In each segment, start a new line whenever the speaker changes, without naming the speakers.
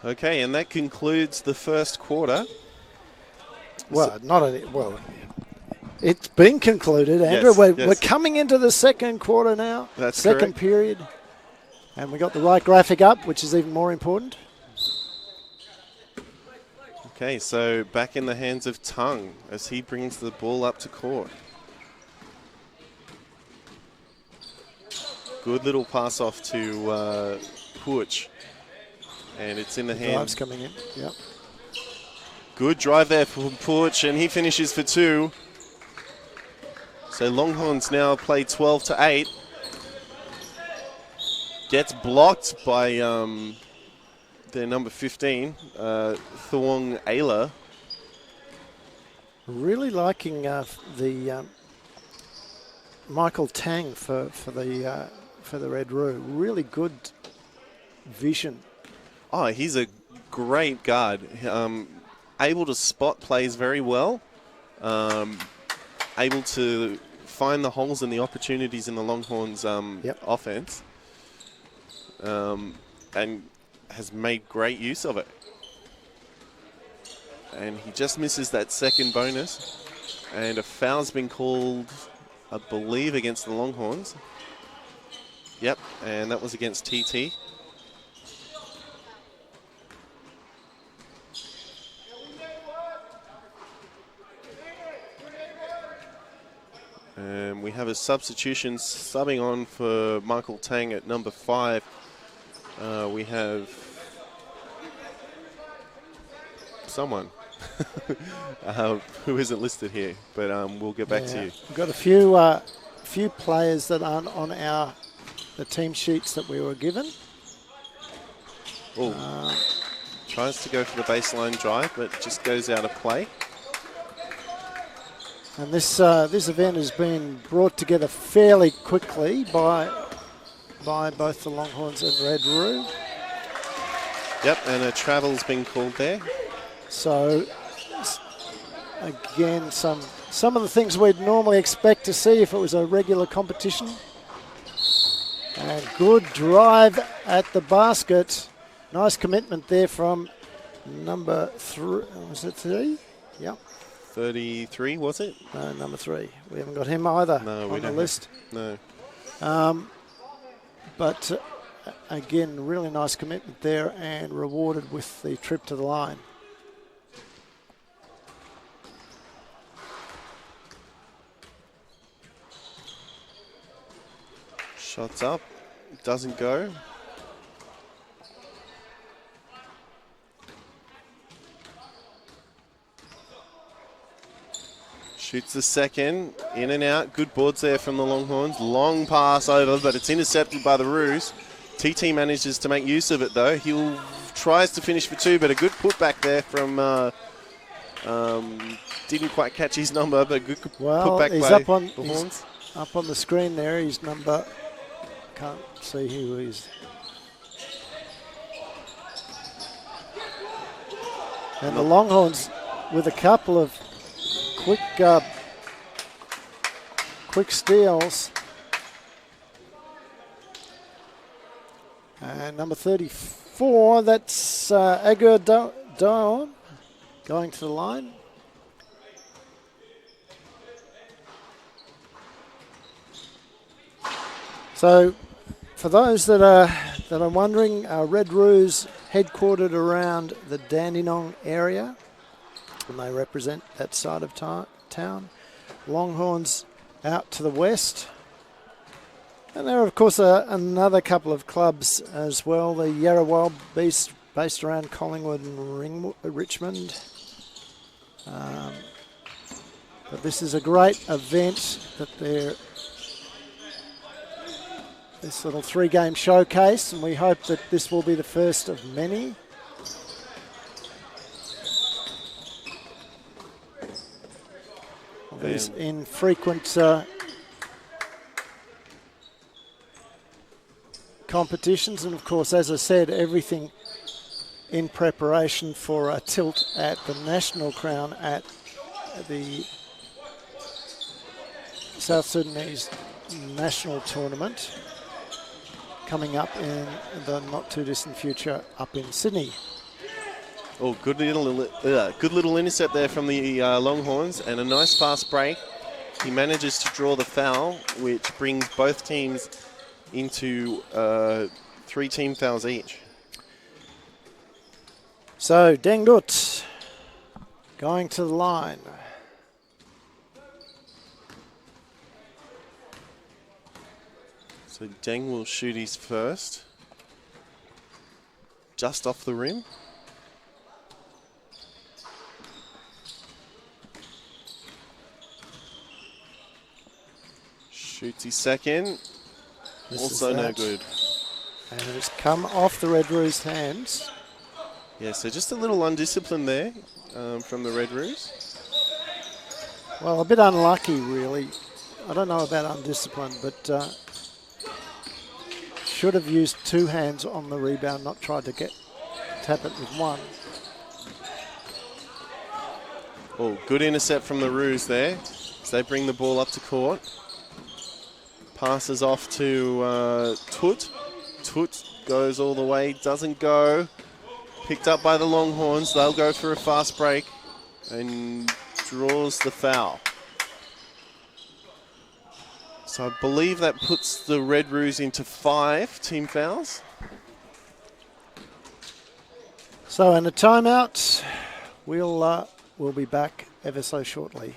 Okay, and that concludes the first quarter.
Well, it's been concluded, Andrew.
Yes,
We're coming into the second quarter now.
That's
second
correct.
period. And we got the right graphic up, which is even more important.
Okay, so back in the hands of Tung as he brings the ball up to court. Good little pass off to Puch. And it's in the hands.
Drive's coming in, yep.
Good drive there for Puch, and he finishes for 2. So Longhorns now play 12-8. Gets blocked by their number 15, Thuong Ayla.
Really liking the Michael Tang for the Red Roo. Really good vision.
Oh, he's a great guard. Able to spot plays very well. Able to find the holes and the opportunities in the Longhorns offense. And has made great use of it. And he just misses that second bonus. And a foul's been called, I believe, against the Longhorns. Yep, and that was against TT. And we have a substitution subbing on for Michael Tang at number 5. We have someone who isn't listed here, but we'll get back to you.
We've got a few players that aren't on the team sheets that we were given.
Tries to go for the baseline drive, but just goes out of play.
And this event has been brought together fairly quickly by both the Longhorns and Red Roo.
Yep, and a travel's been called there.
So, again, some of the things we'd normally expect to see if it was a regular competition. And good drive at the basket. Nice commitment there from number 3. Was it 3? Yep.
33, was it?
No, number 3. We haven't got him either on the list.
No.
But again, really nice commitment there and rewarded with the trip to the line.
Shots up, doesn't go. Shoots the second, in and out. Good boards there from the Longhorns. Long pass over, but it's intercepted by the Roos. TT manages to make use of it, though. He tries to finish for 2, but a good putback there from... didn't quite catch his number, but good putback
he's
by
up on,
the Horns.
Up on the screen there, his number... Can't see who he is. And the Longhorns with a couple of quick steals. And number 34, that's Agur Dawn going to the line. So, for those that are wondering, Red Roo's headquartered around the Dandenong area, and they represent that side of town. Longhorns out to the west. And there are, of course, another couple of clubs as well. The Yarrawal based around Collingwood and Richmond. But this is a great event that this little 3-game showcase, and we hope that this will be the first of many. These infrequent competitions, and of course, as I said, everything in preparation for a tilt at the National Crown at the South Sudanese National Tournament coming up in the not too distant future up in Sydney.
Oh, good little intercept there from the Longhorns, and a nice fast break. He manages to draw the foul, which brings both teams into 3 team fouls each.
So Deng Dut going to the line.
So Deng will shoot his first. Just off the rim. Shoots his second. Also no good.
And it's come off the Red Roos' hands.
Yeah, so just a little undisciplined there from the Red Roos.
Well, a bit unlucky, really. I don't know about undisciplined, but should have used 2 hands on the rebound, not tried to tap it with 1.
Oh, good intercept from the Roos there. So they bring the ball up to court. Passes off to Tut. Tut goes all the way, doesn't go. Picked up by the Longhorns. They'll go for a fast break and draws the foul. So I believe that puts the Red Roos into 5 team fouls.
So in a timeout, we'll be back ever so shortly.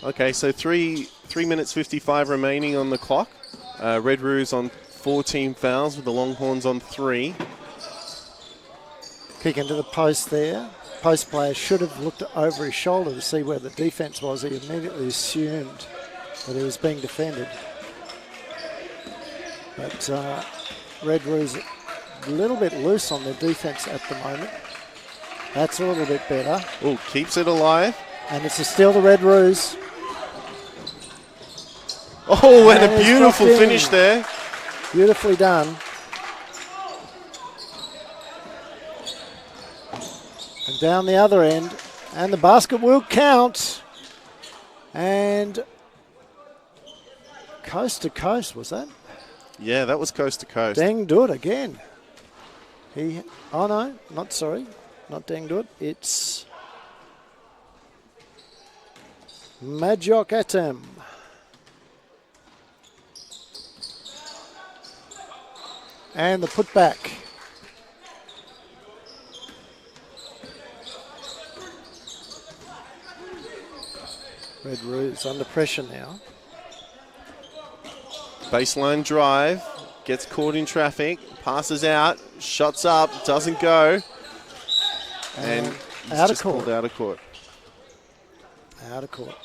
Okay, so 3 minutes 55 remaining on the clock. Red Roos on 4 team fouls with the Longhorns on 3.
Kick into the post there. Post player should have looked over his shoulder to see where the defence was. He immediately assumed that he was being defended. But Red Roos a little bit loose on their defence at the moment. That's a little bit better.
Oh, keeps it alive.
And it's still the Red Roos.
Oh, and a beautiful finish there.
Beautifully done. And down the other end. And the basket will count. And coast to coast, was that?
Yeah, that was coast to coast.
Deng Dut again. Not Deng Dut. It's Majok Atem. And the putback. Red Roos under pressure now.
Baseline drive, gets caught in traffic, passes out, shots up, doesn't go. And he's
out
just
of court.
Pulled out of court.
Out of court.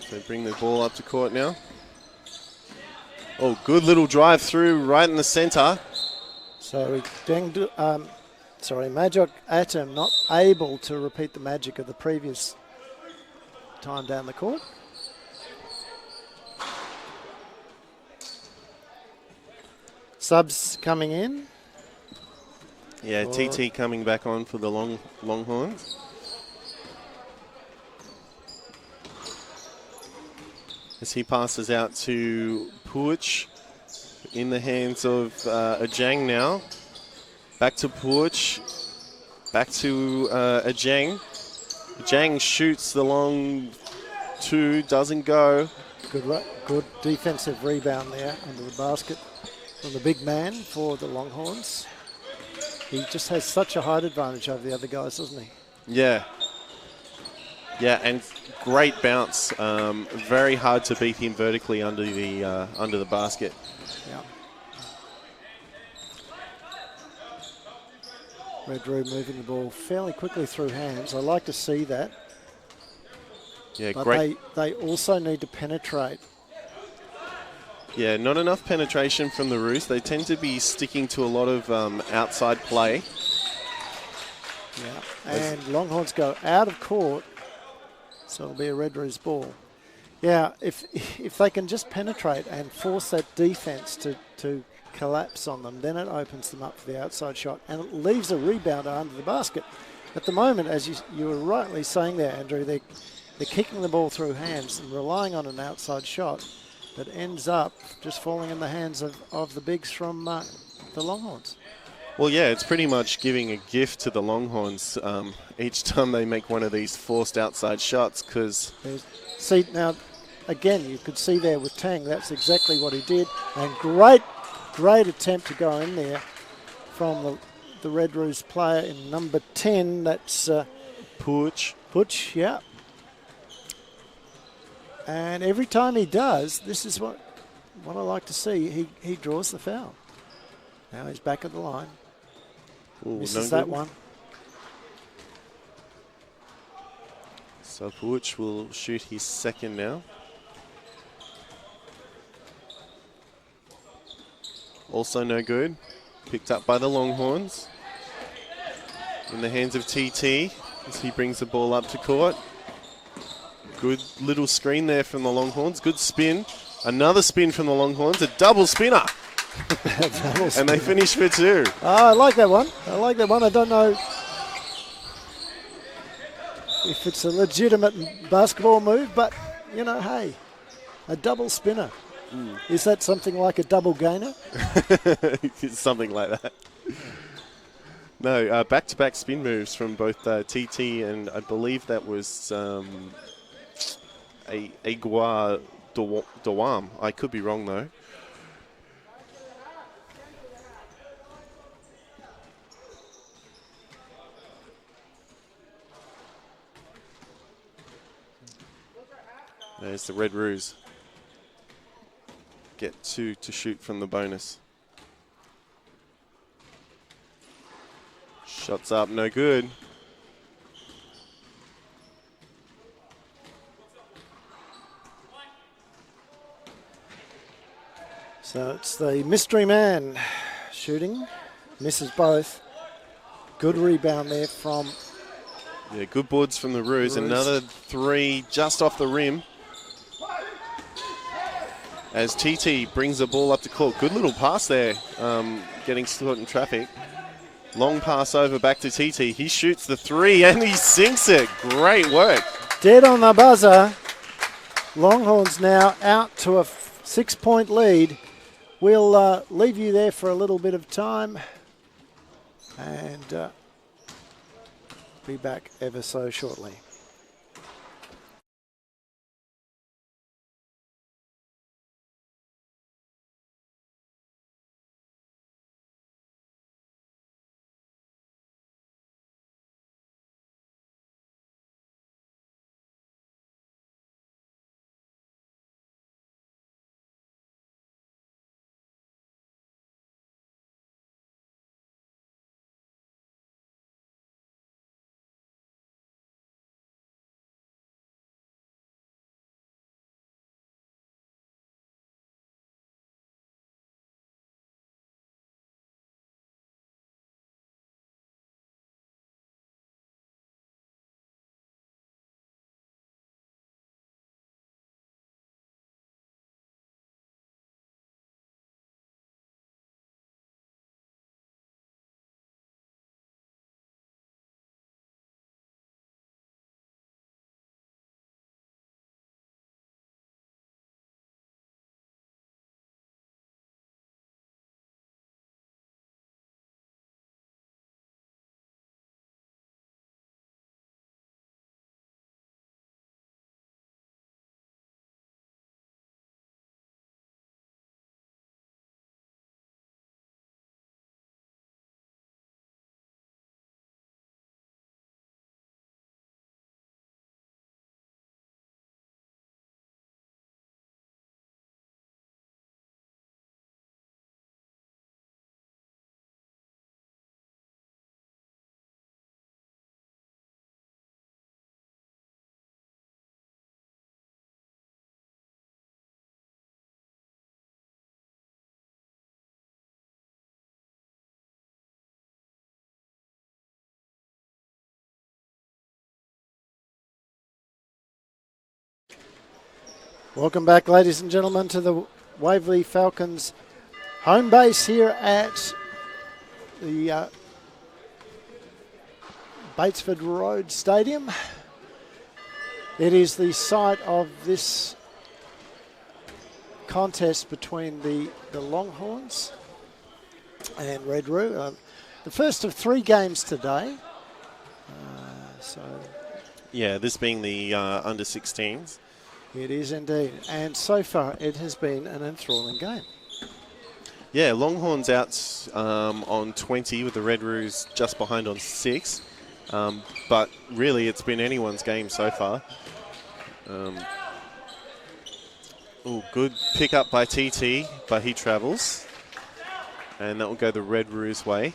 So bring the ball up to court now. Oh, good little drive through right in the centre.
So Majok Atem not able to repeat the magic of the previous time down the court. Subs coming in.
Yeah, TT coming back on for the Longhorns. As he passes out to Puch in the hands of Ajang now. Back to Puch. Back to Ajang. Ajang shoots the long two, doesn't go.
Good defensive rebound there under the basket from the big man for the Longhorns. He just has such a height advantage over the other guys, doesn't he?
Yeah. Yeah, and great bounce. Very hard to beat him vertically under the basket.
Yeah. Red Roo moving the ball fairly quickly through hands. I like to see that.
Yeah,
but
great.
They also need to penetrate.
Yeah, not enough penetration from the Roos. They tend to be sticking to a lot of outside play.
Yeah, and Longhorns go out of court, so it'll be a Red Roos ball. Yeah, if they can just penetrate and force that defense to collapse on them, then it opens them up for the outside shot, and it leaves a rebounder under the basket. At the moment, as you were rightly saying there, Andrew, they're kicking the ball through hands and relying on an outside shot that ends up just falling in the hands of the bigs from the Longhorns.
Well, yeah, it's pretty much giving a gift to the Longhorns each time they make one of these forced outside shots because...
See, now, again, you could see there with Tang, that's exactly what he did. And great attempt to go in there from the Red Roos player in number 10. That's
Puch.
Puch, yeah. And every time he does, this is what I like to see. He draws the foul. Now he's back at the line.
Ooh,
misses
no
that
good.
one.
So Puch will shoot his second now. Also no good. Picked up by the Longhorns. In the hands of TT as he brings the ball up to court. Good little screen there from the Longhorns. Good spin. Another spin from the Longhorns. A double spinner. And they finish for two.
I like that one. I don't know if it's a legitimate basketball move, but, you know, hey, a double spinner. Is that something like a double gainer?
Something like that. No, back-to-back spin moves from both TT and I believe that was Agua Dawam. I could be wrong, though. There's the Red Roos. Get two to shoot from the bonus. Shots up, no good.
So it's the mystery man shooting. Misses both. Good rebound there from...
Yeah, good boards from the Roos. Another three just off the rim. As TT brings the ball up to court. Good little pass there, getting caught in traffic. Long pass over back to TT. He shoots the three and he sinks it. Great work.
Dead on the buzzer. Longhorns now out to a 6-point lead. We'll leave you there for a little bit of time and be back ever so shortly. Welcome back, ladies and gentlemen, to the Waverley Falcons home base here at the Batesford Road Stadium. It is the site of this contest between the Longhorns and Red Roo. The first of 3 games today.
Yeah, this being the under 16s.
It is indeed. And so far it has been an enthralling game.
Yeah, Longhorns out on 20 with the Red Roos just behind on 6. But really it's been anyone's game so far. Good pick up by TT, but he travels. And that will go the Red Roos way.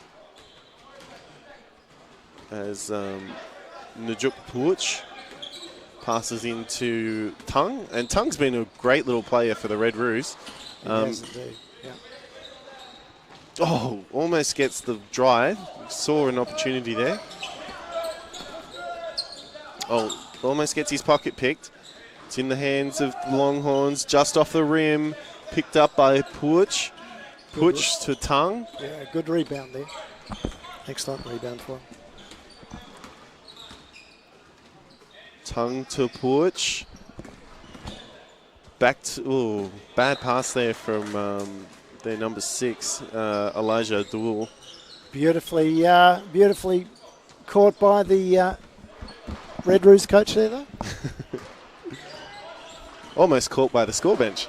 As Najuk Puch passes into Tung. And Tung's been a great little player for the Red Roos.
Yes, indeed. Yeah.
Oh, almost gets the drive. Saw an opportunity there. Oh, almost gets his pocket picked. It's in the hands of the Longhorns, just off the rim. Picked up by Puch. Puch to Tung.
Yeah, good rebound there. Excellent rebound for him.
Tung to Puch. Back to, bad pass there from their number 6, Elijah Duel.
Beautifully caught by the Red Roos coach there, though.
Almost caught by the score bench.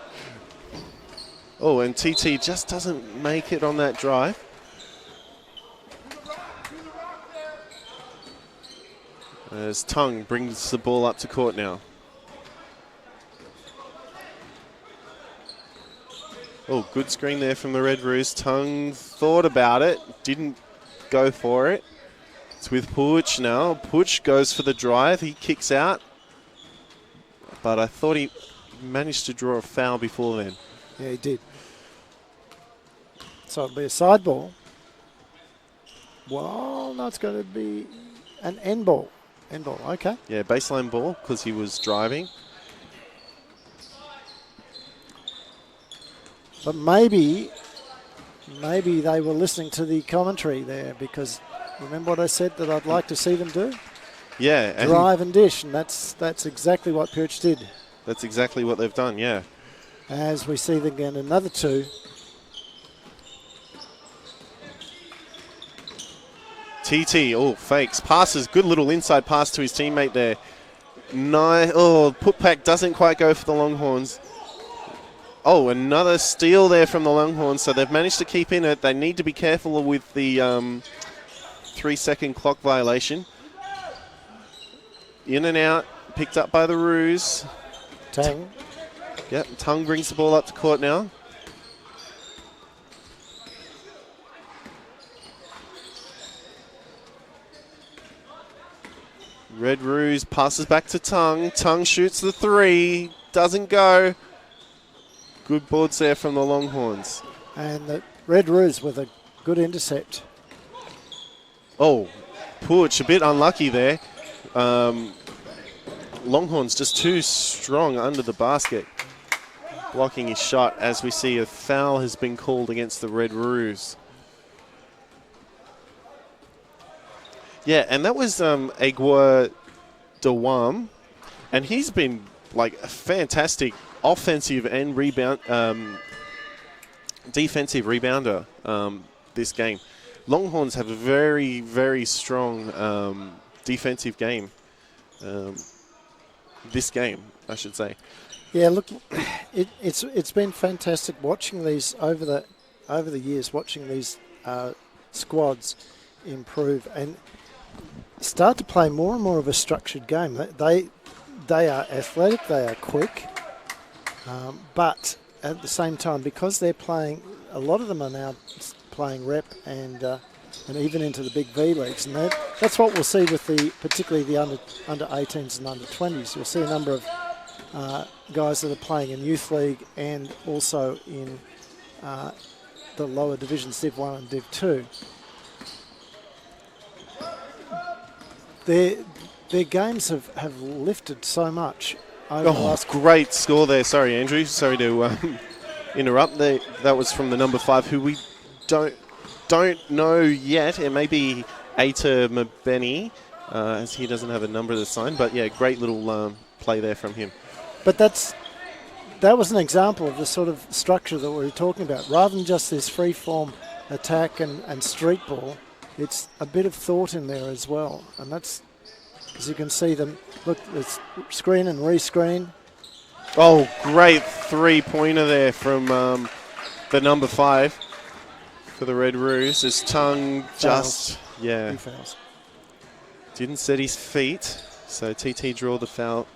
Oh, and TT just doesn't make it on that drive. As Tung brings the ball up to court now. Oh, good screen there from the Red Roos. Tung thought about it, didn't go for it. It's with Puch now. Puch goes for the drive. He kicks out. But I thought he managed to draw a foul before then.
Yeah, he did. So it'll be a side ball. Well, no, it's going to be an end ball. End ball, okay.
Yeah, baseline ball because he was driving.
But maybe they were listening to the commentary there, because remember what I said that I'd like to see them do?
Yeah.
Drive and dish, and that's exactly what Perch did.
That's exactly what they've done, yeah.
As we see them again, another 2.
TT, fakes. Passes, good little inside pass to his teammate there. Putback doesn't quite go for the Longhorns. Oh, another steal there from the Longhorns, so they've managed to keep in it. They need to be careful with the 3-second clock violation. In and out, picked up by the Roos.
Tang.
Yep, Tung brings the ball up to court now. Red Roos passes back to Tung. Tung shoots the 3. Doesn't go. Good boards there from the Longhorns.
And the Red Roos with a good intercept.
Oh, Puch a bit unlucky there. Longhorns just too strong under the basket. Blocking his shot as we see a foul has been called against the Red Roos. Yeah, and that was Agua Dawam, and he's been like a fantastic offensive and defensive rebounder this game. Longhorns have a very, very strong defensive game. This game, I should say.
Yeah, look, it's been fantastic watching these over the years, watching these squads improve and start to play more and more of a structured game. They are athletic, they are quick, but at the same time, because they're playing, a lot of them are now playing rep and even into the big V leagues, and that's what we'll see with particularly the under 18s and under 20s. You'll see a number of guys that are playing in youth league and also in the lower divisions, Div 1 and Div 2. Their games have lifted so much over the
Oh,
last.
great score there. Sorry, Andrew. Sorry to interrupt. That was from the number 5, who we don't know yet. It may be Aita Mabeni, as he doesn't have a number to sign. But yeah, great little play there from him.
But that was an example of the sort of structure that we were talking about. Rather than just this free-form attack and street ball, it's a bit of thought in there as well. And that's, as you can see them, look, it's screen and rescreen.
Oh, great 3-pointer there from the number 5 for the Red Roos. His tongue just,
He fouls.
didn't set his feet. So TT drew the foul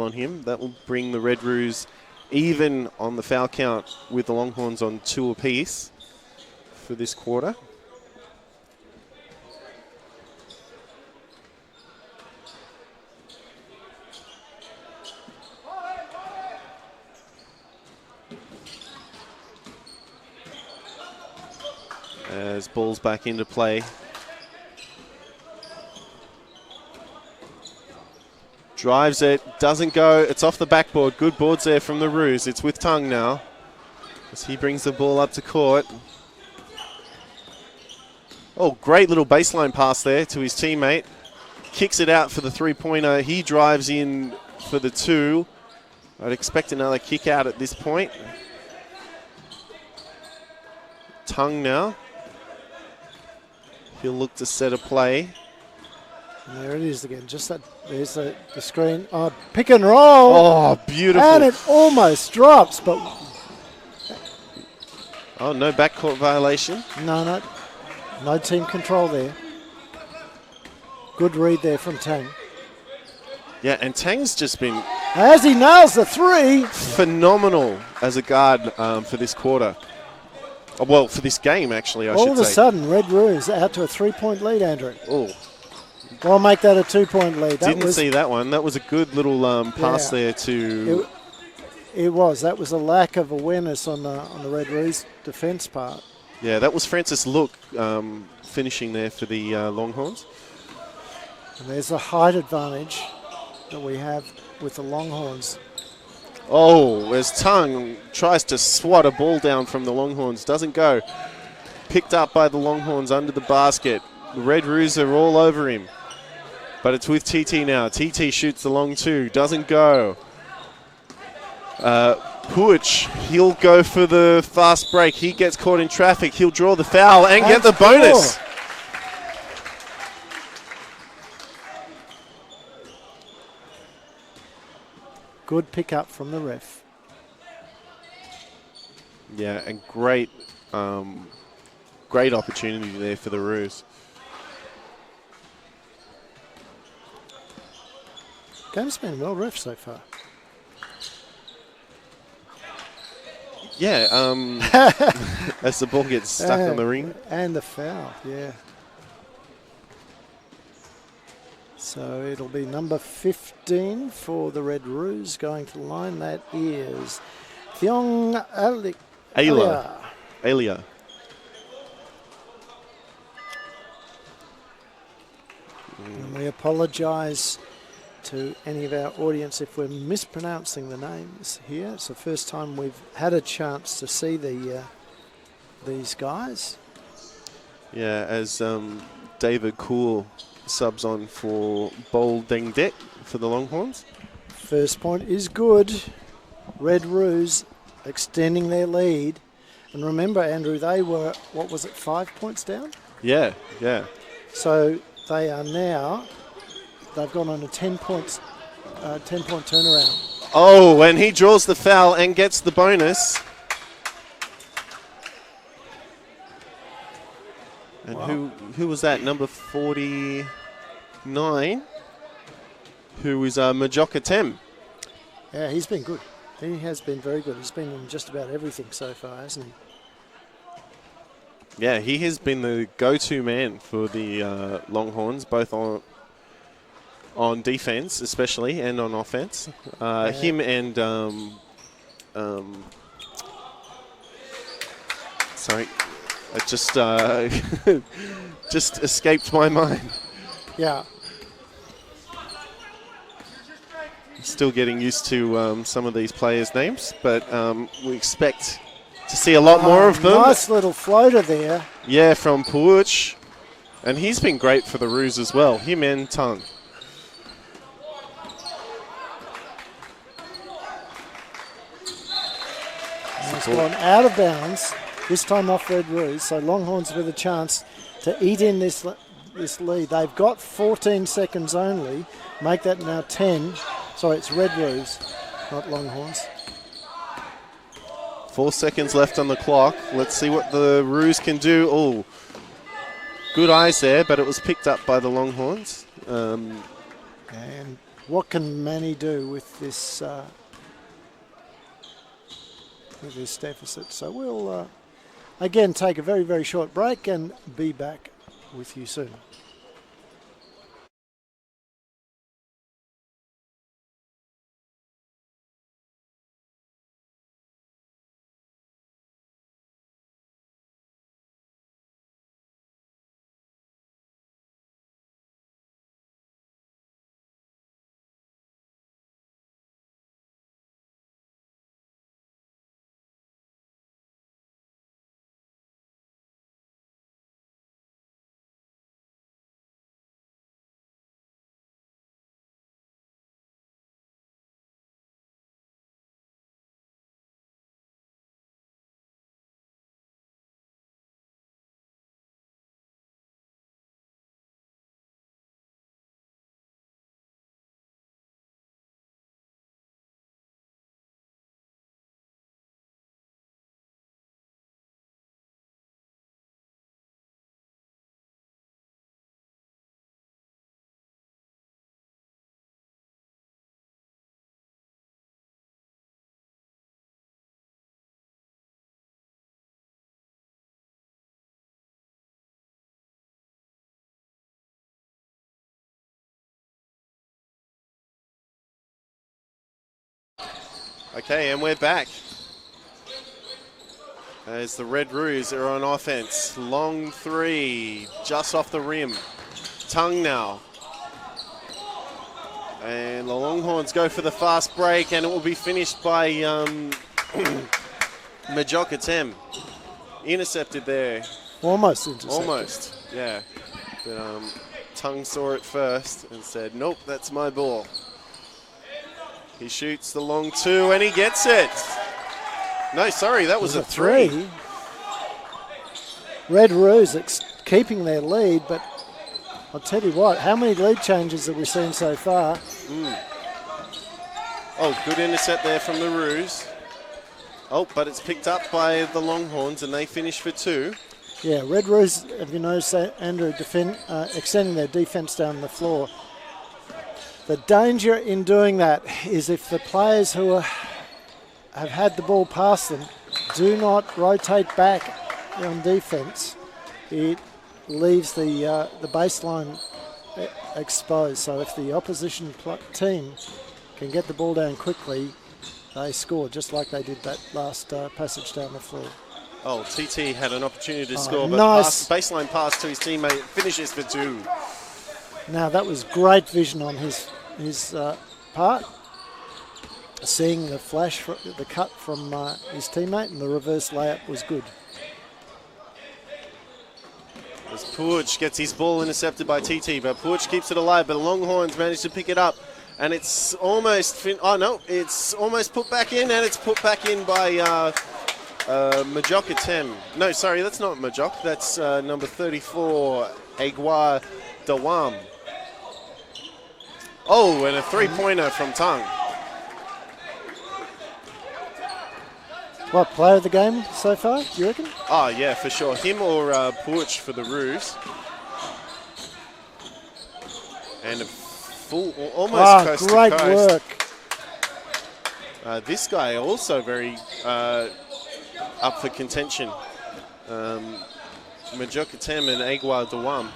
on him. That will bring the Red Roos even on the foul count with the Longhorns on 2 apiece for this quarter. As ball's back into play. Drives it, doesn't go, it's off the backboard. Good boards there from the Roos. It's with Tongue now as he brings the ball up to court. Oh, great little baseline pass there to his teammate. Kicks it out for the 3-pointer. He drives in for the 2. I'd expect another kick out at this point. Tongue now. He'll look to set a play.
And there it is again. Just that. There's the screen. Oh, pick and roll.
Oh, beautiful.
And it almost drops, but
oh, no backcourt violation.
no team control there. Good read there from Tang.
Yeah, and Tang's just been
As he nails the 3.
phenomenal as a guard for this quarter. Oh, well, for this game, actually, I should say.
All of a sudden, Red Roos out to a 3-point lead, Andrew.
Oh,
Well, I'll make that a 2-point lead.
didn't see that one. That was a good little pass there to...
It was. That was a lack of awareness on the Red Roos defence part.
Yeah, that was Francis Look finishing there for the Longhorns.
And there's a height advantage that we have with the Longhorns.
Oh, as Tongue tries to swat a ball down from the Longhorns. Doesn't go. Picked up by the Longhorns under the basket. The Red Roos are all over him. But it's with TT now. TT shoots the long 2. Doesn't go. Puich, he'll go for the fast break. He gets caught in traffic. He'll draw the foul and get the bonus.
Good pickup from the ref.
Yeah, and great opportunity there for the Roos.
Game's been well ref so far.
Yeah, as the ball gets stuck on the ring.
And the foul, yeah. So it'll be number 15 for the Red Roos going to the line. That is Thiong
Alia.
And we apologise to any of our audience if we're mispronouncing the names here. It's the first time we've had a chance to see these guys.
Yeah, as David Cool subs on for Bol Deng Det for the Longhorns.
First point is good. Red Roos extending their lead. And remember, Andrew, they were, 5 points down?
Yeah.
So they are now, they've gone on a 10-point turnaround.
Oh, and he draws the foul and gets the bonus. And
wow.
who was that? Number 49, who is Majoka Tem.
Yeah, he's been good. He has been very good. He's been in just about everything so far, hasn't he?
Yeah, he has been the go-to man for the Longhorns, both on defense especially and on offense. Him and sorry, it just just escaped my mind.
Yeah.
Still getting used to some of these players' names, but we expect to see a lot more of them.
Nice little floater there.
Yeah, from Puch. And he's been great for the Roos as well, him and Tung.
He's gone out of bounds, this time off Red Roos, so Longhorns with a chance to eat in this lead. They've got 14 seconds only, make that now 10. Sorry, it's Red Roos, not Longhorns.
4 seconds left on the clock. Let's see what the Roos can do. Oh, good eyes there, but it was picked up by the Longhorns.
And what can Manny do with this deficit? So we'll again take a very, very short break and be back with you soon.
Okay, and we're back. As the Red Roos are on offense. Long three, just off the rim. Tung now. And the Longhorns go for the fast break, and it will be finished by Majokatem. Intercepted there.
Almost intercepted.
Almost, yeah. But Tung saw it first and said, nope, that's my ball. He shoots the long two, and he gets it. No, sorry, that was a three.
Red Roos keeping their lead, but I'll tell you what, how many lead changes have we seen so far?
Oh, good intercept there from the Roos. Oh, but it's picked up by the Longhorns, and they finish for two.
Yeah, Red Roos, have you noticed that, Andrew, extending their defence down the floor. The danger in doing that is if the players who have had the ball past them do not rotate back on defence, it leaves the baseline exposed. So if the opposition team can get the ball down quickly, they score, just like they did that last passage down the floor.
Oh, TT had an opportunity to score, but
nice.
Baseline pass to his teammate, finishes for two.
Now that was great vision on his part, seeing the flash, the cut from his teammate, and the reverse layup was good.
As Puch gets his ball intercepted by TT, but Puch keeps it alive, but Longhorns managed to pick it up, and it's almost it's almost put back in, and it's put back in by Majokatem. No, sorry, that's not Majok, that's number 34, Agua Dawam. Oh, and a three-pointer from Tung.
What, player of the game so far, do you reckon?
Oh, yeah, for sure. Him or Puch for the Roos. And a full, almost coast to
great
coast.
work.
This guy also very up for contention. Majokatem and Agua Dawam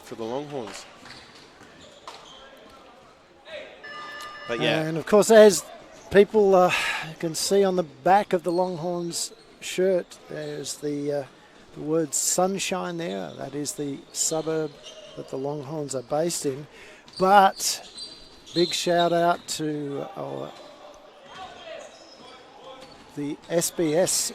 for the Longhorns. But yeah.
And of course, as people can see on the back of the Longhorns shirt, there's the word Sunshine there. That is the suburb that the Longhorns are based in. But big shout out to the SBS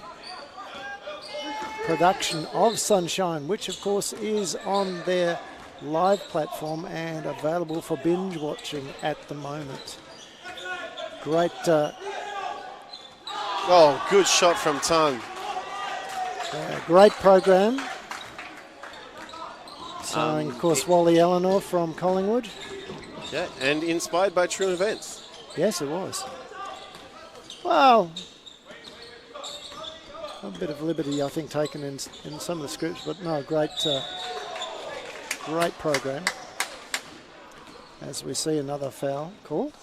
production of Sunshine, which of course is on their live platform and available for binge watching at the moment. Great.
Good shot from Tongue.
Great program. Starring, of course, Wally Eleanor from Collingwood.
Yeah, and inspired by true events.
Yes, it was. Well, a bit of liberty, I think, taken in some of the scripts, but no, great program. As we see another foul call.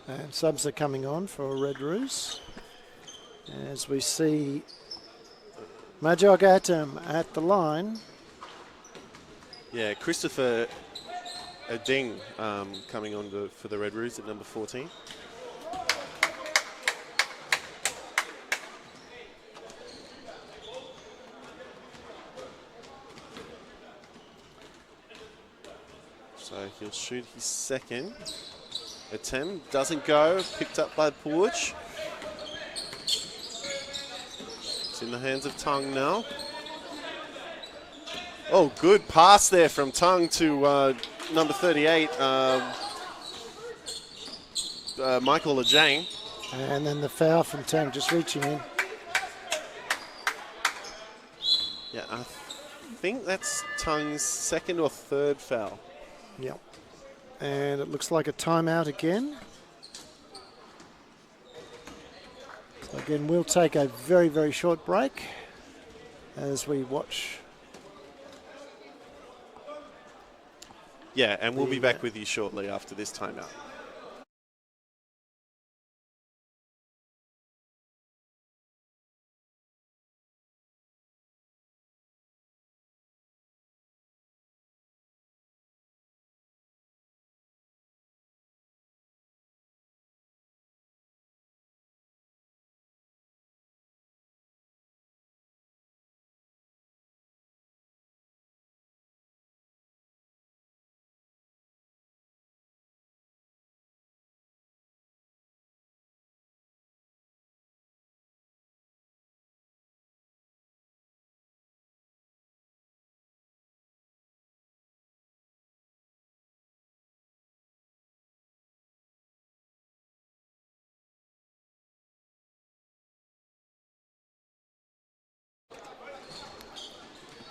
And subs are coming on for Red Roos. As we see Majok Atom at the line.
Yeah, Christopher Ading coming on for the Red Roos at number 14. So he'll shoot his second attempt. Doesn't go. Picked up by Porch. It's in the hands of Tongue now. Oh, good pass there from Tongue to number 38, Michael Lejang.
And then the foul from Tang just reaching in.
Yeah, I think that's Tongue's second or third foul.
Yep. And it looks like a timeout again. So again, we'll take a very, very short break as we watch.
Yeah, and we'll be back with you shortly after this timeout.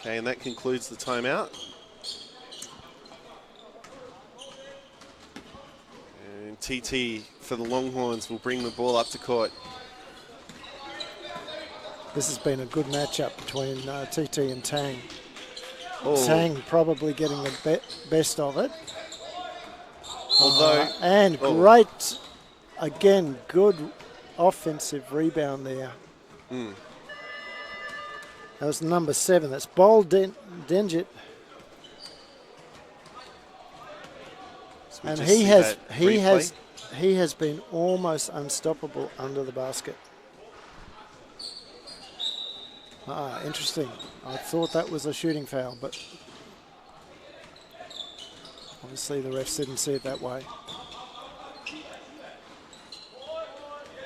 Okay, and that concludes the timeout. And TT for the Longhorns will bring the ball up to court.
This has been a good matchup between TT and Tang.
Oh.
Tang probably getting the best of it.
Although,
great, again, good offensive rebound there.
Mm.
That was number 7. That's Bol Denjit.
So
and he has been almost unstoppable under the basket. Interesting. I thought that was a shooting foul, but obviously the refs didn't see it that way.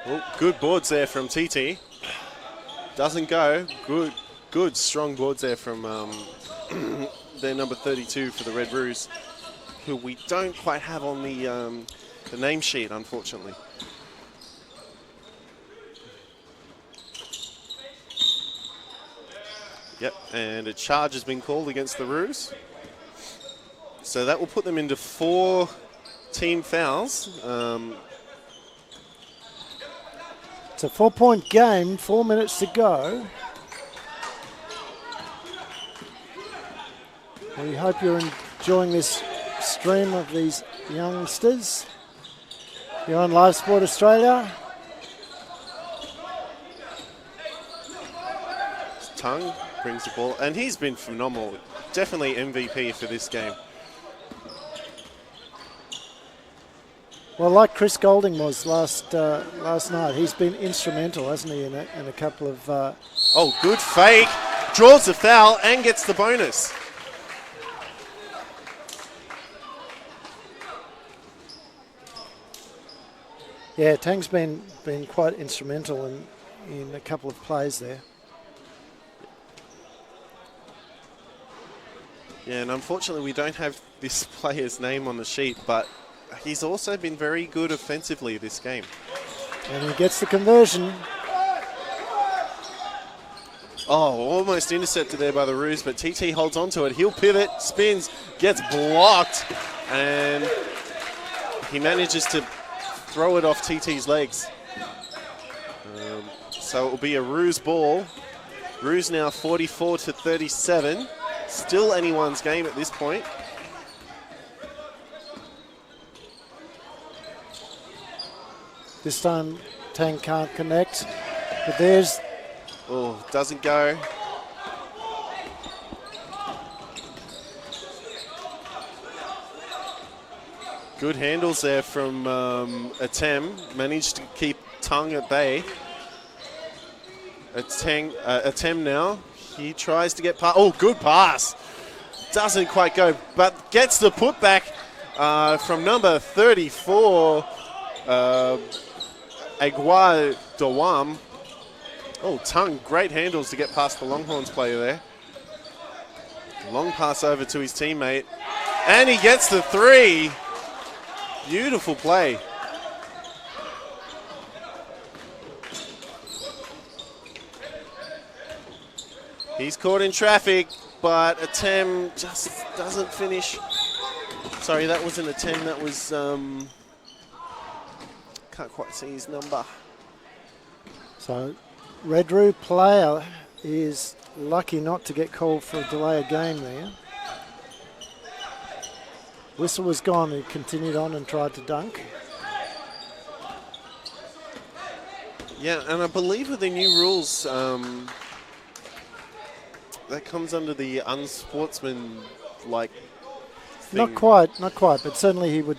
Oh, good boards there from TT. Doesn't go. Good strong boards there from their number 32 for the Red Roos, who we don't quite have on the name sheet, unfortunately. Yep, and a charge has been called against the Roos. So that will put them into 4 team fouls.
It's a 4-point game, 4 minutes to go. We hope you're enjoying this stream of these youngsters. You're on Live Sport Australia.
Tongue brings the ball, and he's been phenomenal. Definitely MVP for this game.
Well, like Chris Golding was last night, he's been instrumental, hasn't he, in a couple of...
Oh, good fake. Draws the foul and gets the bonus.
Yeah, Tang's been quite instrumental in a couple of plays there.
Yeah, and unfortunately we don't have this player's name on the sheet, but he's also been very good offensively this game.
And he gets the conversion.
Oh, almost intercepted there by the Roos, but TT holds on to it. He'll pivot, spins, gets blocked, and he manages to throw it off TT's legs. So it will be a Roos ball. Roos now 44-37. Still anyone's game at this point.
This time Tang can't connect, but there's...
Oh, doesn't go. Good handles there from Atem. Managed to keep Tung at bay. Atem now. He tries to get past. Oh, good pass. Doesn't quite go, but gets the putback from number 34, Agua Dawam. Oh, Tung, great handles to get past the Longhorns player there. Long pass over to his teammate. And he gets the three. Beautiful play. He's caught in traffic, but Atem just doesn't finish. Sorry, that wasn't Atem, that was... can't quite see his number.
So, Redroo player is lucky not to get called for a delay of game there. Whistle was gone, he continued on and tried to dunk.
Yeah, and I believe with the new rules, that comes under the unsportsman-like thing.
Not quite, but certainly he would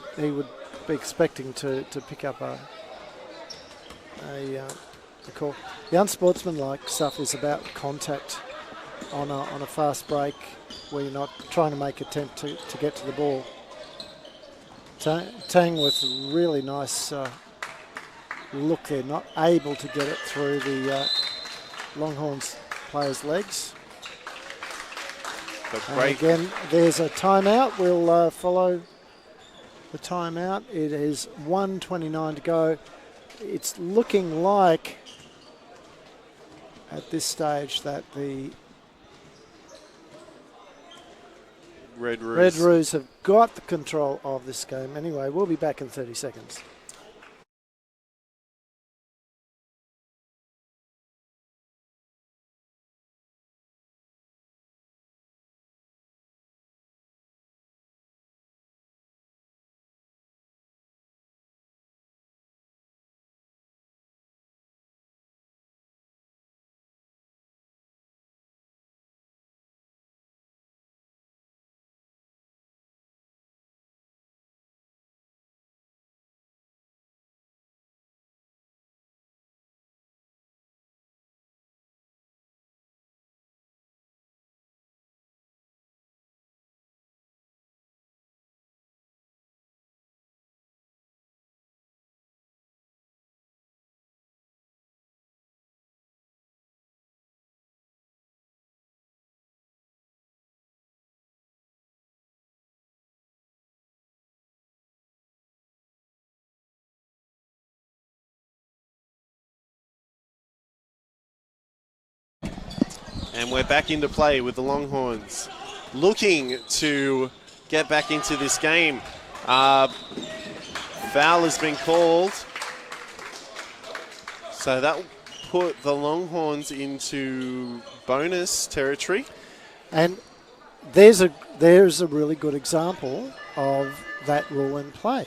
be expecting to pick up a call. The unsportsmanlike stuff is about contact on a fast break where you're not trying to make attempt to get to the ball. Tang with a really nice look there, not able to get it through the Longhorns player's legs. And again, there's a timeout. We'll follow the timeout. It is 1:29 to go. It's looking like at this stage that the
Red
Roos have got the control of this game. Anyway, we'll be back in 30 seconds.
And we're back into play with the Longhorns, looking to get back into this game. Foul has been called. So that will put the Longhorns into bonus territory.
And there's a really good example of that rule in play.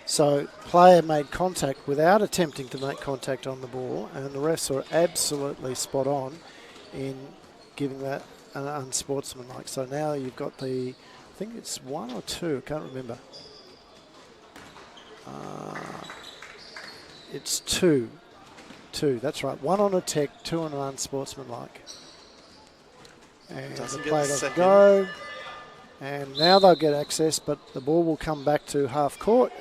So player made contact without attempting to make contact on the ball, and the refs are absolutely spot on in giving that an unsportsmanlike. So now you've got I think it's one or two, I can't remember. It's two. That's right. One on a tech, two on an unsportsmanlike. And
Doesn't
the
get
play
the
doesn't
second.
go. And now they'll get access, but the ball will come back to half court.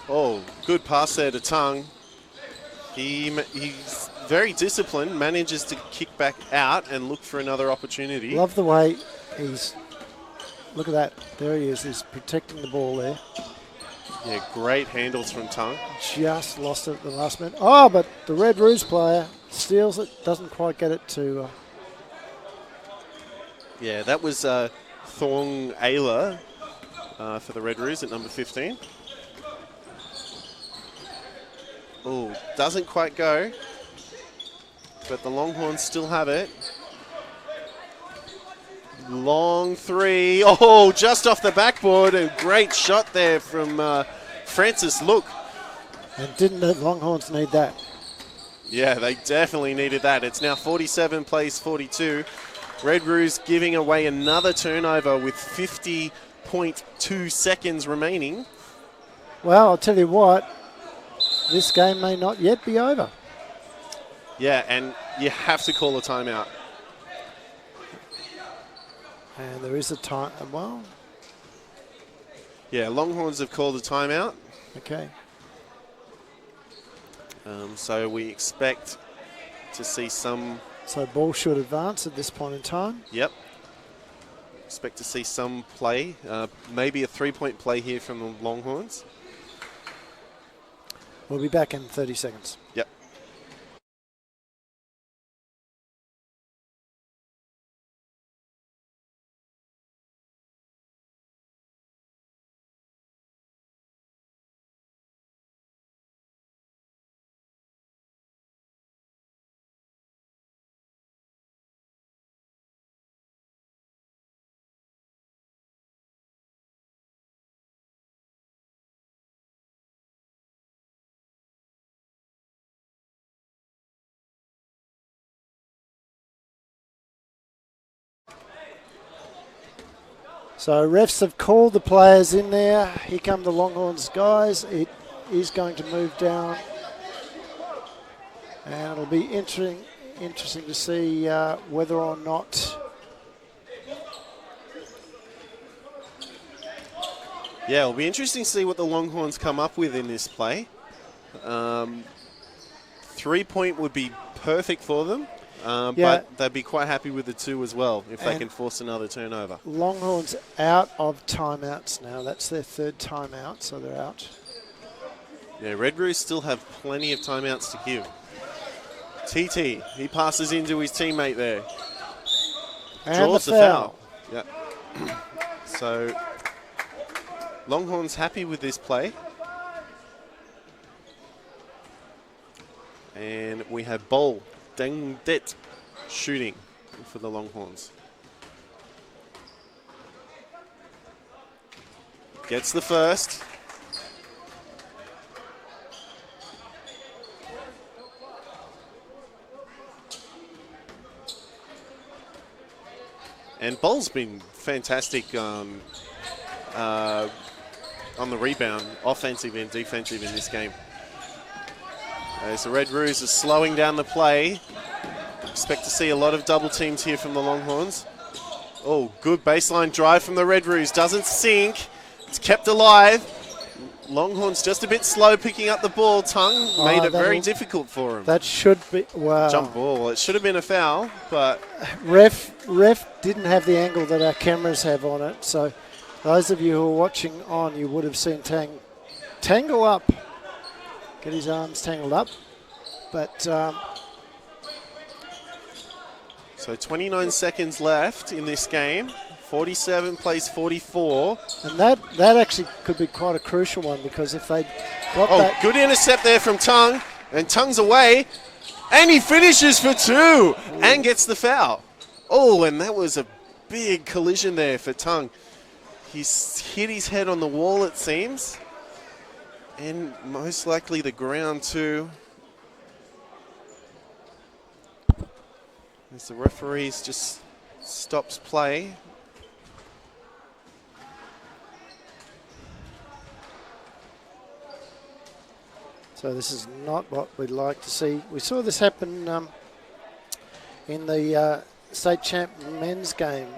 Oh, good pass there to Tongue. He's very disciplined, manages to kick back out and look for another opportunity.
Love the way he's... Look at that. There he is. He's protecting the ball there.
Yeah, great handles from Tongue.
Just lost it at the last minute. Oh, but the Red Roos player steals it. Doesn't quite get it to...
Yeah, that was Thong Ayla for the Red Roos at number 15. Oh, doesn't quite go. But the Longhorns still have it. Long three. Oh, just off the backboard. A great shot there from Francis Look.
And didn't the Longhorns need that?
Yeah, they definitely needed that. It's now 47 plays 42. Red Roos giving away another turnover with 50.2 seconds remaining.
Well, I'll tell you what. This game may not yet be over.
Yeah, and you have to call a timeout.
And there is a time. Well,
yeah, Longhorns have called a timeout.
okay.
So we expect to see some...
So ball should advance at this point in time.
Yep. Expect to see some play. Maybe a three-point play here from the Longhorns.
We'll be back in 30 seconds.
Yep.
So refs have called the players in there. Here come the Longhorns guys. It is going to move down. And it'll be interesting to see whether or not...
Yeah, it'll be interesting to see what the Longhorns come up with in this play. 3-point would be perfect for them.
Yeah.
But they'd be quite happy with the 2 as well if they can force another turnover.
Longhorns out of timeouts now. That's their third timeout, so they're out.
Yeah, Red Roos still have plenty of timeouts to give. TT, he passes into his teammate there.
And
Draws
the
the
foul.
foul. Yeah. So Longhorns happy with this play. And we have Bol Deng Det shooting for the Longhorns. Gets the first. And Bol's been fantastic on the rebound, offensive and defensive in this game. As the Red Roos are slowing down the play. Expect to see a lot of double teams here from the Longhorns. Oh, good baseline drive from the Red Roos. Doesn't sink. It's kept alive. Longhorns just a bit slow picking up the ball. Tongue made it very difficult for him.
That should be... Wow.
Jump ball. It should have been a foul, but...
Ref didn't have the angle that our cameras have on it. So those of you who are watching on, you would have seen tangle up. Get his arms tangled up. But...
So 29 seconds left in this game. 47 plays 44.
And that actually could be quite a crucial one, because if they got that...
Good intercept there from Tongue. And Tongue's away. And he finishes for 2 and gets the foul. Oh, and that was a big collision there for Tongue. He's hit his head on the wall, it seems. And most likely the ground too. As the referees just stops play.
So this is not what we'd like to see. We saw this happen in the state champ men's game,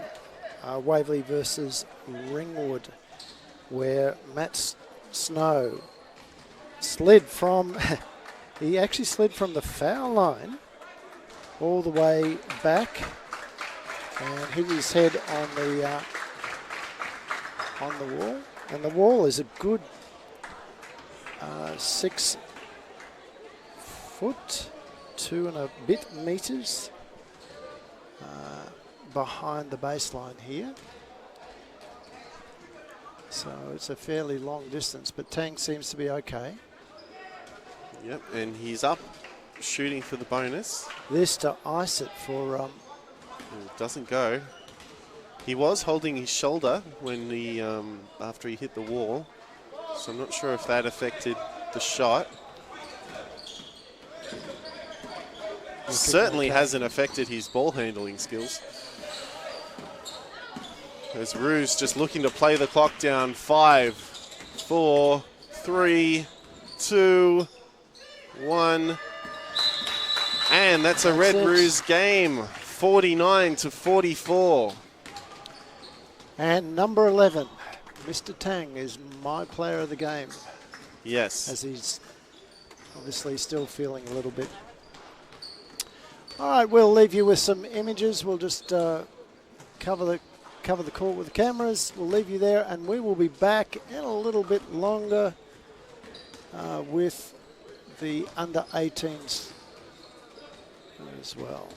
Waverley versus Ringwood, where Matt Snow slid from, he actually slid from the foul line all the way back and hit his head on the wall. And the wall is a good 6 foot, 2 and a bit meters behind the baseline here. So it's a fairly long distance, but Tang seems to be okay.
Yep, and he's up shooting for the bonus.
This to ice it for...
It doesn't go. He was holding his shoulder when he after he hit the wall, so I'm not sure if that affected the shot. Certainly hasn't affected his ball handling skills. As Ruse just looking to play the clock down. 5, 4, 3, 2, 1. And that's a Red Ruse game, 49-44.
And number 11, Mr. Tang, is my player of the game.
Yes.
As he's obviously still feeling a little bit. All right, we'll leave you with some images. We'll just cover the court with the cameras. We'll leave you there, and we will be back in a little bit longer with the under 18s as well.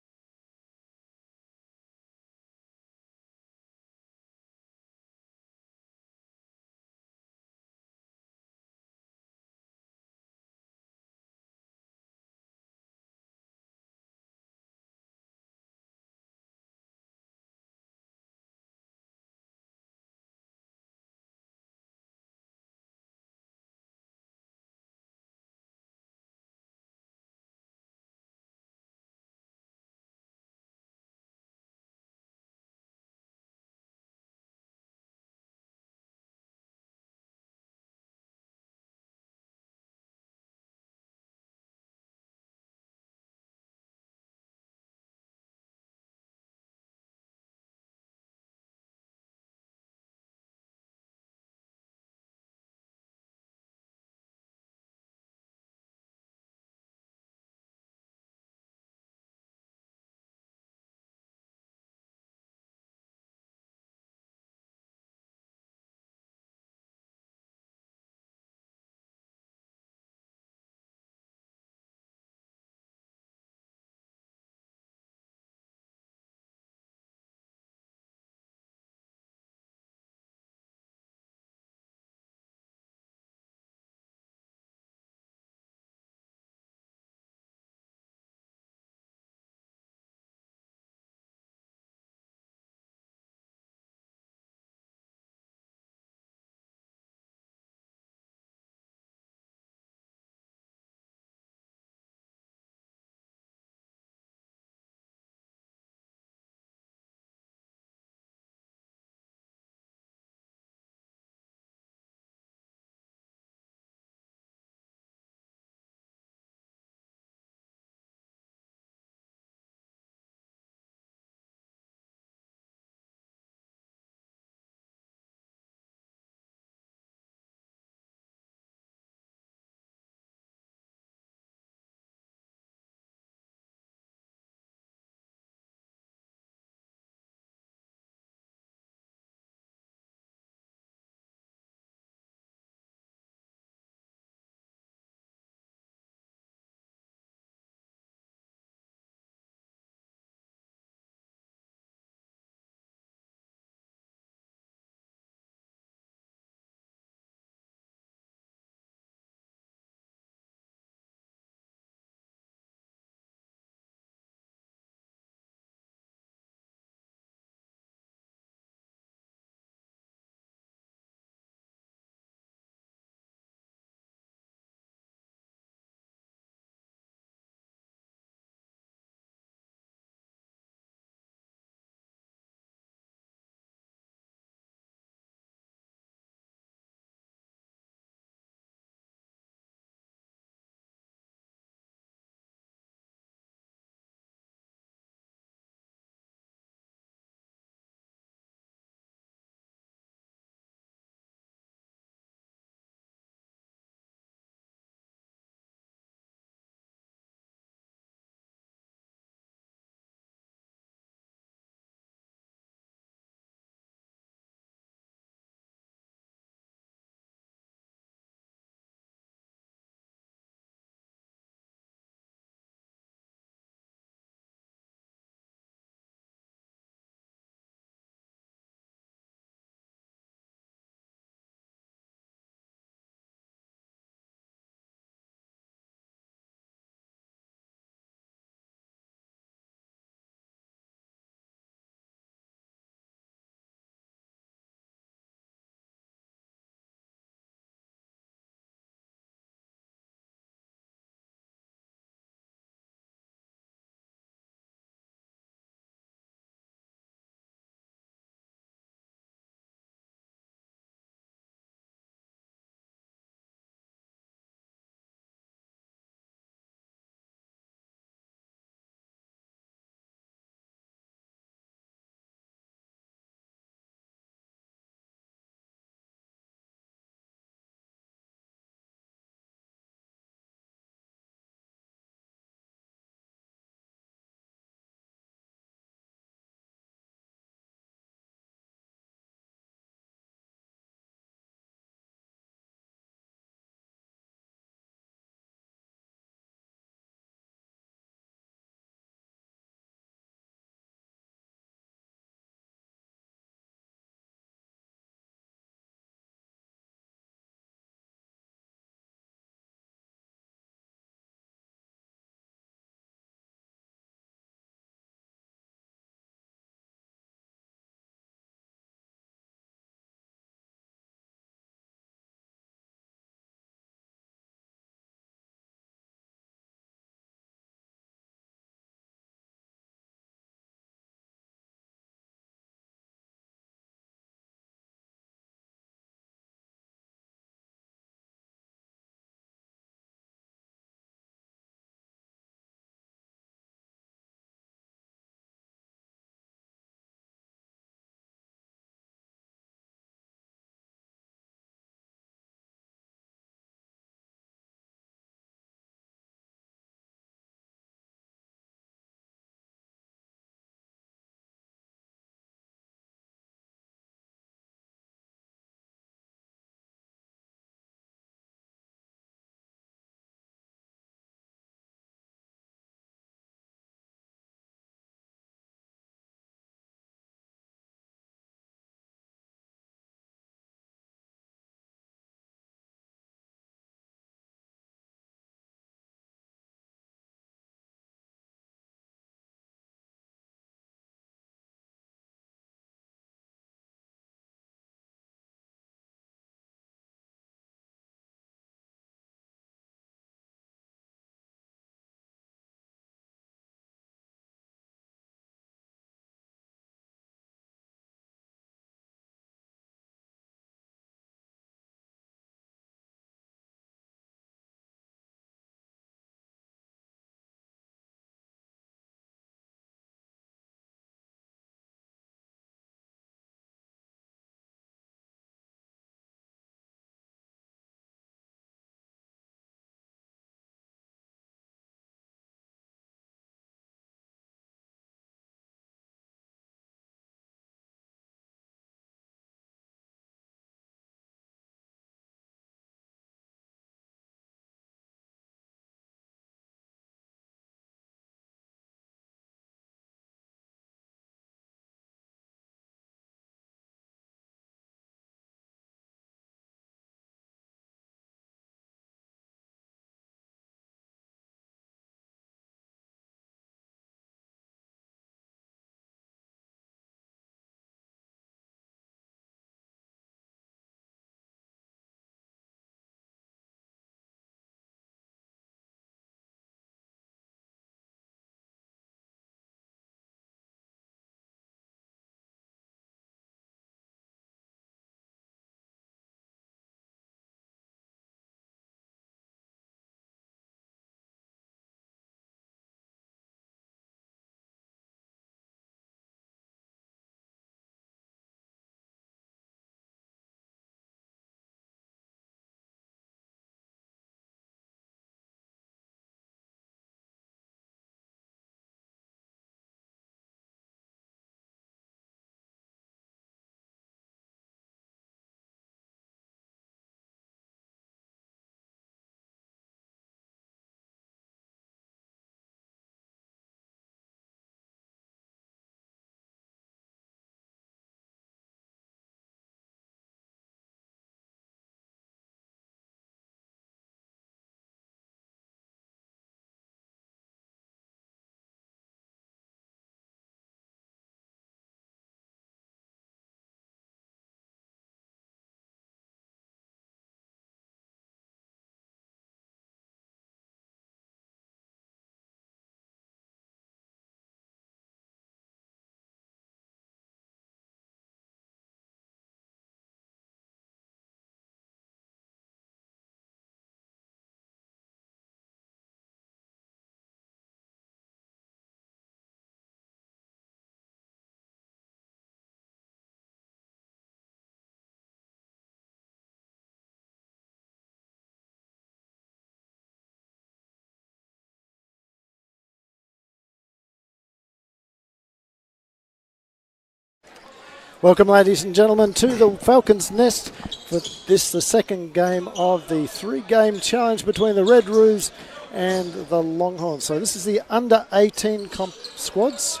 Welcome, ladies and gentlemen, to the Falcons' Nest for this, the second game of the 3-game challenge between the Red Roos and the Longhorns. So this is the under-18 comp squads.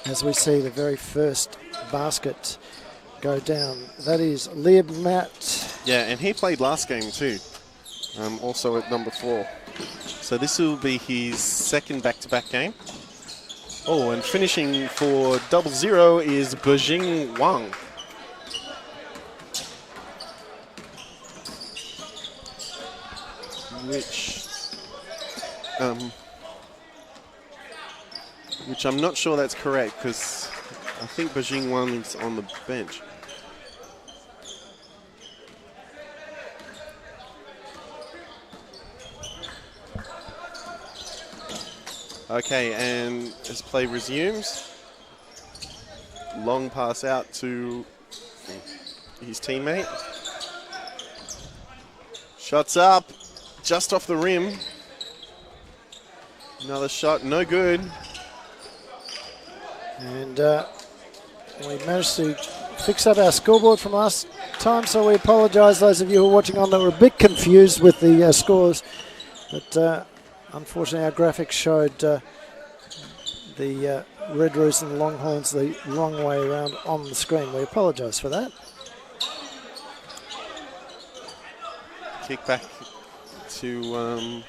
As we see the very first basket go down, that is Liam Matt.
Yeah, and he played last game too, also at number 4. So this will be his second back-to-back game. Oh, and finishing for 0-0 is Bejing Wang. Which I'm not sure that's correct, because I think Bejing Wang is on the bench. Okay, and as play resumes, long pass out to his teammate. Shots up, just off the rim. Another shot, no good.
And we managed to fix up our scoreboard from last time, so we apologise, those of you who are watching on that were a bit confused with the scores. But unfortunately, our graphics showed the Red Roos and the Longhorns the wrong way around on the screen. We apologise for that.
Kick back to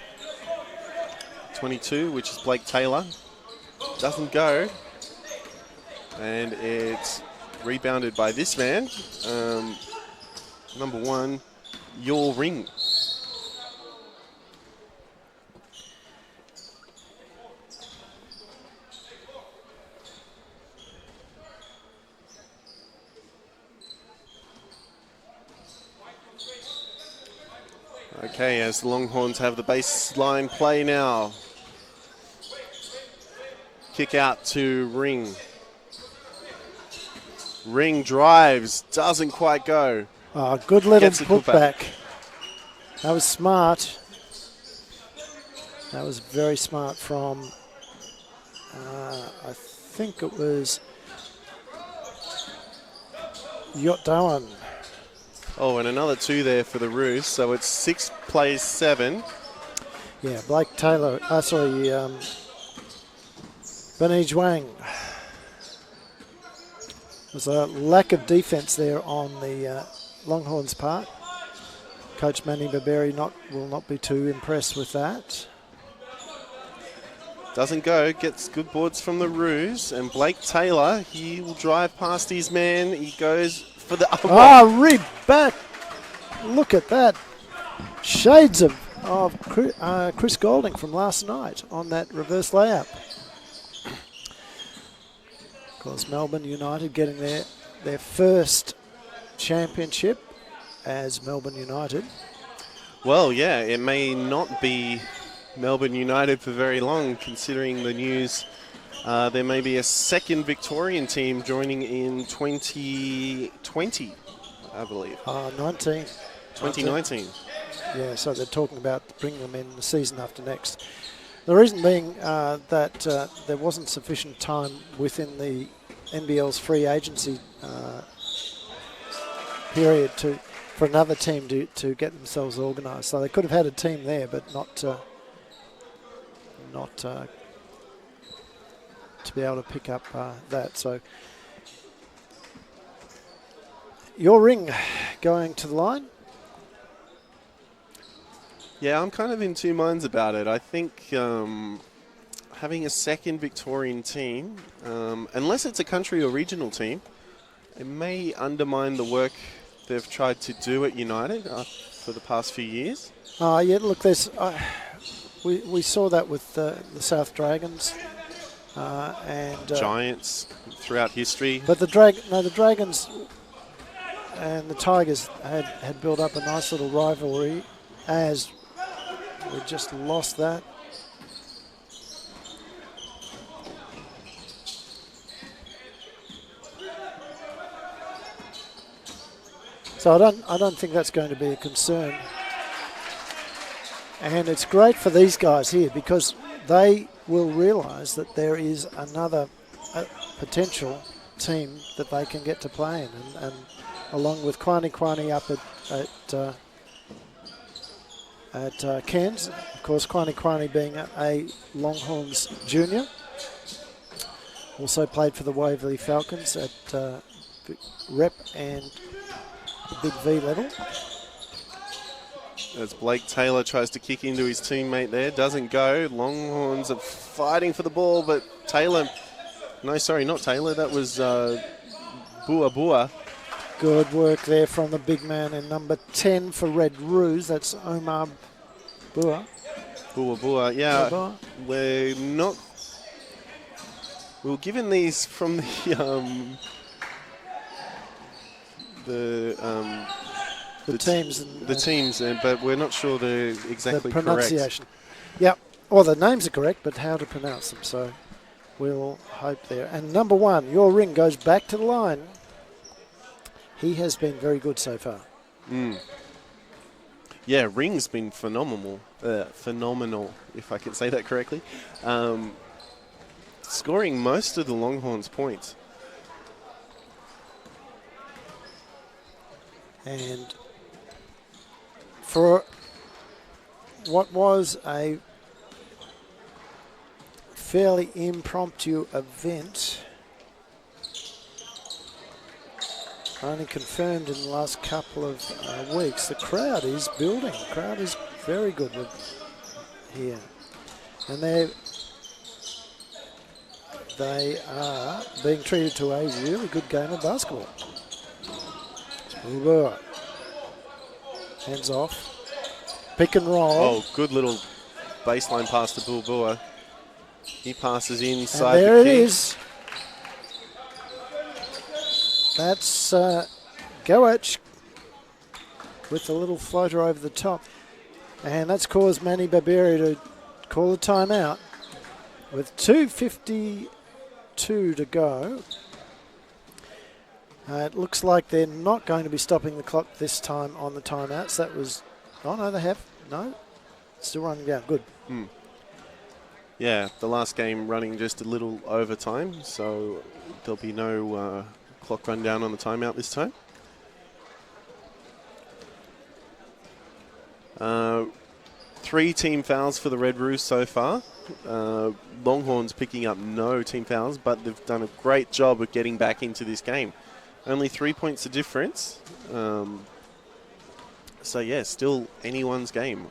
22, which is Blake Taylor. Doesn't go. And it's rebounded by this man, number 1, Your Ring. Okay, as the Longhorns have the baseline play now. Kick out to Ring. Ring drives, doesn't quite go.
Oh, good little putback. That was smart. That was very smart from, I think it was Yot Doan.
Oh, and another 2 there for the Roos, so it's 6 plays 7.
Yeah, Blake Taylor, Benij Wang. There's a lack of defence there on the Longhorns' part. Coach Manny Barberi will not be too impressed with that.
Doesn't go, gets good boards from the Roos, and Blake Taylor, he will drive past his man. He goes for the other one.
Oh, rib back. Look at that. Shades of Chris Golding from last night on that reverse layup. Of course, Melbourne United getting their first championship as Melbourne United.
Well, yeah, it may not be Melbourne United for very long, considering the news. There may be a second Victorian team joining in 2020, I believe. 2019.
Yeah, so they're talking about bringing them in the season after next. The reason being that there wasn't sufficient time within the NBL's free agency period for another team to get themselves organised. So they could have had a team there, but not to be able to pick up that. So Your Ring going to the line.
Yeah, I'm kind of in two minds about it. I think having a second Victorian team, unless it's a country or regional team, it may undermine the work they've tried to do at United for the past few years.
Yeah, look, we saw that with the South Dragons and
Giants throughout history.
But the Dragons and the Tigers had built up a nice little rivalry. As we just lost that. So I don't think that's going to be a concern. And it's great for these guys here because they will realise that there is another potential team that they can get to play in, and along with Quani up at Cairns, of course, Quani being a Longhorns junior, also played for the Waverley Falcons at rep and the big V level.
As Blake Taylor tries to kick into his teammate there, doesn't go. Longhorns are fighting for the ball, but Taylor, no, sorry, not Taylor, that was Bua.
Good work there from the big man in number 10 for Red Roos. That's Omar Bua.
Bua, yeah.
Bua.
We were given these from the
teams.
The teams, but we're not sure they're exactly
the pronunciation.
correct.
Yep. Well, the names are correct, but how to pronounce them. So we'll hope there. And number 1, your ring goes back to the line. He has been very good so far.
Yeah, Ring's been phenomenal, if I can say that correctly. Scoring most of the Longhorns' points.
And for what was a fairly impromptu event, only confirmed in the last couple of weeks, the crowd is building. The crowd is very good here. And they are being treated to a really good game of basketball. Hands off. Pick and roll.
Oh, good little baseline pass to Bulbua. He passes inside
and there
the
it
key.
is. That's Goetsch with a little floater over the top. And that's caused Manny Barberi to call a timeout with 2:52 to go. It looks like they're not going to be stopping the clock this time on the timeouts. That was... Oh, no, they have. No. Still running down. Good.
Yeah, the last game running just a little over time, so there'll be no clock run down on the timeout this time. 3 team fouls for the Red Roos so far. Longhorns picking up no team fouls, but they've done a great job of getting back into this game. Only 3 points of difference. So, yeah, still anyone's game.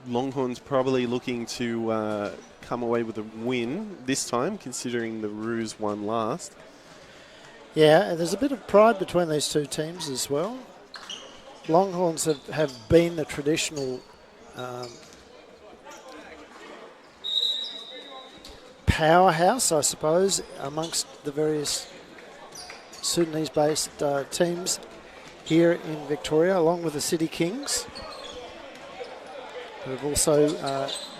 Longhorns probably looking to come away with a win this time, considering the Roos won last.
Yeah, and there's a bit of pride between these two teams as well. Longhorns have been the traditional powerhouse, I suppose, amongst the various Sudanese-based teams here in Victoria, along with the City Kings, who have also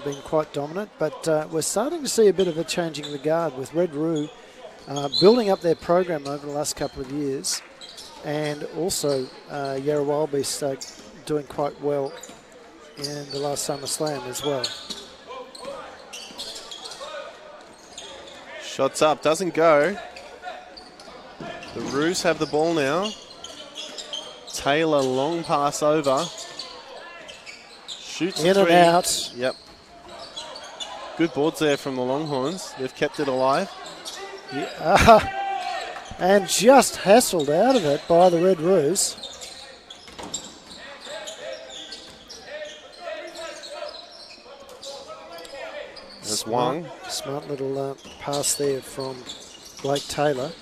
been quite dominant. But we're starting to see a bit of a changing of the guard with Red Roo building up their program over the last couple of years, and also Yarra Wildbeast doing quite well in the last Summer Slam as well.
Shots up, doesn't go. The Roos have the ball now. Taylor, long pass over. Shoots
in
three.
And out.
Yep. Good boards there from the Longhorns. They've kept it alive.
Yeah. And just hassled out of it by the Red Roos.
There's Wang.
Smart little pass there from Blake Taylor.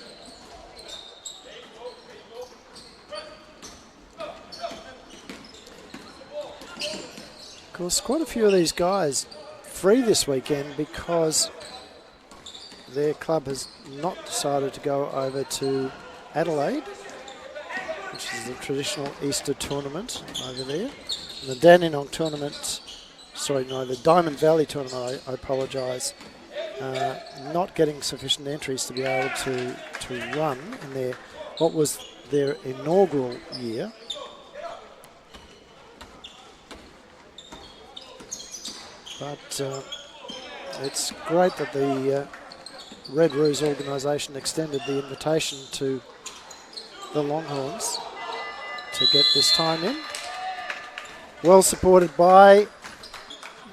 Of course, quite a few of these guys free this weekend because their club has not decided to go over to Adelaide, which is the traditional Easter tournament over there. And the Dandenong tournament, sorry, no, the Diamond Valley tournament, I apologise, not getting sufficient entries to be able to run in their, what was their inaugural year. But it's great that the Red Roos organisation extended the invitation to the Longhorns to get this time in. Well supported by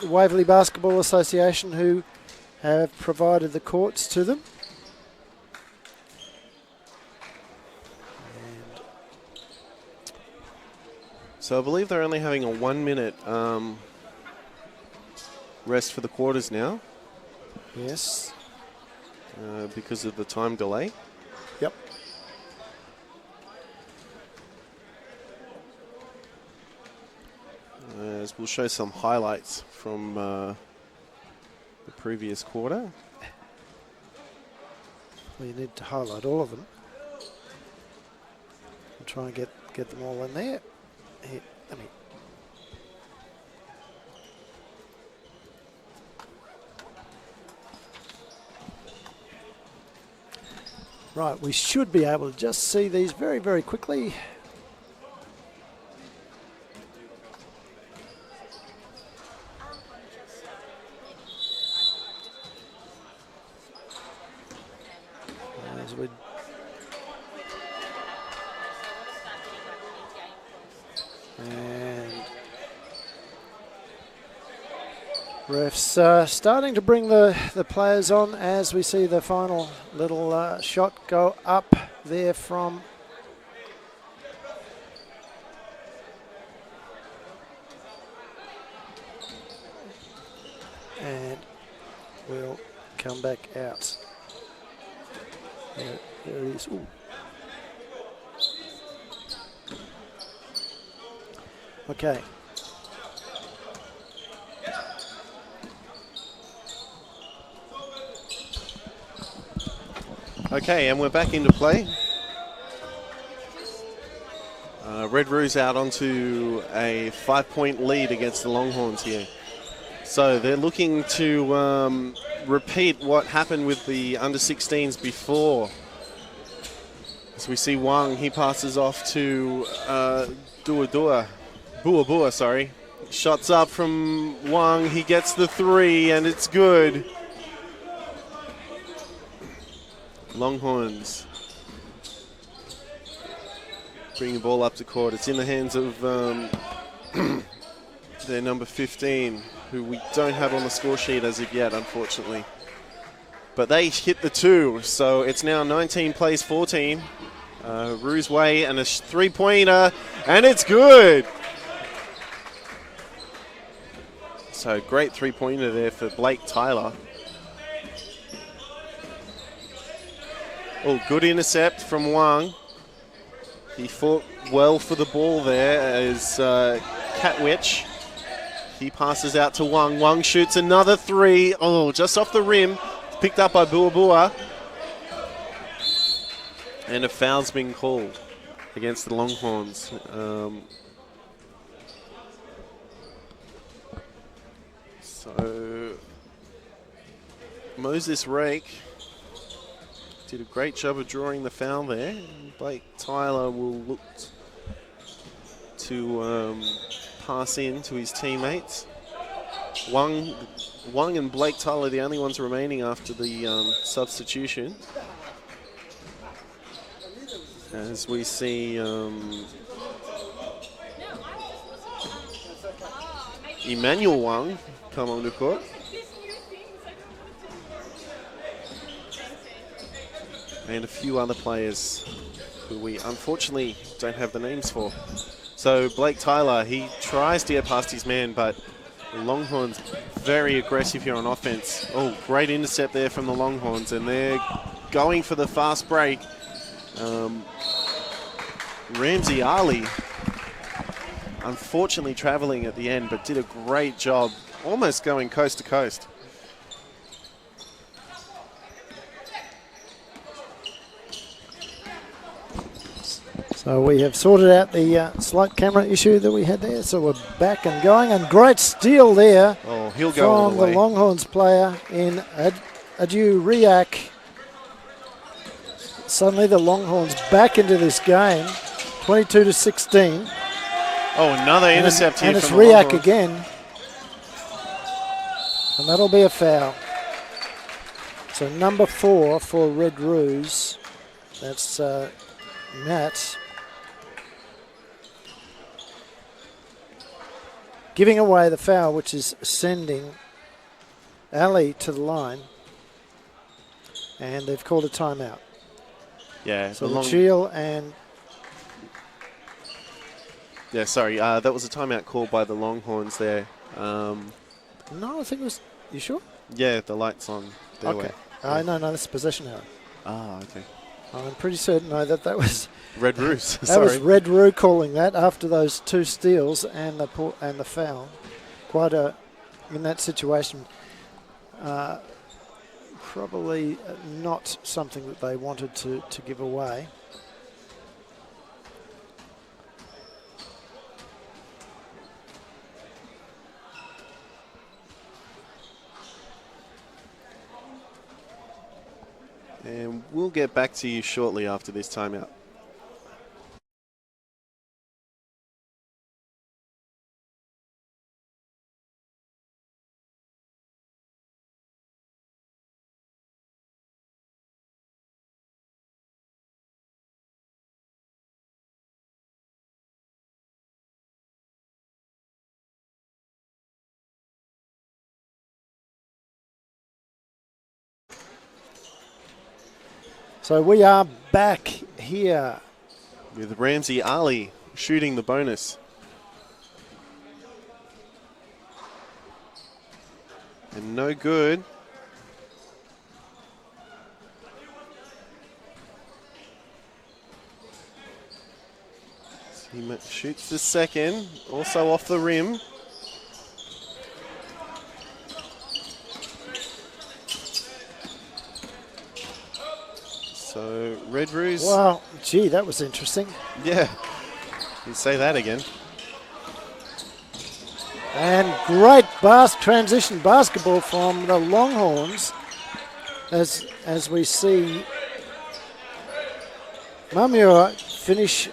the Waverley Basketball Association, who have provided the courts to them. And
so I believe they're only having a 1 minute rest for the quarters now.
Yes.
Because of the time delay.
Yep.
As we'll show some highlights from the previous quarter.
Well, you need to highlight all of them. I'll try and get them all in there. Here, let me. Right, we should be able to just see these very, very quickly. As we and refs starting to bring the players on as we see the final little shot go up there from and we'll come back out. There it is. Ooh. Okay.
Okay, and we're back into play. Red Roos out onto a 5-point lead against the Longhorns here. So they're looking to repeat what happened with the under-16s before. As we see Wang, he passes off to Bua, sorry. Shots up from Wang, he gets the three and it's good. Longhorns bring the ball up to court. It's in the hands of their number 15, who we don't have on the score sheet as of yet, unfortunately. But they hit the two, so it's now 19 plays 14. Roos way and a three-pointer, and it's good. So great three-pointer there for Blake Tyler. Oh, good intercept from Wang. He fought well for the ball there as Catwitch. He passes out to Wang. Wang shoots another three. Oh, just off the rim. Picked up by Bua. And a foul's been called against the Longhorns. So Moses Rake did a great job of drawing the foul there. Blake Tyler will look to pass in to his teammates. Wang and Blake Tyler are the only ones remaining after the substitution. As we see Emmanuel Wang come on the court. And a few other players who we unfortunately don't have the names for. So Blake Tyler, he tries to get past his man, but the Longhorns very aggressive here on offense. Oh, great intercept there from the Longhorns, and they're going for the fast break. Ramsey Ali, unfortunately traveling at the end, but did a great job, almost going coast to coast.
So we have sorted out the slight camera issue that we had there. So we're back and going, and great steal there.
Oh, he'll go all
from
the way.
the Longhorns player in Adu Riak. Suddenly the Longhorns back into this game, 22-16.
Oh, another intercept here
and it's
from the
Riak
Longhorns.
again, and that'll be a foul. So number 4 for Red Roos. That's Matt. Giving away the foul, which is sending Ali to the line. And they've called a timeout.
Yeah.
So Luchil and...
Yeah, sorry. That was a timeout called by the Longhorns there.
No, I think it was... You sure?
Yeah, the light's on. Their
Okay.
way.
No, that's possession error.
Ah, okay.
I'm pretty certain, though, that was...
Red Roos.
That was Red Roo calling that after those 2 steals and the foul. Quite in that situation, probably not something that they wanted to give away.
And we'll get back to you shortly after this timeout.
So we are back here.
With Ramsey Ali shooting the bonus. And no good. He shoots the second, also off the rim. So Red Roos.
Wow, gee, that was interesting.
Yeah, you say that again.
And great transition basketball from the Longhorns as we see Mamua finish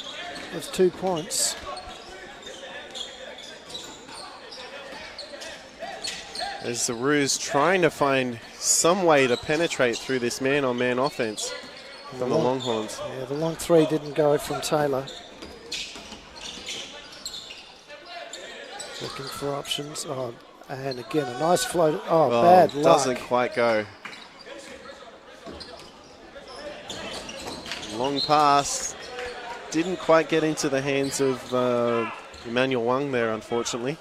with 2 points.
As the Roos trying to find some way to penetrate through this man-on-man offense from the Longhorns.
Yeah, the long 3 didn't go from Taylor. Looking for options. Oh, and again, a nice float. Oh, bad luck.
Doesn't quite go. Long pass. Didn't quite get into the hands of Emmanuel Wang there, unfortunately.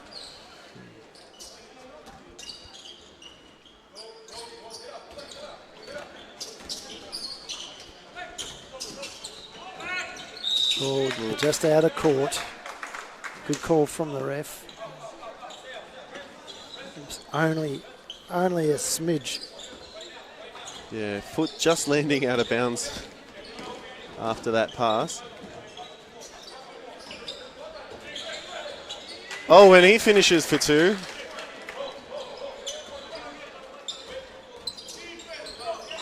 Oh, just out of court. Good call from the ref. It's only a smidge.
Yeah, foot just landing out of bounds after that pass. Oh, and he finishes for 2.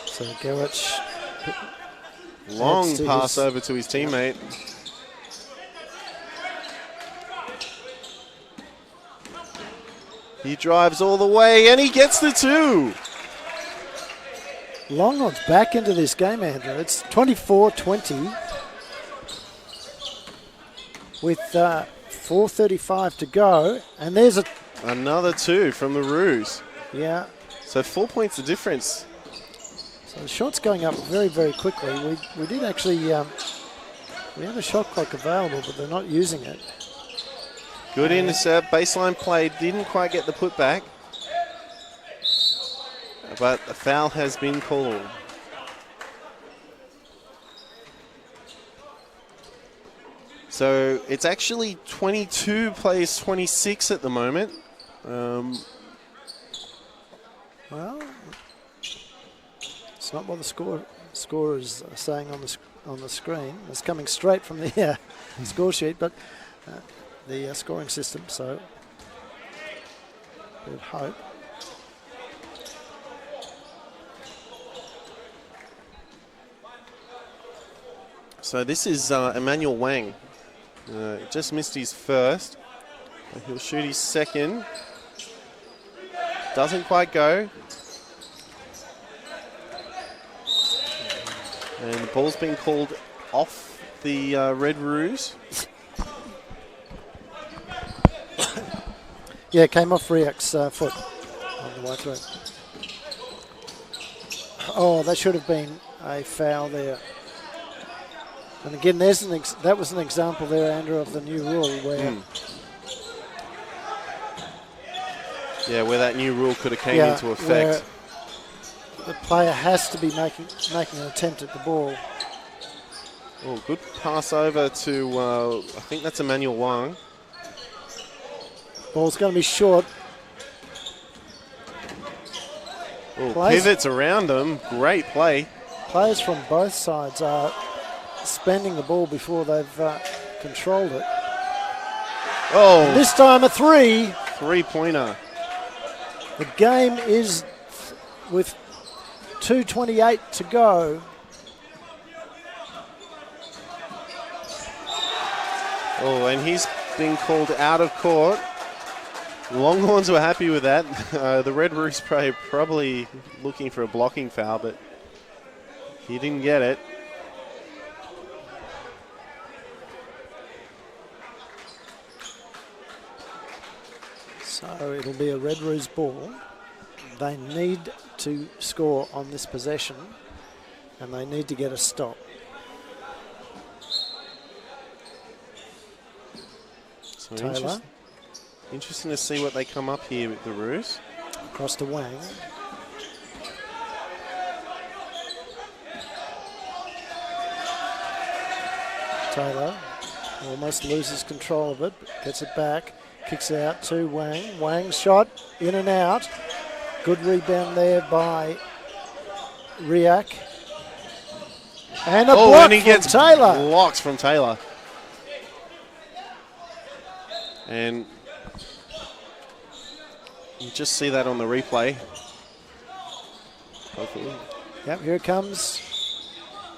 So Gerich.
Long pass over to his teammate. He drives all the way and he gets the 2.
Longhorns back into this game, Andrew. It's 24-20 with 4:35 to go. And there's
another 2 from the Roos.
Yeah.
So 4 points the difference.
So the shot's going up very, very quickly. We did actually, we have a shot clock available, but they're not using it.
Good intercept, baseline play, didn't quite get the putback. But a foul has been called. So it's actually 22 plays 26 at the moment.
Well, it's not what the score is saying on the screen. It's coming straight from the score sheet, but the scoring system. So we would hope.
So this is Emmanuel Wang. Just missed his first. He'll shoot his second. Doesn't quite go. And the ball's been called off the Red Roos.
Yeah, it came off Riak's foot on the way through. Oh, that should have been a foul there. And again, there's that was an example there, Andrew, of the new rule where...
Yeah, where that new rule could have came into effect.
The player has to be making an attempt at the ball.
Oh, good pass over to, I think that's Emmanuel Wang.
Ball's going to be short.
Oh, pivots around them. Great play.
Players from both sides are spending the ball before they've controlled it.
Oh.
And this time a three.
Three-pointer.
The game is with 2:28 to go.
Oh, and he's been called out of court. Longhorns were happy with that. The Red Roos probably looking for a blocking foul, but he didn't get it.
So it'll be a Red Roos ball. They need to score on this possession, and they need to get a stop.
So
Taylor.
Interesting to see what they come up here with the Roos.
Across to Wang. Taylor almost loses control of it, but gets it back. Kicks it out to Wang. Wang's shot in and out. Good rebound there by Riak. And a block
and he gets
Taylor.
Blocks from Taylor. And you just see that on the replay. Hopefully.
Yep, here it comes.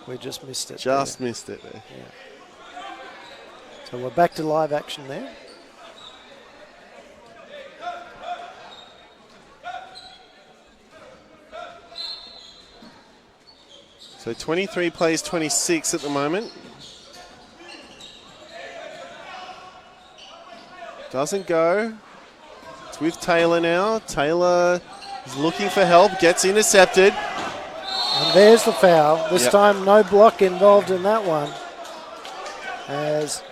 We just missed it.
Missed it there.
Yeah. So we're back to live action there.
So 23 plays 26 at the moment. Doesn't go. It's with Taylor now. Taylor is looking for help, gets intercepted.
And there's the foul. This time no block involved in that one. As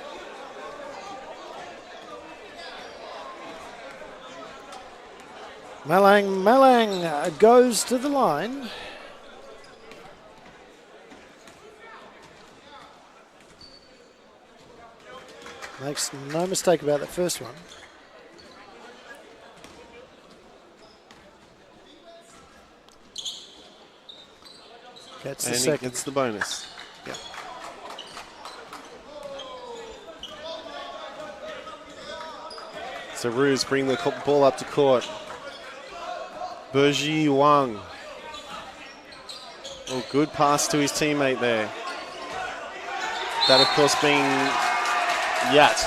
Malang goes to the line. Makes no mistake about that first one. Gets the second.
He gets the bonus. Yeah. So Roos bring the ball up to court. Berji Wang. Oh, good pass to his teammate there. That, of course, being Yat.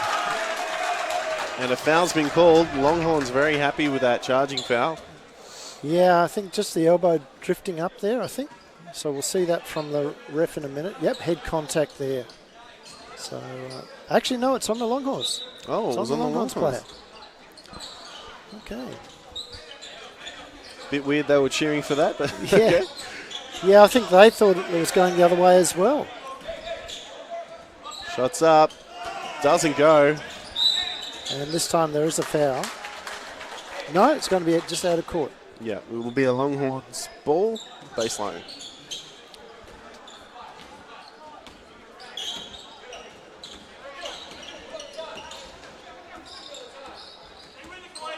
And a foul's been called. Longhorns very happy with that charging foul.
Yeah, I think just the elbow drifting up there, I think. So we'll see that from the ref in a minute. Yep, head contact there. So, actually, no, it's on the Longhorns.
Oh,
it's
it was on the Longhorns
player. Okay.
Bit weird they were cheering for that, but
yeah.
Okay.
Yeah, I think they thought it was going the other way as well.
Shots up. Doesn't go.
And this time there is a foul. No, it's going to be just out of court.
Yeah, it will be a Longhorns ball, baseline.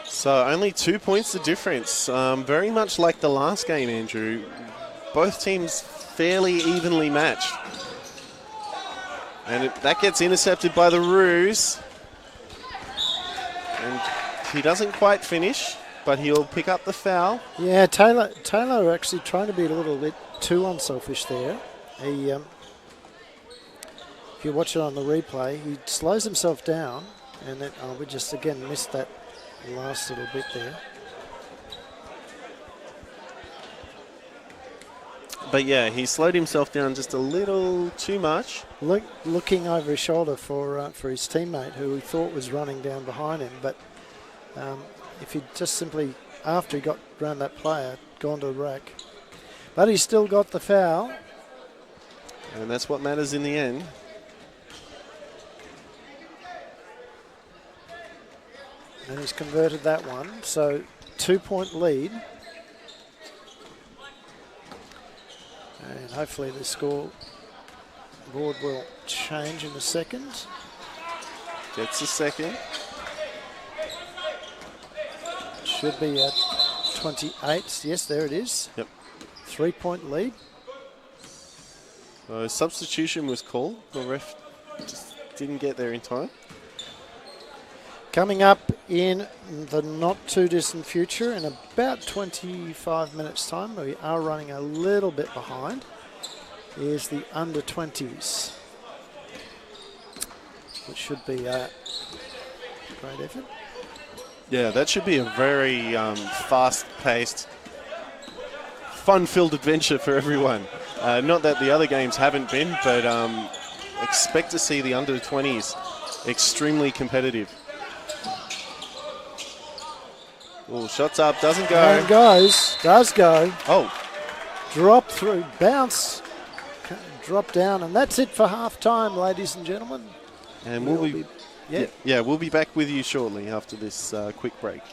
So only 2 points the difference. Very much like the last game, Andrew. Both teams fairly evenly matched. And that gets intercepted by the Roos. And he doesn't quite finish, but he'll pick up the foul.
Yeah, Taylor actually trying to be a little bit too unselfish there. He, if you watch it on the replay, he slows himself down, and then we just again missed that last little bit there.
But yeah, he slowed himself down just a little too much.
Looking over his shoulder for his teammate, who he thought was running down behind him. But if he'd just simply, after he got around that player, gone to the rack. But he's still got the foul.
And that's what matters in the end.
And he's converted that one. So 2-point lead. And hopefully the score board will change in a second.
Gets a second.
Should be at 28. Yes, there it is.
Yep.
3-point lead.
Substitution was called. The ref just didn't get there in time.
Coming up in the not too distant future, in about 25 minutes time, we are running a little bit behind, is the under 20s, which should be a great effort.
Yeah, that should be a very fast-paced, fun-filled adventure for everyone. Not that the other games haven't been, but expect to see the under 20s extremely competitive. Oh, shots up, doesn't go.
And does go.
Oh.
Drop through, bounce, drop down, and that's it for half time, ladies and gentlemen.
And we'll be back with you shortly after this quick break.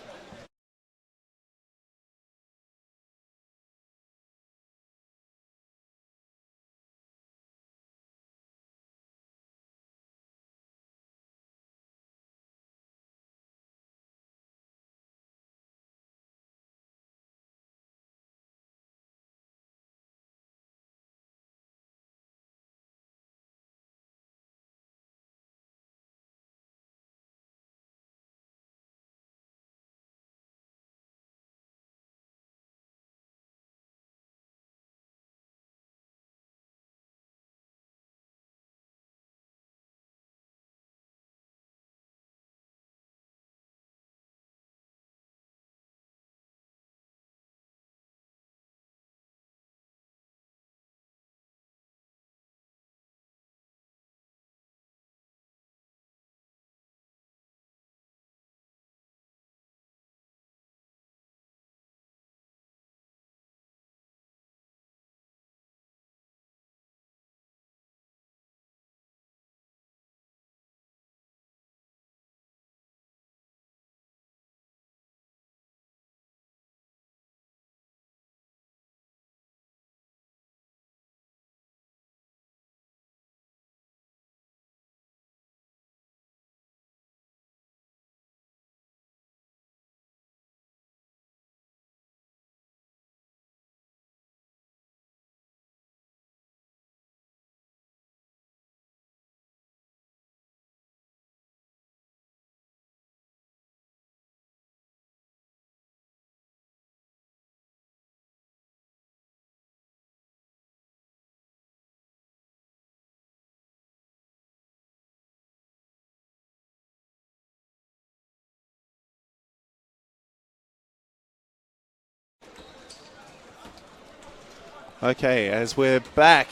Okay, as we're back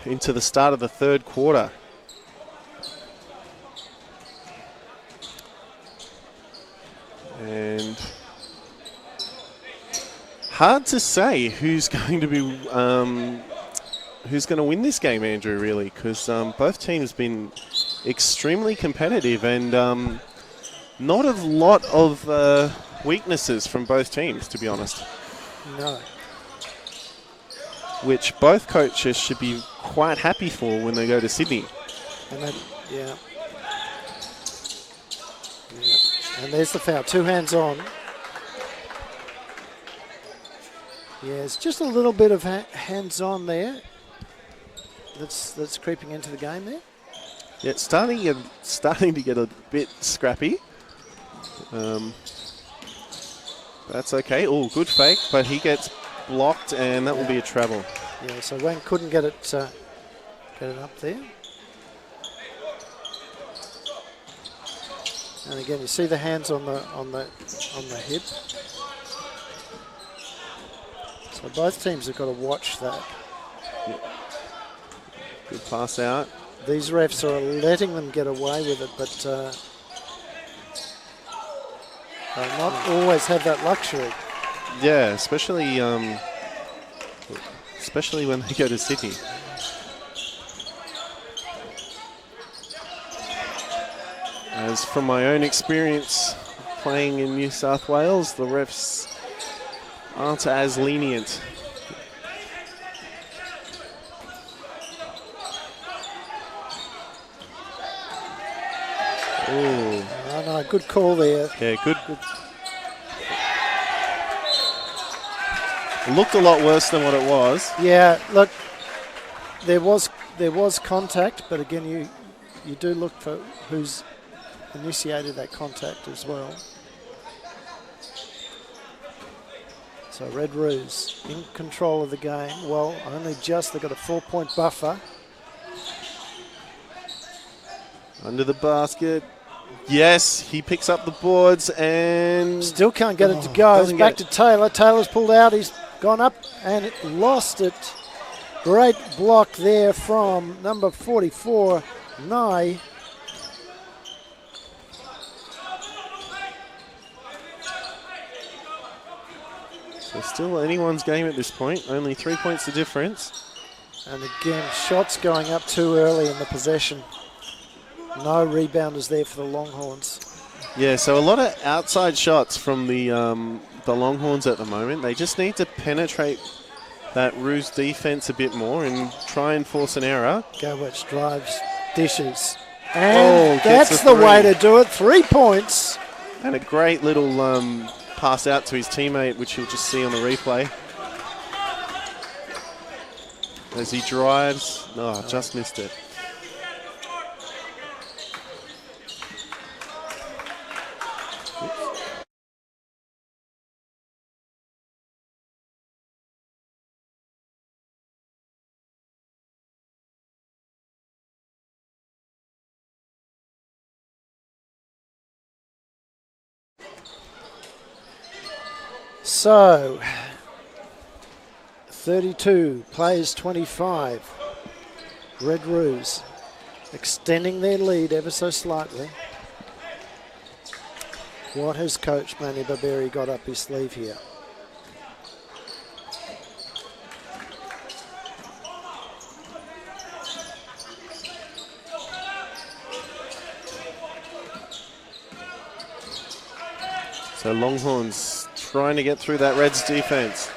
into the start of the third quarter. And hard to say who's going to be who's going to win this game, Andrew, really, because both teams been extremely competitive and not a lot of weaknesses from both teams, to be honest.
No.
Which both coaches should be quite happy for when they go to Sydney.
And then, yeah. And there's the foul. 2 hands on. Yeah, it's just a little bit of hands on there. That's creeping into the game there.
Yeah, it's starting to get a bit scrappy. That's okay. Oh, good fake, but he gets blocked, and that will be a travel.
Yeah, so Wayne couldn't get it up there. And again, you see the hands on the hip. So both teams have got to watch that.
Good pass out.
These refs are letting them get away with it, but they'll not always have that luxury.
Yeah, especially when they go to City. As from my own experience playing in New South Wales, the refs aren't as lenient. Ooh.
Oh, no, good call there.
Yeah, good. It looked a lot worse than what it was.
Yeah, look, there was contact, but again, you do look for who's initiated that contact as well. So Red Roos in control of the game. Well, only just. They've got a 4-point buffer.
Under the basket. Yes, he picks up the boards and...
Still can't get it to go. It's back to Taylor. Taylor's pulled out. He's gone up and lost it. Great block there from number 44, Nye.
So still anyone's game at this point. Only 3 points the difference.
And again, shots going up too early in the possession. No rebounders there for the Longhorns.
Yeah, so a lot of outside shots from the Longhorns at the moment. They just need to penetrate that Roos defense a bit more and try and force an error.
Gowich drives, dishes. And
gets
that's
a
the
three.
way to do it. 3 points.
And a great little pass out to his teammate, which you'll just see on the replay. As he drives. No, just missed it.
So, 32 plays 25. Red Roos extending their lead ever so slightly. What has Coach Manny Barberi got up his sleeve here?
So Longhorns trying to get through that Reds defense.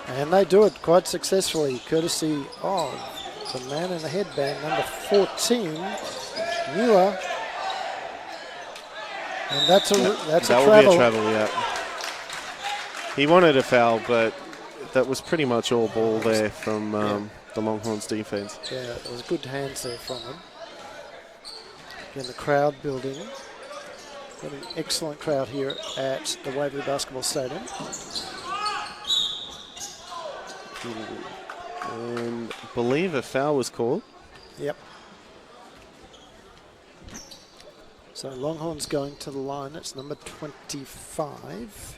And they do it quite successfully, courtesy of the man in the headband, number 14, Muir. And that's a travel.
That will be a travel, yeah. He wanted a foul, but that was pretty much all ball there from the Longhorns defense.
Yeah, it was good hands there from him. Again, the crowd building. Got an excellent crowd here at the Waverley Basketball Stadium.
And I believe a foul was called.
Yep. So Longhorns going to the line. It's number 25.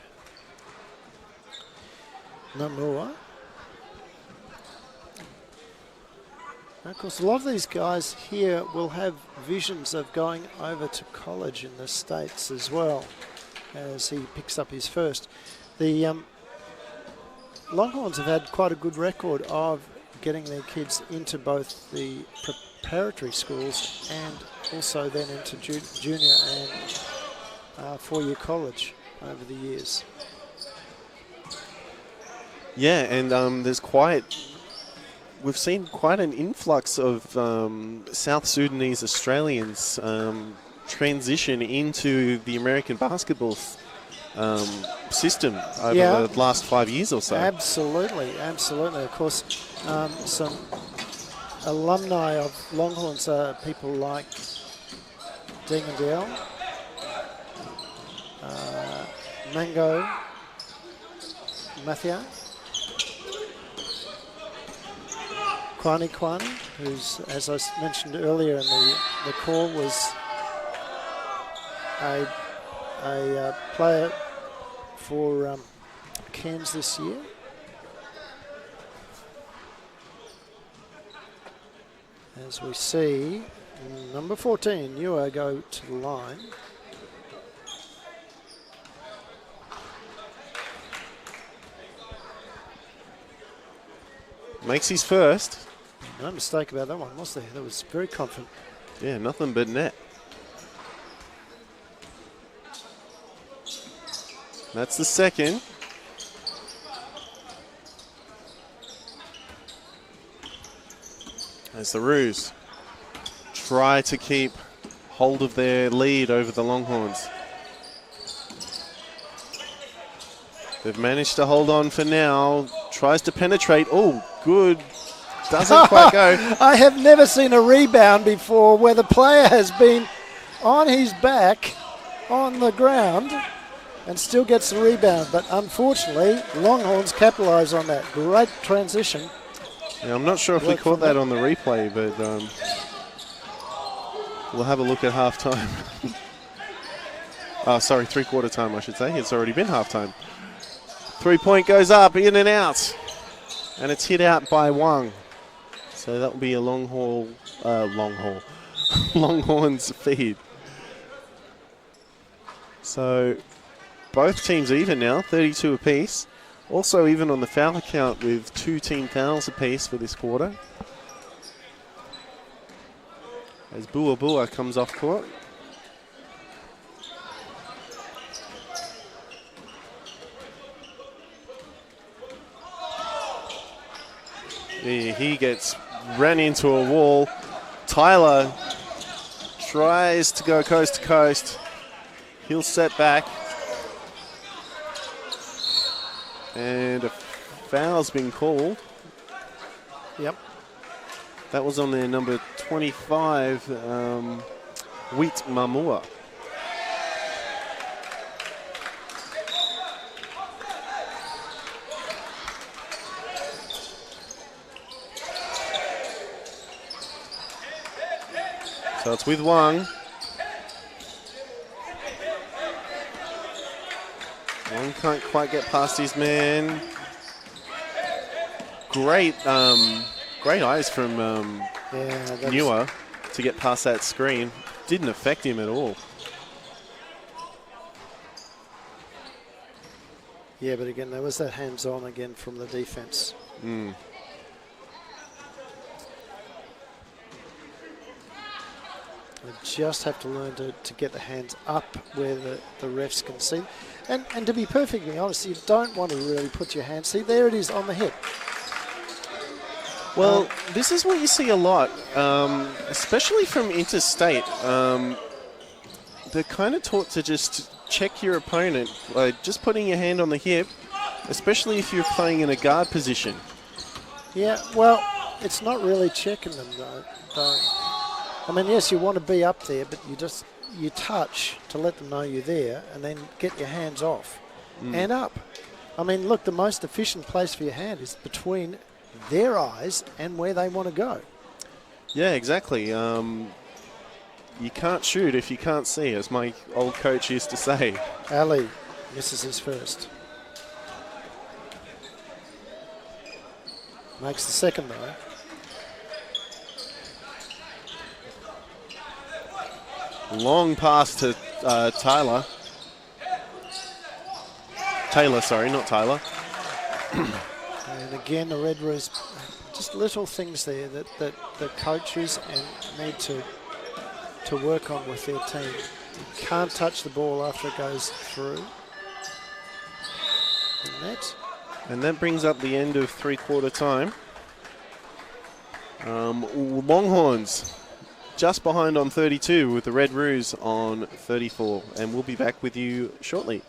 Namua. Of course, a lot of these guys here will have visions of going over to college in the States as well, as he picks up his first. The Longhorns have had quite a good record of getting their kids into both the preparatory schools and also then into junior and four-year college over the years.
Yeah, and we've seen quite an influx of South Sudanese Australians transition into the American basketball system over the last 5 years or so.
Absolutely, absolutely. Of course, some alumni of Longhorns are people like Deng Adele, Mango Mathia, Kwani, who's, as I mentioned earlier in the call, was a player for Cairns this year. as we see number 14, Ewer, go to the line.
Makes his first.
No mistake about that one, was there? That was very confident.
Yeah, nothing but net. That's the second. As the Roos try to keep hold of their lead over the Longhorns. They've managed to hold on for now. Tries to penetrate. Oh, good. Doesn't quite go.
I have never seen a rebound before where the player has been on his back on the ground and still gets the rebound. But unfortunately, Longhorns capitalise on that. Great transition.
Yeah, I'm not sure if we caught that on the replay, but we'll have a look at halftime. Oh, sorry, three-quarter time, I should say. It's already been halftime. 3-point goes up, in and out. And it's hit out by Wang. So that will be a Longhorns feed. So both teams even now, 32 apiece. Also even on the foul count with 2 team fouls apiece for this quarter. As Bua Bua comes off court. He gets ran into a wall. Tyler tries to go coast to coast. He'll set back. And a foul's been called.
Yep.
That was on their number 25, Wheat Mamua. So it's with Wang. Wang can't quite get past his man. Great eyes from Newer to get past that screen. Didn't affect him at all.
Yeah, but again, there was that hands-on again from the defence.
Mm.
They just have to learn to get the hands up where the refs can see. And to be perfectly honest, you don't want to really put your hand. See, there it is on the hip.
Well, this is what you see a lot, especially from interstate. They're kind of taught to just check your opponent by just putting your hand on the hip, especially if you're playing in a guard position.
Yeah, well, it's not really checking them, though. I mean, yes, you want to be up there, but you touch to let them know you're there and then get your hands off and up. I mean, look, the most efficient place for your hand is between their eyes and where they want to go.
Yeah, exactly. You can't shoot if you can't see, as my old coach used to say.
Ali misses his first. Makes the second, though.
Long pass to Taylor, sorry, not Tyler.
And again, the Red Roos, just little things there that the coaches need to work on with their team. You can't touch the ball after it goes through the net.
And that brings up the end of three-quarter time. Longhorns just behind on 32 with the Red Roos on 34. And we'll be back with you shortly.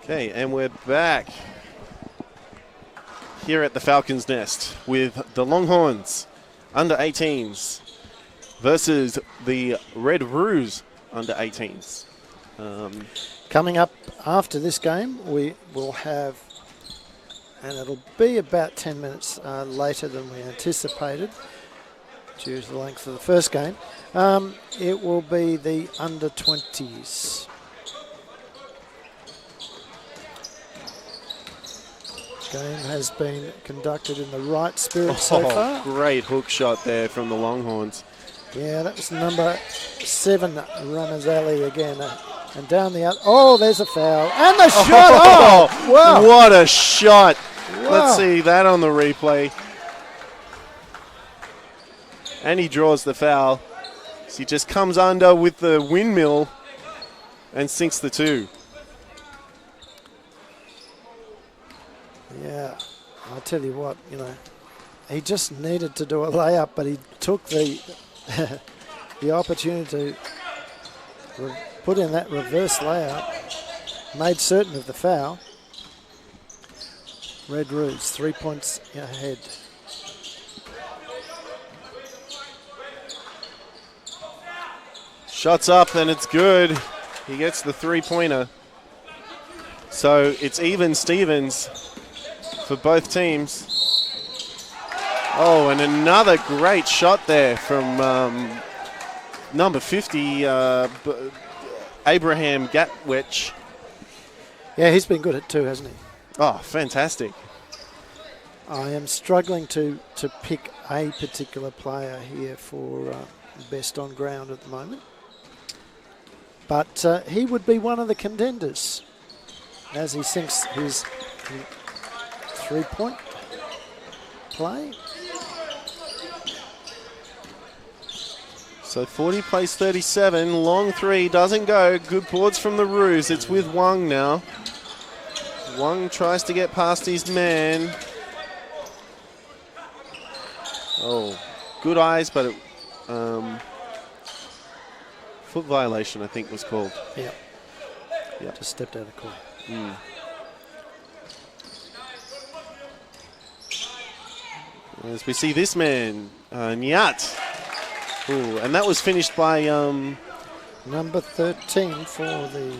Okay, and we're back here at the Falcons' Nest with the Longhorns under 18s versus the Red Roos under 18s.
Coming up after this game, we will have, and it'll be about 10 minutes later than we anticipated due to the length of the first game. It will be the under 20s. Game has been conducted in the right spirit so far.
Great hook shot there from the Longhorns.
Yeah, that was number 7, Ramazali again. And down the other. Oh, there's a foul. And the shot. Oh, wow.
What a shot.
Wow.
Let's see that on the replay. And he draws the foul. So he just comes under with the windmill and sinks the 2.
Yeah, I'll tell you what, he just needed to do a layup, but he took the the opportunity to put in that reverse layup, made certain of the foul. Red Roos, 3 points ahead.
Shots up and it's good. He gets the 3-pointer. So it's even Stevens for both teams. Oh, and another great shot there from number 50, Abraham Gatwich.
Yeah, he's been good at 2, hasn't he?
Oh, fantastic.
I am struggling to pick a particular player here for best on ground at the moment. But he would be one of the contenders as he sinks his 3-point play.
So 40 plays 37. Long 3 doesn't go. Good boards from the Roos. It's with Wang now. Wang tries to get past his man. Oh, good eyes, but foot violation, I think, was called.
Yep.
Yep.
Just stepped out of court.
As we see this man, Nyat. Ooh, and that was finished by
number 13 for the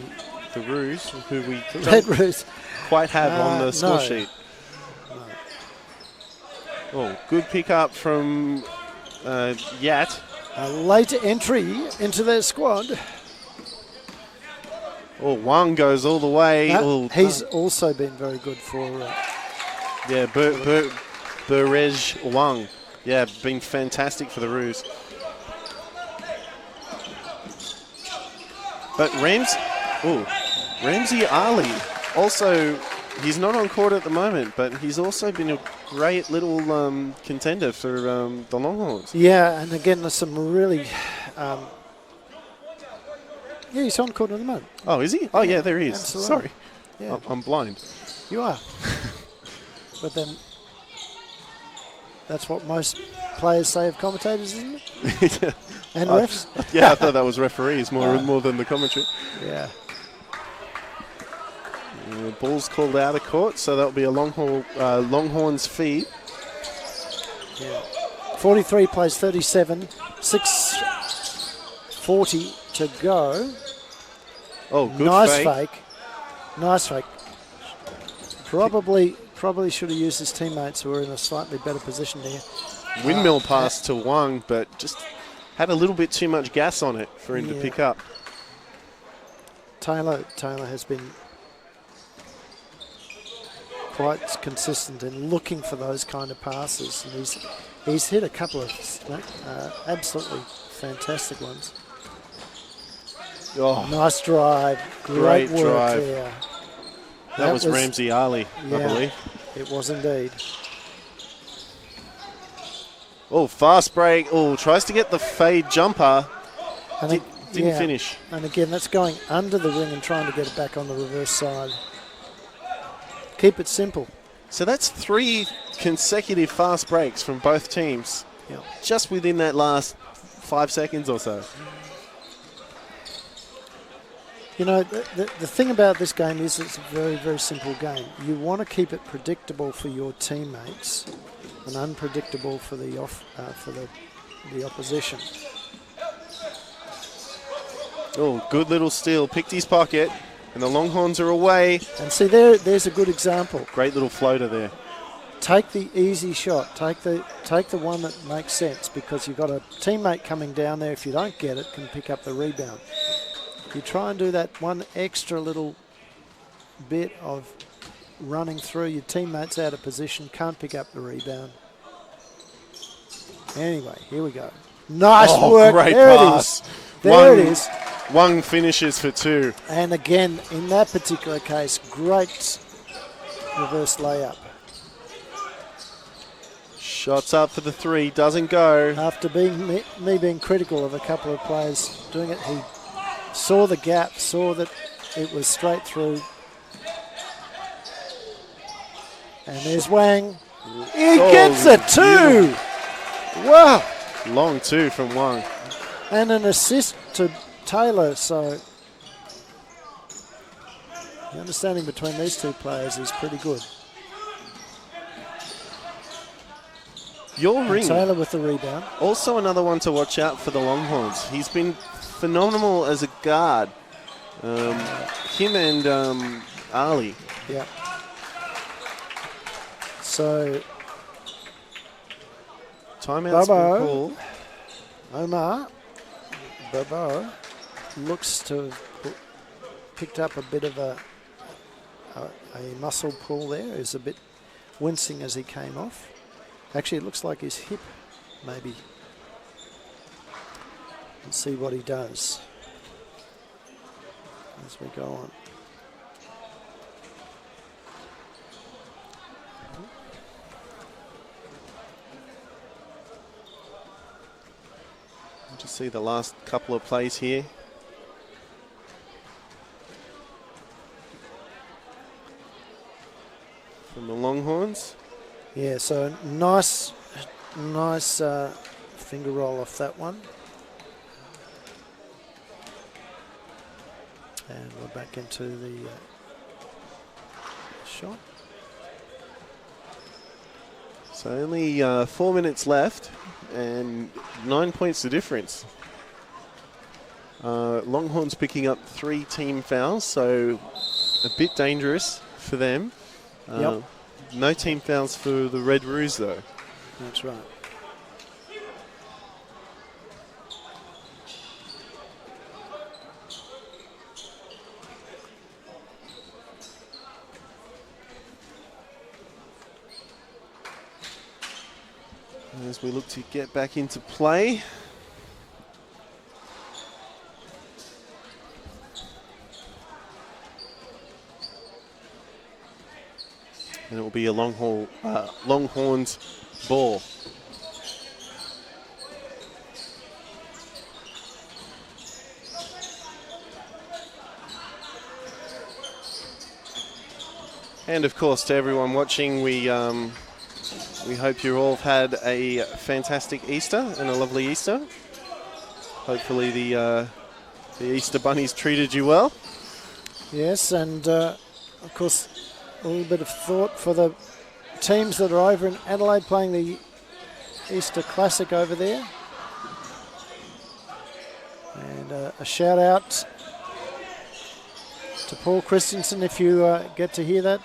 Roos, who we
Red
don't
Roos.
quite have on the score
no.
sheet. Oh, good pick up from Yat.
A late entry into their squad.
Oh, Wang goes all the way.
He's also been very good for...
yeah, Berej Wang. Yeah, been fantastic for the Roos. But Ramsey Ali, also, he's not on court at the moment, but he's also been a great little contender for the Longhorns.
Yeah, and again, there's some really... yeah, he's on court at the moment.
Oh, is he? Oh, yeah, there he is.
Absolutely.
Sorry.
Yeah.
I'm blind.
You are. But then, that's what most players say of commentators, isn't it?
Yeah.
And refs?
Yeah, I thought that was referees more than the commentary.
Yeah.
The ball's called out of court, so that'll be a Longhorns feed.
Yeah. 43 plays 37, 6:40 to go.
Oh, good
Nice fake. Probably should have used his teammates who were in a slightly better position here.
Windmill pass to Wang, but just had a little bit too much gas on it for him to pick up.
Taylor has been quite consistent in looking for those kind of passes, and he's hit a couple of absolutely fantastic ones.
Oh,
nice drive, great work
drive.
there.
That was Ramsey Ali, I believe.
It was indeed.
Oh, fast break. Oh, tries to get the fade jumper.
And
didn't finish.
And again, that's going under the ring and trying to get it back on the reverse side. Keep it simple.
So that's 3 consecutive fast breaks from both teams.
Yep.
Just within that last 5 seconds or so.
You know, the thing about this game is it's a very, very simple game. You want to keep it predictable for your teammates and unpredictable for the the opposition.
Oh, good little steal. Picked his pocket, and the Longhorns are away.
And see, there's a good example.
Great little floater there.
Take the easy shot. Take the one that makes sense, because you've got a teammate coming down there. If you don't get it, can pick up the rebound. You try and do that one extra little bit of running through, your teammates out of position, can't pick up the rebound. Anyway, here we go. Nice work.
Great
there
pass.
it is. There it is.
One finishes for two.
And again, in that particular case, great reverse layup.
Shots up for the three, doesn't go.
After being me being critical of a couple of players doing it, he saw the gap, saw that it was straight through. And there's Wang. He gets a two. Wow.
Long two from Wang.
And an assist to Taylor. So the understanding between these two players is pretty good.
Your ring.
Taylor with the rebound.
Also another one to watch out for the Longhorns. He's been phenomenal as a guard. Him and Ali.
Yeah. So
Timeout's been called.
Omar Bobo looks to have picked up a bit of a muscle pull there. He's a bit wincing as he came off. Actually, it looks like his hip, maybe. Let's see what he does as we go on.
Just see the last couple of plays here. From the Longhorns.
Yeah, so nice finger roll off that one. And we're back into the shot.
So only 4 minutes left and 9 points the difference. Longhorns picking up 3 team fouls, so a bit dangerous for them.
Yep.
No team fouls for the Red Roos though.
That's right.
As we look to get back into play. And it will be a Longhorns ball. And of course, to everyone watching, we hope you all have had a fantastic Easter and a lovely Easter. Hopefully the Easter bunnies treated you well.
Yes, and of course, a little bit of thought for the teams that are over in Adelaide playing the Easter Classic over there. And a shout out to Paul Christensen if you get to hear that.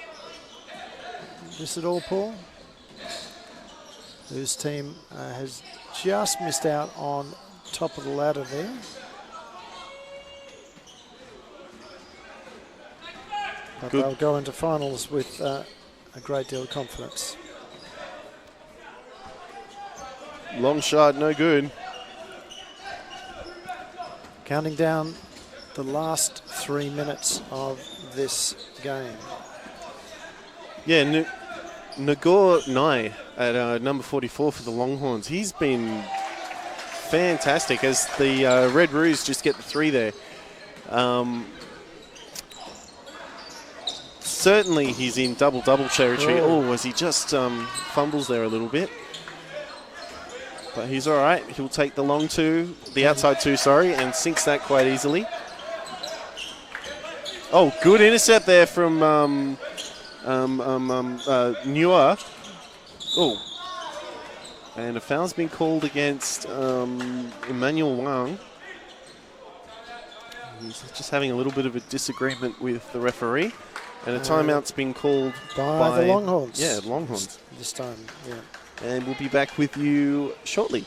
This at all, Paul? Whose team has just missed out on top of the ladder there. But
Good.
they'll go into finals with a great deal of confidence.
Long shot, no good.
Counting down the last 3 minutes of this game.
Yeah, Nagor Nai at number 44 for the Longhorns. He's been fantastic as the Red Roos just get the 3 there. Certainly he's in double-double territory. Oh, as he just fumbles there a little bit. But he's all right. He'll take the outside two, and sinks that quite easily. Oh, good intercept there from Newer. Oh, and a foul's been called against Emmanuel Wang. He's just having a little bit of a disagreement with the referee. And a timeout's been called
by the Longhorns.
Yeah, Longhorns.
This time, yeah.
And we'll be back with you shortly.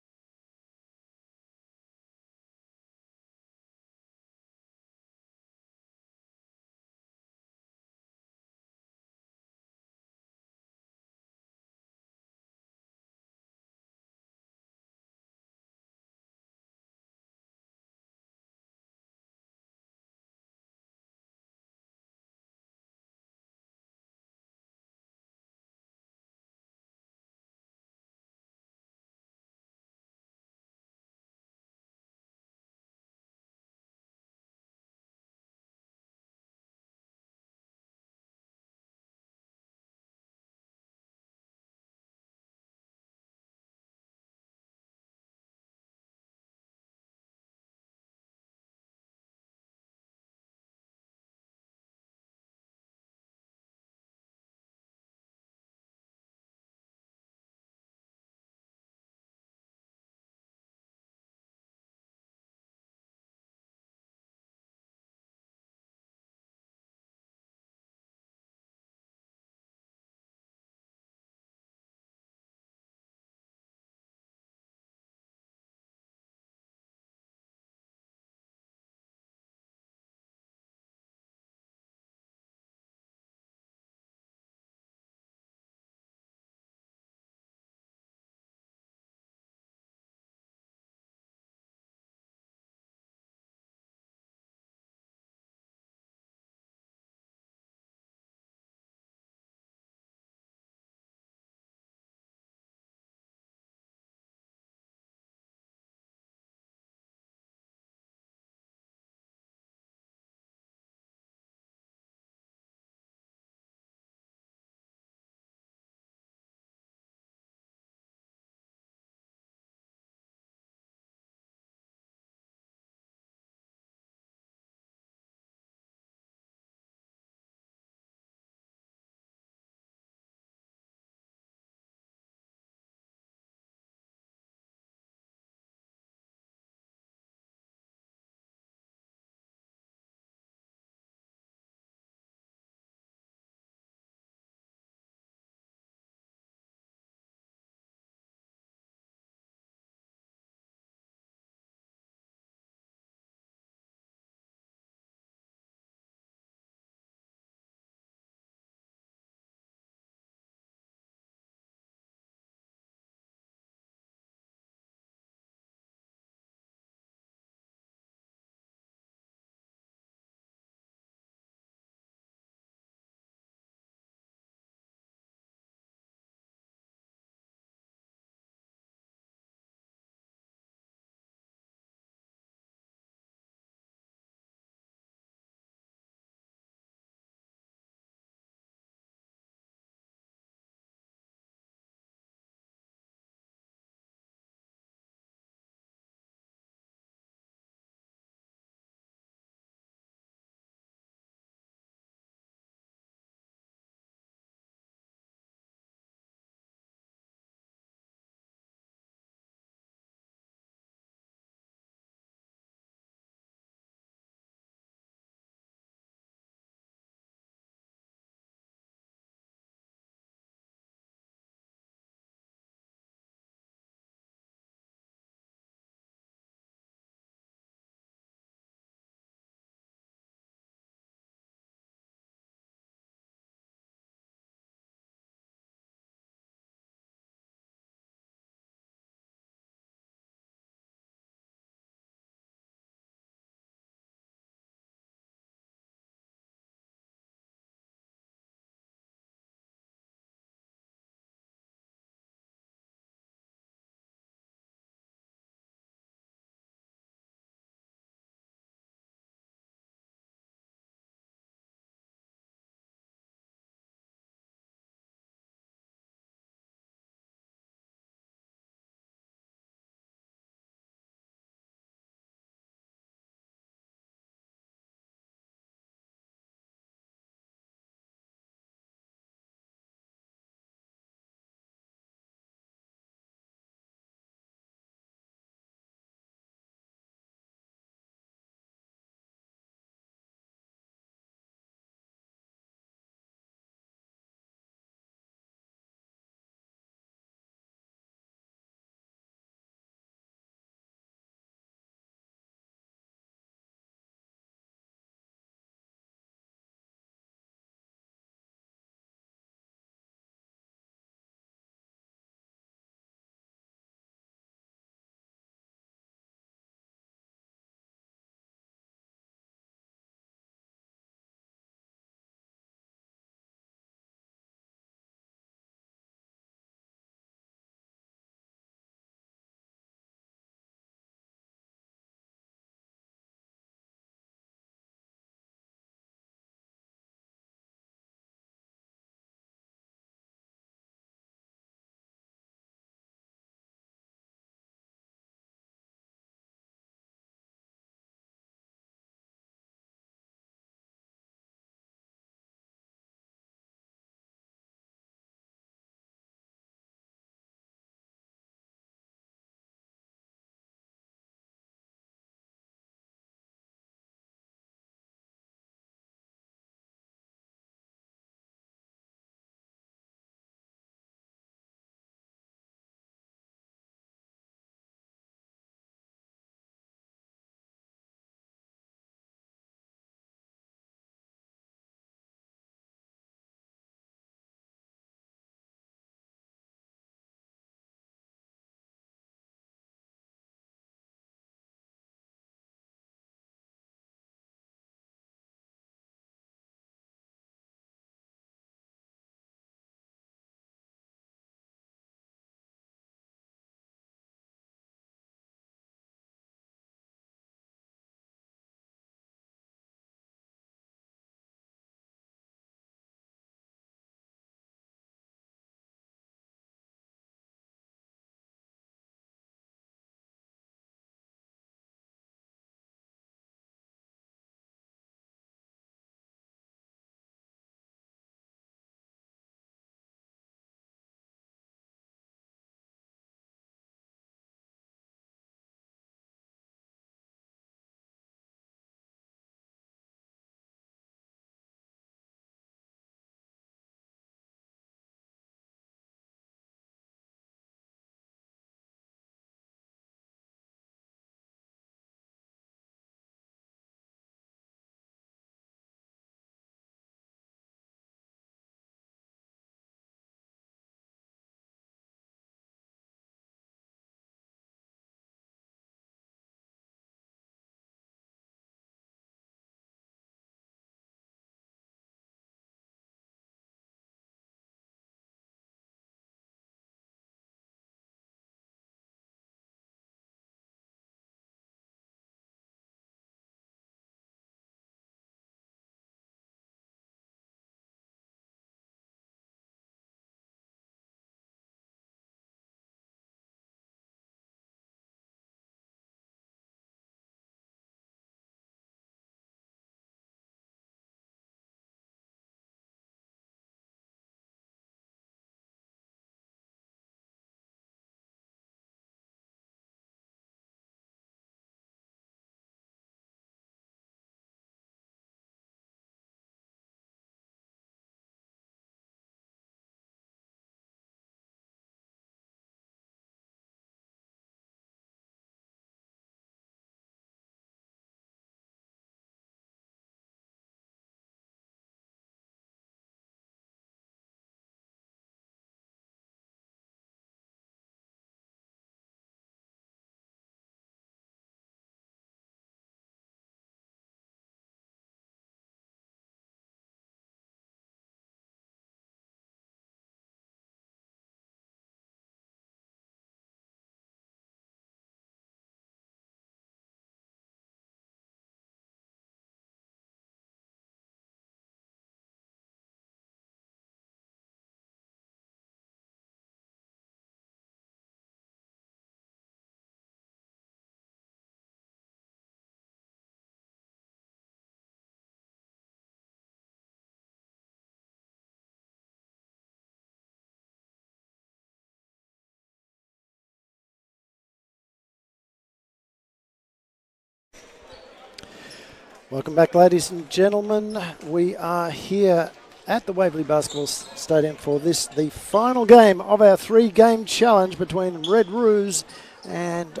Welcome back, ladies and gentlemen. We are here at the Waverley Basketball Stadium for the final game of our 3-game challenge between Red Roos and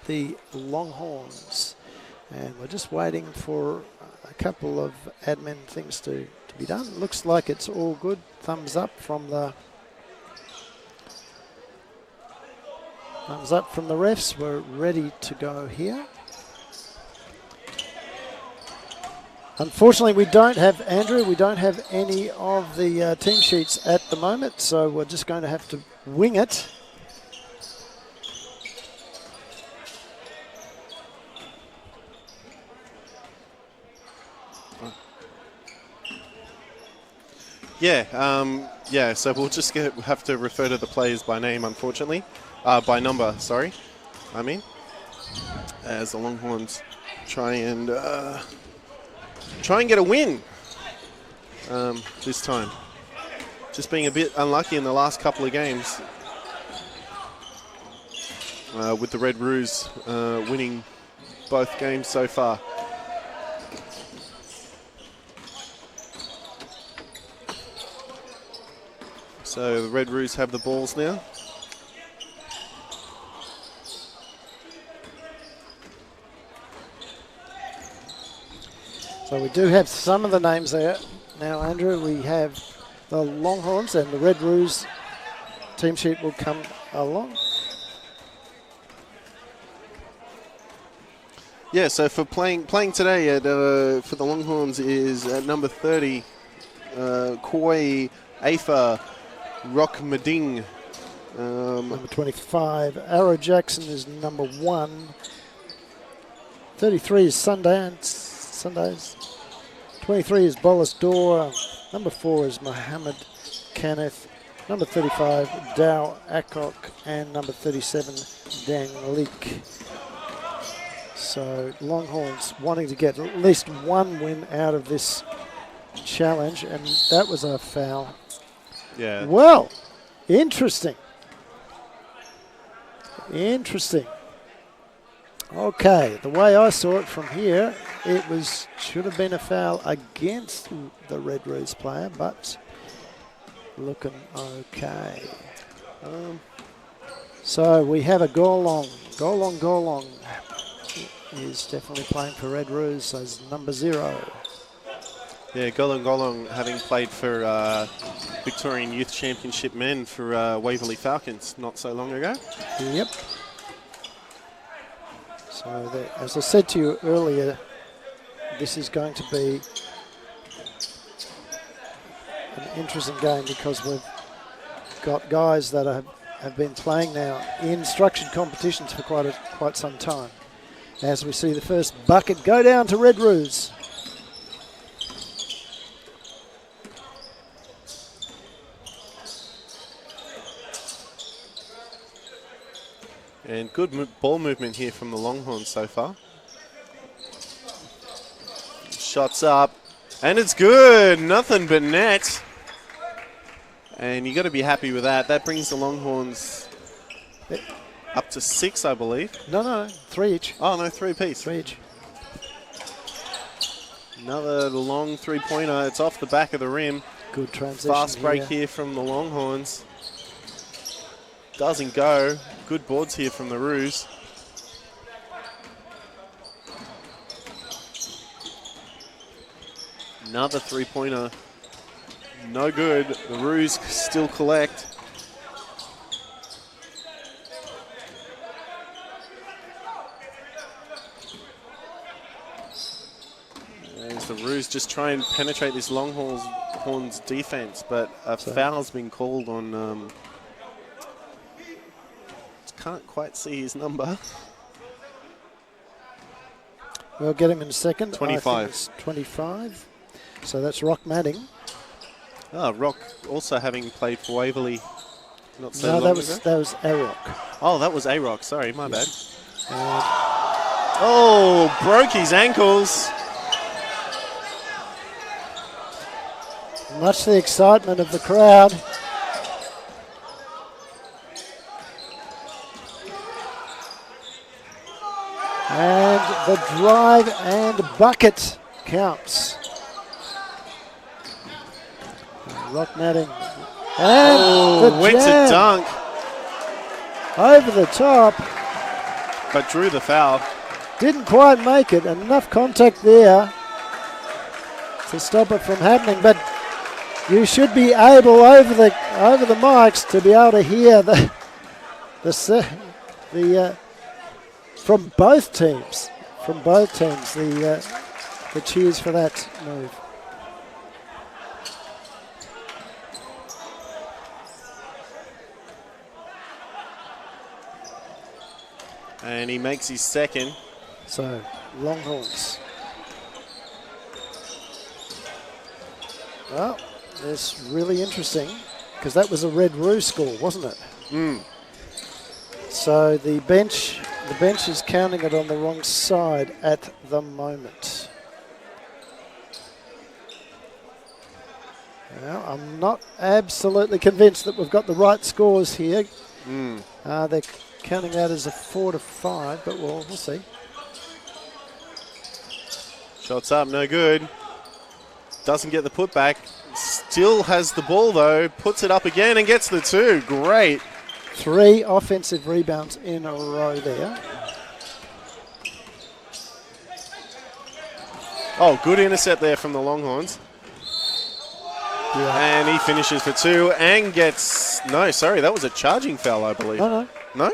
the Longhorns. And we're just waiting for a couple of admin things to be done. Looks like it's all good. Thumbs up from the refs. We're ready to go here. Unfortunately, we don't have any of the team sheets at the moment, so we're just going to have to wing it.
Yeah, so we'll just have to refer to the players by name, unfortunately. By number, sorry. As the Longhorns try and get a win this time. Just being a bit unlucky in the last couple of games with the Red Roos winning both games so far. So the Red Roos have the balls now.
So we do have some of the names there. Now, Andrew, we have the Longhorns and the Red Roos team sheet will come along.
Yeah, so for playing today at for the Longhorns is at number 30, Koi Afa Rock Mading.
Number 25, Arrow Jackson is number 1. 33 is Sundays. 23 is Bolus Dora. Number 4 is Mohammed Kenneth. Number 35, Dow Akok. And number 37, Dang Leek. So Longhorns wanting to get at least one win out of this challenge, and that was a foul.
Yeah.
Well, interesting. Okay, the way I saw it from here, it should have been a foul against the Red Roos player, but looking okay. So we have a Golong. Golong is definitely playing for Red Roos as number 0.
Yeah, Golong having played for Victorian Youth Championship men for Waverley Falcons not so long ago.
Yep. So as I said to you earlier, this is going to be an interesting game because we've got guys that have been playing now in structured competitions for quite some time. As we see the first bucket go down to Red Roos.
And good ball movement here from the Longhorns so far. Shots up, and it's good. Nothing but net. And you got to be happy with that. That brings the Longhorns up to 6, I believe.
No, 3 each.
Oh, no, 3 apiece.
3 each.
Another long 3-pointer. It's off the back of the rim.
Good transition.
Fast break here from the Longhorns. Doesn't go. Good boards here from the Roos. Another 3-pointer. No good. The Roos still collect. As the Roos just try and penetrate this Longhorns defense, but a foul's been called on... can't quite see his number.
We'll get him in a second.
25.
It's 25. So that's Rock Madding.
Oh, Rock also having played for Waverley not so long
ago.
That
was A-Rock.
Oh, that was A-Rock. Sorry, my bad. Oh, broke his ankles.
Much to the excitement of the crowd. And the drive and bucket counts. Rock netting. And the
went to
jam
dunk,
over the top.
but drew the foul.
Didn't quite make it. Enough contact there to stop it from happening. But you should be able over the mics to be able to hear the from both teams. The cheers for that move.
And he makes his second.
So, Longhorns. Well, it's really interesting because that was a Red Roo score, wasn't it? So the bench is counting it on the wrong side at the moment. Well, I'm not absolutely convinced that we've got the right scores here. They're counting that as a 4-5, but we'll see.
Shots up, no good. Doesn't get the putback. Still has the ball though. Puts it up again and gets the two. Great.
3 offensive rebounds in a row there.
Oh, good intercept there from the Longhorns.
Yeah.
And he finishes for 2 and gets... No, sorry, that was a charging foul, I believe.
No.
No?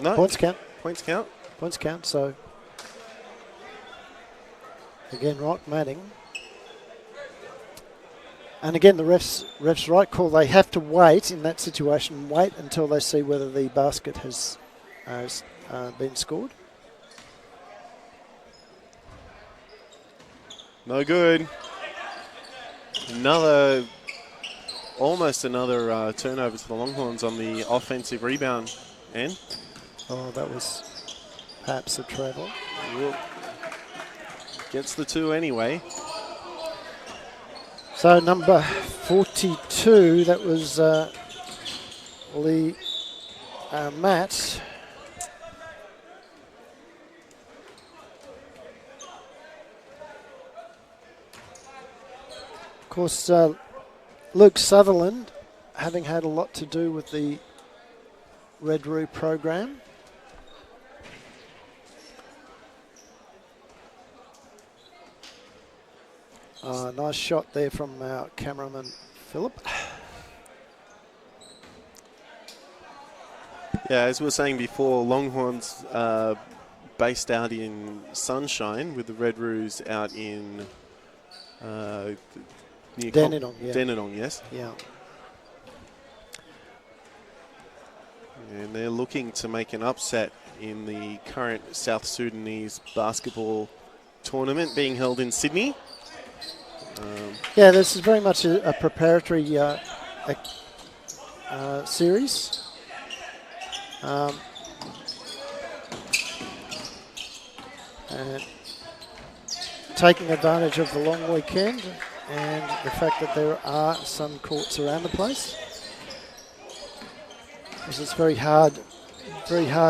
No?
Points count.
Points count?
Points count, so... Again, Rock Manning. And again, the ref's right call. They have to wait in that situation, wait until they see whether the basket has been scored.
No good. Almost another turnover to the Longhorns on the offensive rebound end.
Oh, that was perhaps a travel.
Gets the 2 anyway.
So number 42, that was Lee Matt. Of course, Luke Sutherland, having had a lot to do with the Red Roo program. Nice shot there from our cameraman, Philip.
Yeah, as we were saying before, Longhorns based out in Sunshine with the Red Roos out in near
Dandenong, yeah.
Dandenong, yes.
Yeah.
And they're looking to make an upset in the current South Sudanese basketball tournament being held in Sydney.
Yeah, this is very much a preparatory series. And taking advantage of the long weekend and the fact that there are some courts around the place. Because it's very hard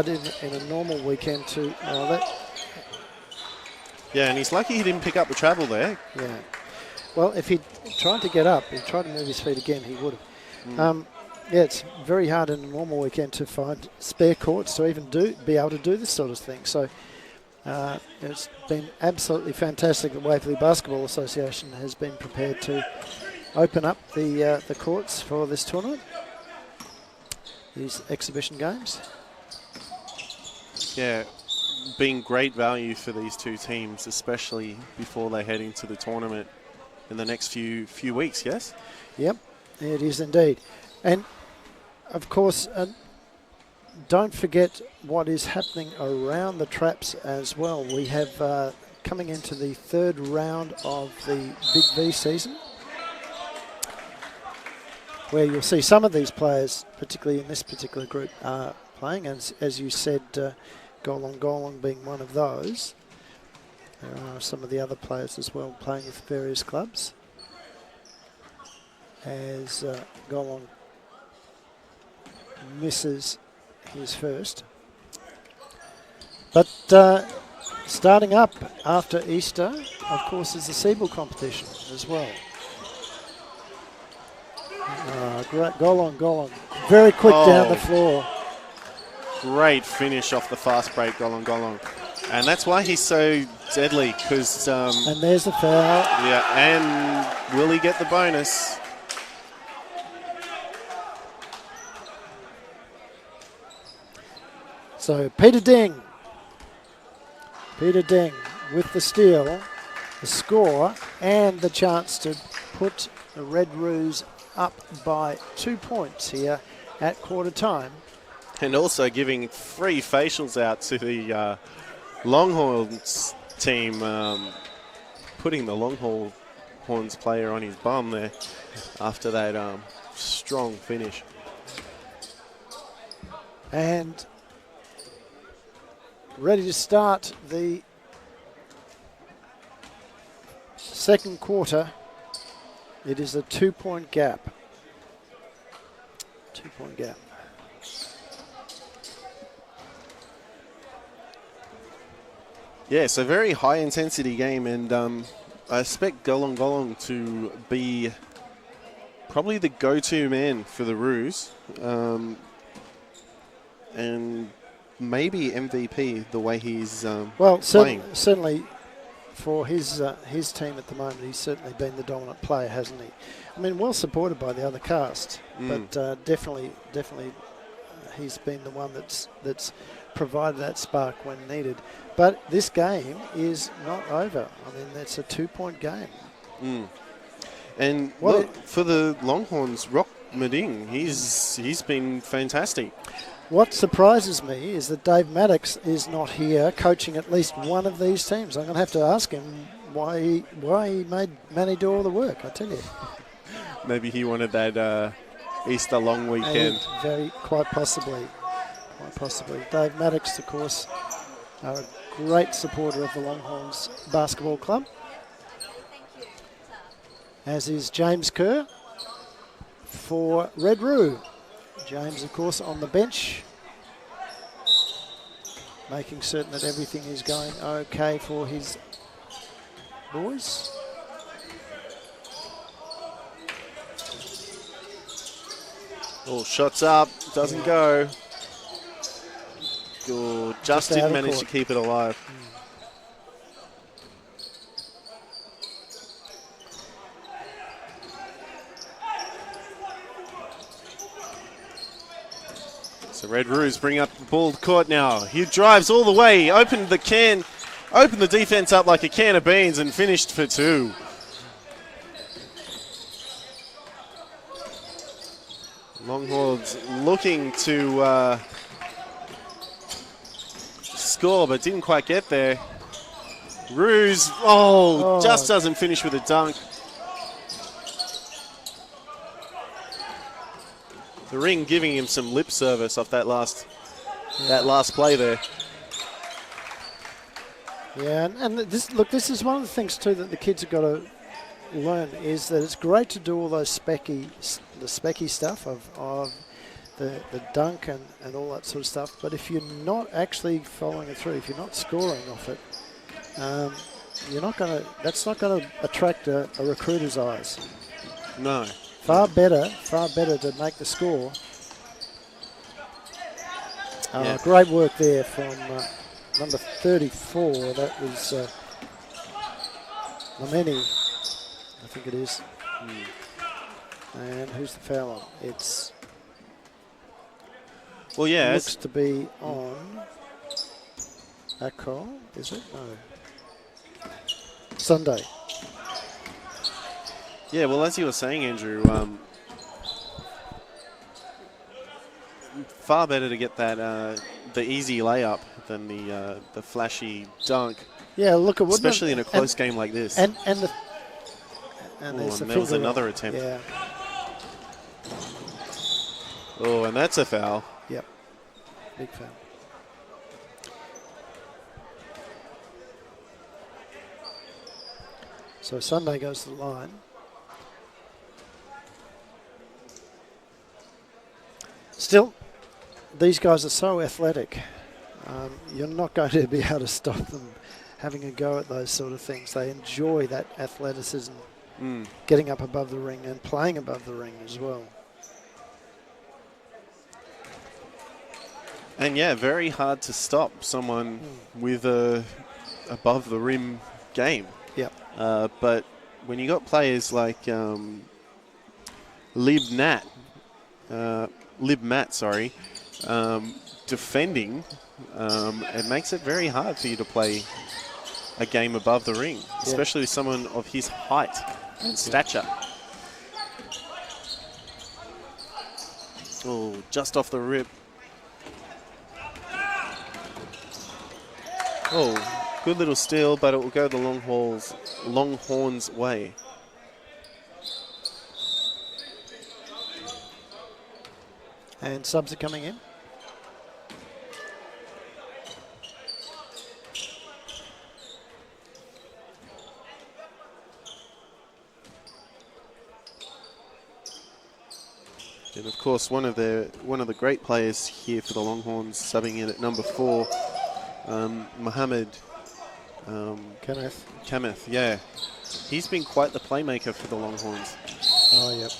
in a normal weekend to...
Yeah, and he's lucky he didn't pick up the travel there.
Yeah. Well, if he'd tried to get up, he'd tried to move his feet again, he would have. Yeah, it's very hard in a normal weekend to find spare courts to even be able to do this sort of thing. So it's been absolutely fantastic that Waverley Basketball Association has been prepared to open up the courts for this tournament, these exhibition games.
Yeah, being great value for these two teams, especially before they head into the tournament in the next few weeks, yes?
Yep, it is indeed. And, of course, don't forget what is happening around the traps as well. We have, coming into the third round of the Big V season, where you'll see some of these players, particularly in this particular group, playing. As you said, Golong being one of those. There are some of the other players as well playing with various clubs. As Golong misses his first. But starting up after Easter, of course, is the Siebel competition as well. Great goal on. Very quick down the floor.
Great finish off the fast break, goal on. And that's why he's so deadly, because...
and there's the foul.
Yeah, and will he get the bonus?
So Peter Ding with the steal, the score, and the chance to put the Red Roos up by 2 points here at quarter time.
And also giving free facials out to the Longhorns team, putting the Longhorns player on his bum there after that strong finish.
And ready to start the second quarter. It is a 2 point gap. 2 point gap.
Yeah, it's a very high intensity game, and I expect Golong to be probably the go-to man for the Roos, and maybe MVP the way he's playing.
Certainly for his team at the moment, he's certainly been the dominant player, hasn't he? I mean, well supported by the other cast, but definitely he's been the one that's provided that spark when needed. But this game is not over. I mean, it's a 2 point game.
And for the Longhorns, Rock Meding, he's been fantastic.
What surprises me is that Dave Maddox is not here coaching at least one of these teams. I'm going to have to ask him why he made Manny do all the work, I tell you.
Maybe he wanted that Easter long weekend.
Quite possibly. Dave Maddox, of course, a great supporter of the Longhorns Basketball Club, as is James Kerr for Red Roo. James, of course, on the bench, making certain that everything is going okay for his boys.
Oh, shots up, doesn't go. Oh, just didn't manage to keep it alive. So Red Roos bring up the ball court now. He drives all the way, opened the defense up like a can of beans and finished for two. Longhorns looking to score, but didn't quite get there. Roos, just doesn't finish with a dunk. The Ring giving him some lip service off that last play there.
Yeah, and this is one of the things too that the kids have got to learn, is that it's great to do all those specky stuff of the dunk and all that sort of stuff. But if you're not actually following it through, if you're not scoring off it, that's not going to attract a recruiter's eyes.
No.
Far better to make the score. Great work there from number 34. That was Lameni, I think it is. And who's the foul on? It's...
Well, yeah.
Looks to be on Akol, is it? No. Sunday.
Yeah, well, as you were saying, Andrew, far better to get that the easy layup than the flashy dunk.
Yeah, look at what,
especially in a close game like this.
And there
was another attempt.
Yeah.
Oh, and that's a foul.
Yep, big foul. So Sunday goes to the line. Still, these guys are so athletic. you're not going to be able to stop them having a go at those sort of things. They enjoy that athleticism, getting up above the ring and playing above the ring as well.
And yeah, very hard to stop someone with a above the rim game.
Yep.
But when you got players like Lib Matt, defending, it makes it very hard for you to play a game above the ring, especially with someone of his height and stature. Oh, just off the rip. Oh, good little steal, but it will go the Longhorns' way.
And subs are coming in.
And of course, one of the great players here for the Longhorns, subbing in at number 4, Mohammed Kameth, yeah. He's been quite the playmaker for the Longhorns.
Oh, yep.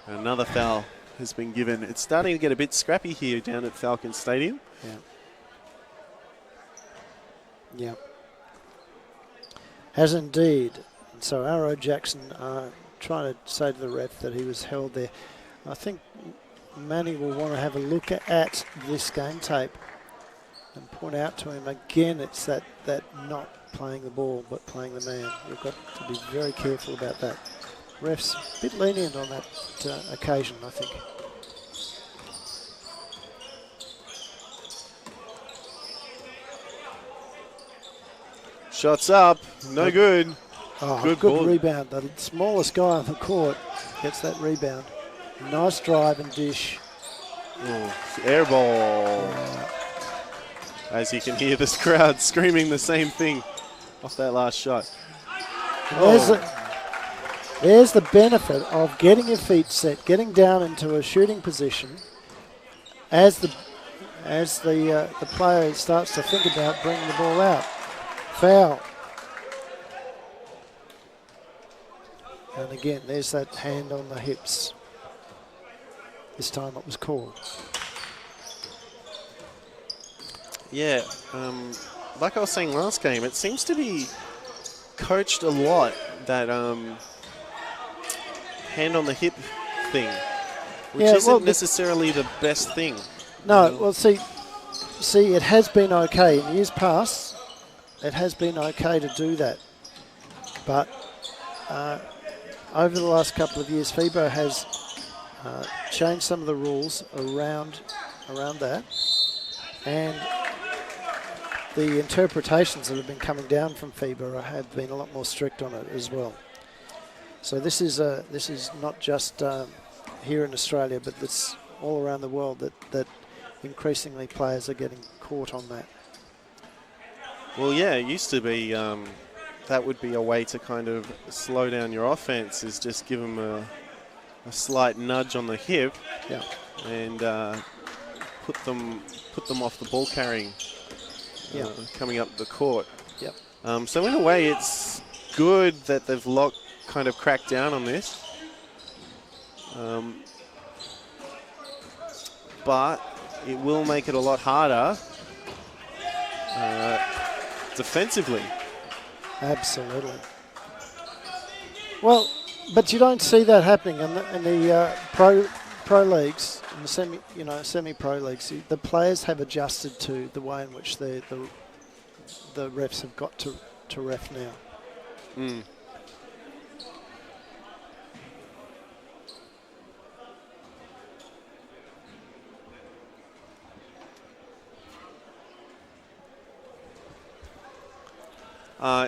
Another foul has been given. It's starting to get a bit scrappy here down at Falcon Stadium.
Yeah. Yeah. Has indeed. So Arrow Jackson trying to say to the ref that he was held there. I think Manny will want to have a look at this game tape and point out to him again, it's that not playing the ball but playing the man. You've got to be very careful about that. Ref's a bit lenient on that occasion, I think.
Shots up, no good.
Oh,
good
rebound. The smallest guy on the court gets that rebound. Nice drive and dish.
Oh, air ball. As you can hear this crowd screaming the same thing off that last shot.
There's the benefit of getting your feet set, getting down into a shooting position as the player starts to think about bringing the ball out. Foul. And again, there's that hand on the hips. This time it was called.
Yeah, like I was saying last game, it seems to be coached a lot, that hand on the hip thing, which isn't necessarily the best thing.
No, well, see, it has been okay. In years past, it has been okay to do that. But over the last couple of years, FIBA has changed some of the rules around that. And the interpretations that have been coming down from FIBA have been a lot more strict on it as well. So this is not just here in Australia, but it's all around the world that increasingly players are getting caught on that.
Well, yeah, it used to be that would be a way to kind of slow down your offense, is just give them a slight nudge on the hip, and put them off the ball carrying. Coming up the court. So in a way, it's good that they've kind of cracked down on this. But it will make it a lot harder defensively.
Absolutely. Well, but you don't see that happening in the pro leagues, in the semi-pro leagues. The players have adjusted to the way in which the refs have got to ref now.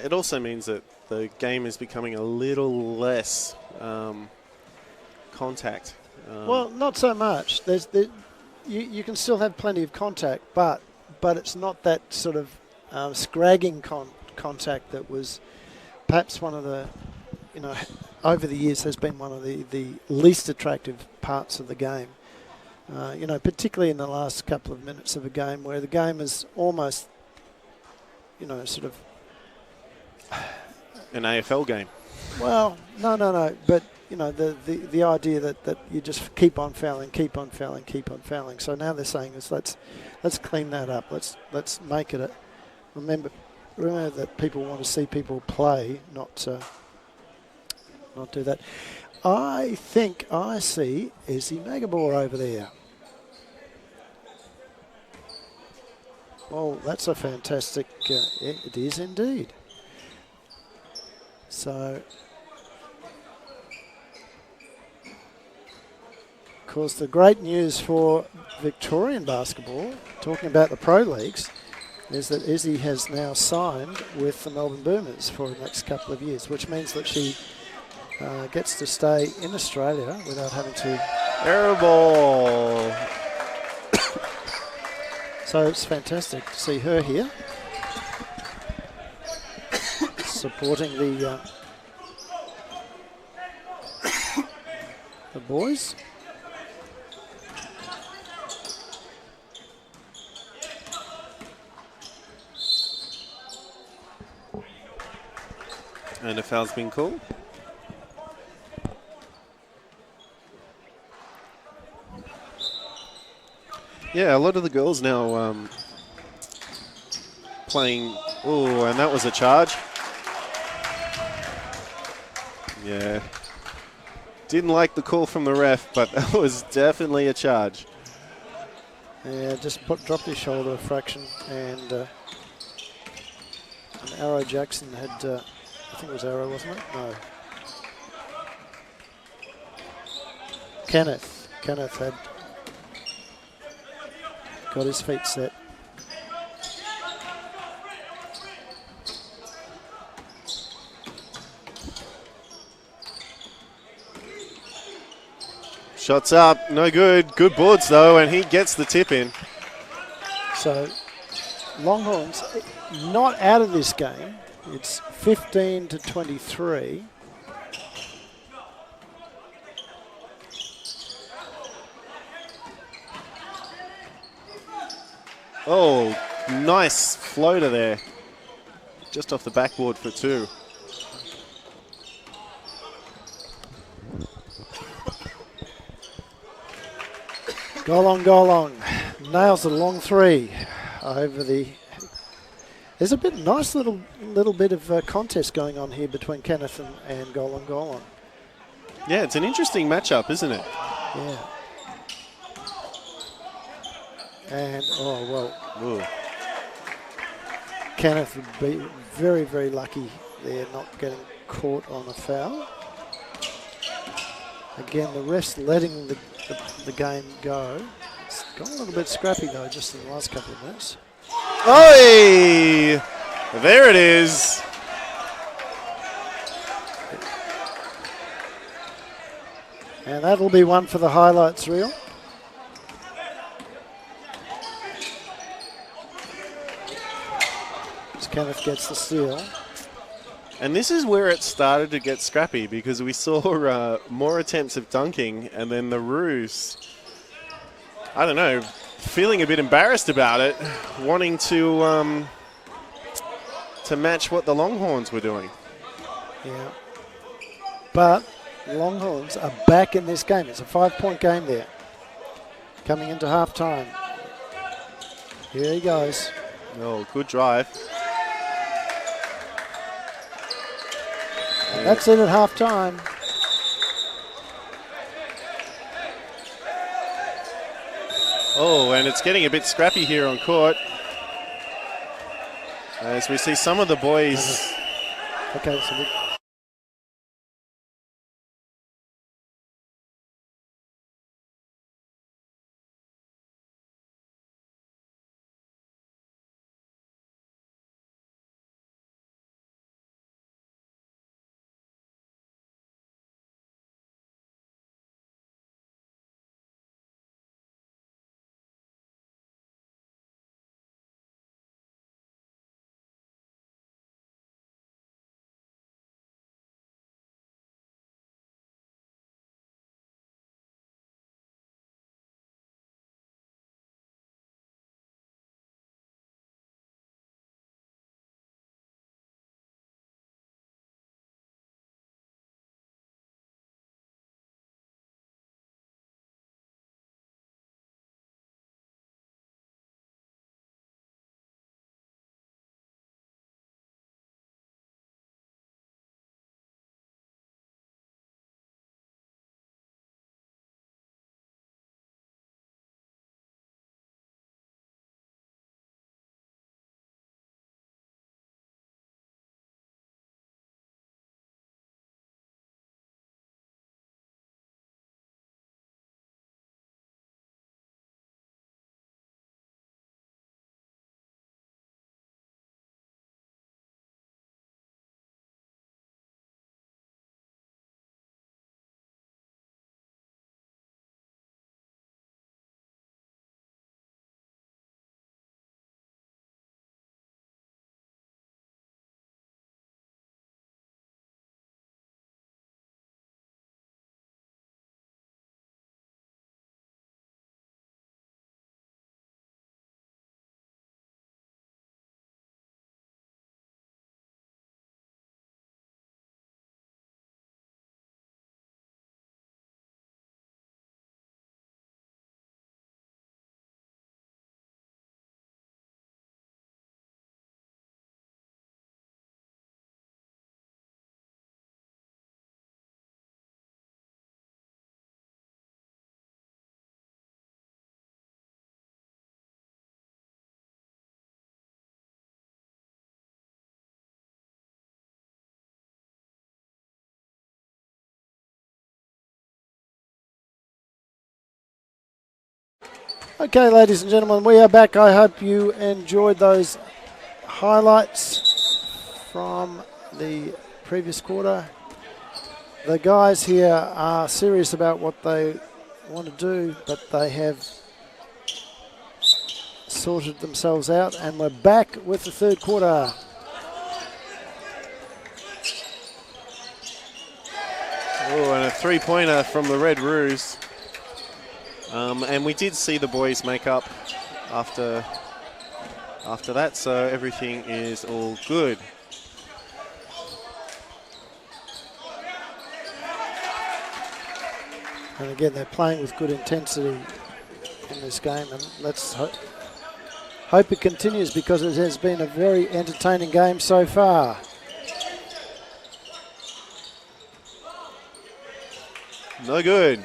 It also means that the game is becoming a little less contact.
Well, not so much. You can still have plenty of contact, but it's not that sort of scragging contact that was perhaps one of the, over the years has been one of the least attractive parts of the game. Particularly in the last couple of minutes of a game where the game is almost, sort of.
An AFL game.
Well, no. But, the idea that you just keep on fouling. So now they're saying is let's clean that up. Let's make it remember that people want to see people play, not do that. I think I see Izzy Megabor over there. Oh, that's a fantastic... it is indeed. So, of course, the great news for Victorian basketball, talking about the pro leagues, is that Izzy has now signed with the Melbourne Boomers for the next couple of years, which means that she gets to stay in Australia without having to...
Air ball.
So it's fantastic to see her here, supporting the boys.
And a foul's been called. Yeah, a lot of the girls now playing. Oh, and that was a charge. Yeah. Didn't like the call from the ref, but that was definitely a charge.
Yeah, just dropped his shoulder a fraction, and Arrow Jackson had, I think it was Arrow, wasn't it? No. Kenneth had got his feet set.
Shots up, no good. Good boards though, and he gets the tip in.
So Longhorns not out of this game. It's 15-23.
Oh, nice floater there. Just off the backboard for two.
Goal on. Nails a long three over the... There's a nice little bit of contest going on here between Kenneth and goal on.
Yeah, it's an interesting matchup, isn't it?
Yeah. And, oh, well,
Ooh.
Kenneth would be very, very lucky there not getting caught on a foul. Again, the refs letting the game go. It's gone a little bit scrappy, though, just in the last couple of minutes.
Oi! There it is.
And that'll be one for the highlights reel. Kenneth gets the steal.
And this is where it started to get scrappy because we saw more attempts of dunking and then the Roos, I don't know, feeling a bit embarrassed about it, wanting to match what the Longhorns were doing.
Yeah. But Longhorns are back in this game. It's a 5-point game there. Coming into half-time. Here he goes.
Oh, good drive.
And that's it at half-time.
Oh, and it's getting a bit scrappy here on court. As we see some of the boys...
Okay, so Okay, ladies and gentlemen, we are back. I hope you enjoyed those highlights from the previous quarter. The guys here are serious about what they want to do, but they have sorted themselves out, and we're back with the third quarter.
Oh, and a three-pointer from the Red Roos. And we did see the boys make up after that, so everything is all good.
And again, they're playing with good intensity in this game, and let's hope it continues, because it has been a very entertaining game so far.
No good.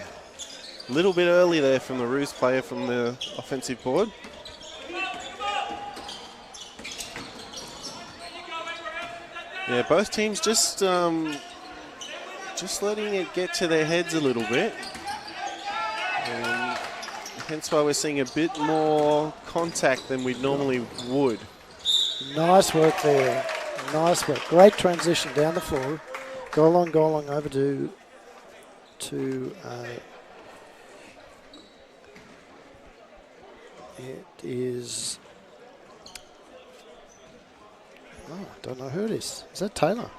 A little bit early there from the Roos player from the offensive board. Yeah, both teams just letting it get to their heads a little bit. And hence why we're seeing a bit more contact than we normally would.
Nice work there. Nice work. Great transition down the floor. Go along over to it is, oh, I don't know who it is. Is that Taylor?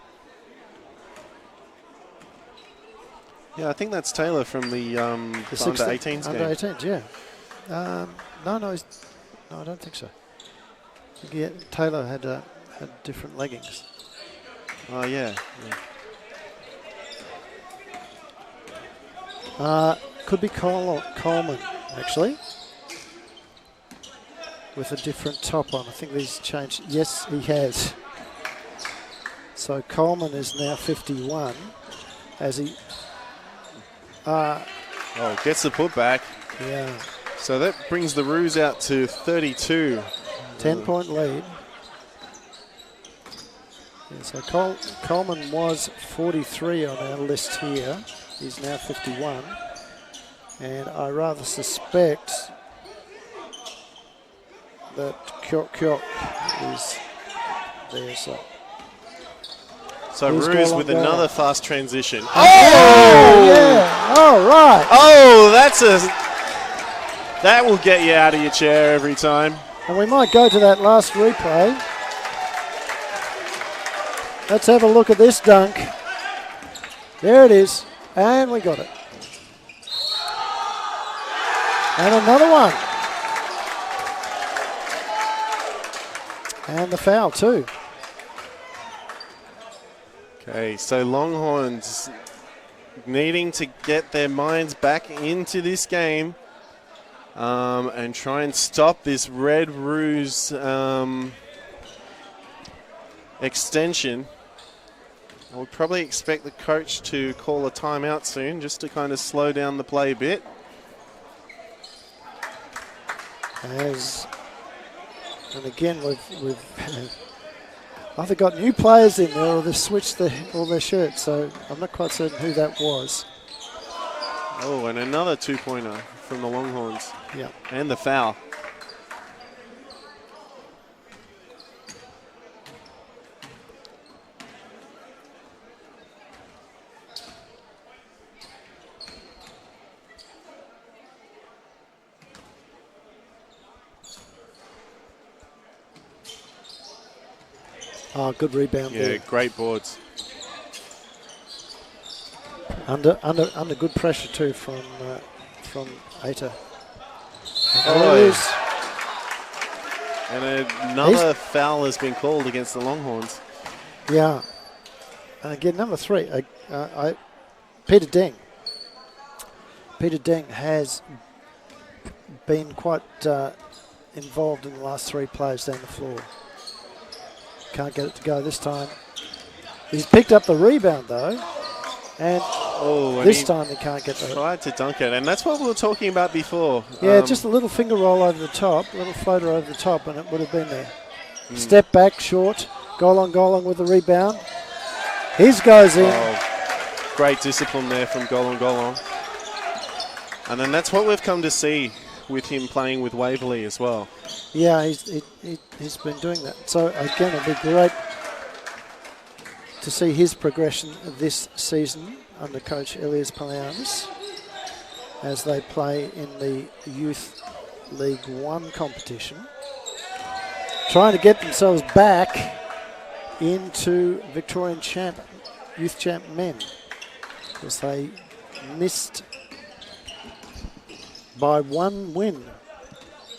Yeah, I think that's Taylor from the under 18s game.
Under 18s, yeah. No, I don't think so. I think Taylor had different leggings.
Oh, yeah.
Could be Coleman, actually, with a different top on. I think he's changed. Yes, he has. So Coleman is now 51 as he...
Gets the putback.
Yeah.
So that brings the Roos out to 32.
10-point lead. Yeah, so Coleman was 43 on our list here. He's now 51. And I rather suspect that Kyok is there.
So Roos with another fast transition.
Oh! Yeah. Oh, right.
Oh, that will get you out of your chair every time.
And we might go to that last replay. Let's have a look at this dunk. There it is. And we got it. And another one. And the foul too.
Okay, so Longhorns needing to get their minds back into this game and try and stop this Red Roos extension. I would probably expect the coach to call a timeout soon just to kind of slow down the play a bit.
And again, we've either got new players in there or they've switched all their shirts, so I'm not quite certain who that was.
Oh, and another two-pointer from the Longhorns.
Yeah.
And the foul.
Oh, good rebound there.
Yeah, great boards.
Under good pressure too from Aita.
And another foul has been called against the Longhorns.
Yeah. And again, number 3, Peter Deng. Peter Deng has been quite involved in the last 3 plays down the floor. Can't get it to go this time. He's picked up the rebound though, and this time he can't get the...
Tried to dunk it, and that's what we were talking about before.
Yeah, just a little finger roll over the top, a little floater over the top, and it would have been there. Step back, short, Golong with the rebound. His goes in.
Great discipline there from Golong. And then that's what we've come to see with him playing with Waverley as well.
Yeah, he's been doing that. So again, it'll be great to see his progression this season under coach Elias Palianis as they play in the Youth League 1 competition, trying to get themselves back into Victorian Youth Champ men, because they missed by 1 win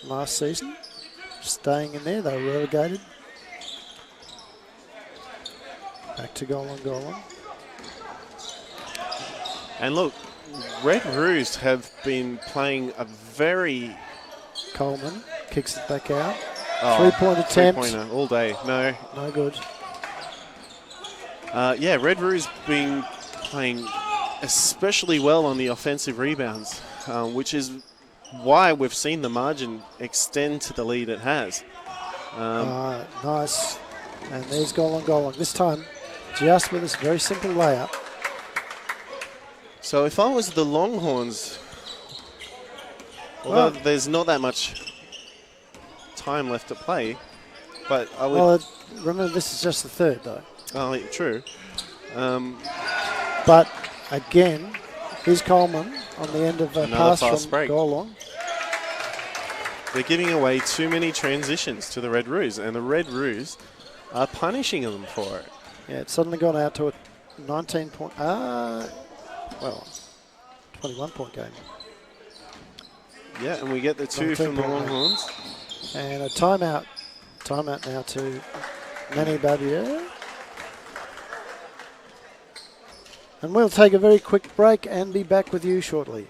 last season. Staying in there, they were relegated. Back to Golong.
And look, Red Roos have been playing a very...
Coleman kicks it back out.
Oh,
Three-point attempt.
Three-pointer all day. No.
No good.
Yeah, Red Roos been playing especially well on the offensive rebounds, which is why we've seen the margin extend to the lead it has.
Nice. And there's Golong. This time, just with this very simple layup.
So if I was the Longhorns, although there's not that much time left to play, but I would...
Well, remember, this is just the third, though.
Oh, true.
But again, here's Coleman on the end of a pass from
break.
Golong.
They're giving away too many transitions to the Red Roos, and the Red Roos are punishing them for it.
Yeah, it's suddenly gone out to a 19-point, 21-point game.
Yeah, and we get the 2 from the Longhorns.
And a timeout. Timeout now to Manny Babier. And we'll take a very quick break and be back with you shortly.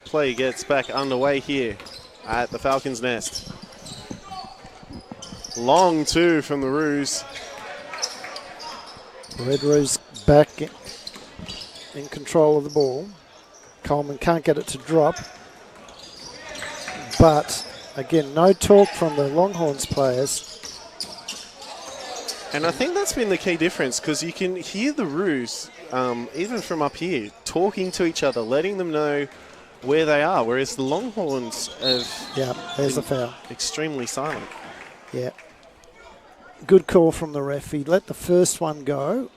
Play gets back underway here at the Falcons' Nest. Long 2 from the Roos.
Red Roos back in control of the ball. Coleman can't get it to drop. But, again, no talk from the Longhorns players.
And I think that's been the key difference, because you can hear the Roos, even from up here, talking to each other, letting them know where they are, whereas the Longhorns have
there's the foul.
Extremely silent.
Yeah. Good call from the ref. He let the first one go,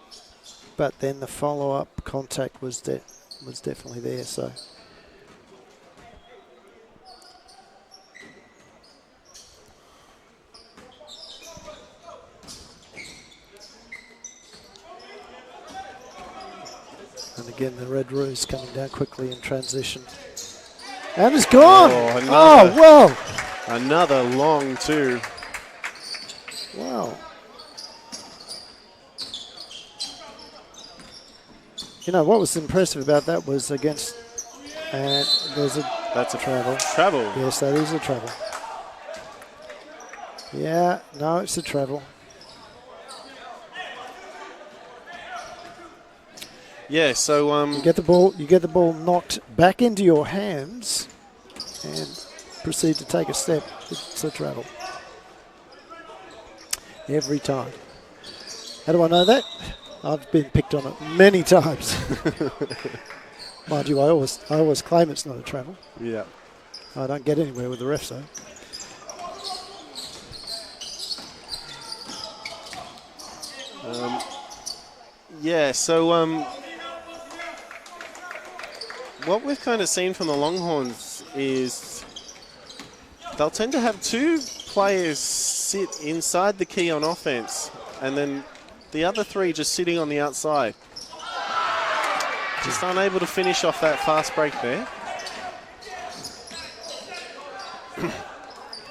but then the follow-up contact was definitely there. So. And again, the Red Roos coming down quickly in transition. And it's gone. Wow.
Another long 2.
Wow. You know, what was impressive about that was against, and that's a travel.
Travel.
Yes, that is a travel. Yeah, no, it's a travel.
Yeah, so
you get the ball knocked back into your hands, and proceed to take a step. It's a travel. Every time. How do I know that? I've been picked on it many times. Mind you, I always claim it's not a travel.
Yeah.
I don't get anywhere with the refs though.
Yeah, so what we've kind of seen from the Longhorns is they'll tend to have two players sit inside the key on offense and then the other three just sitting on the outside. Just unable to finish off that fast break there.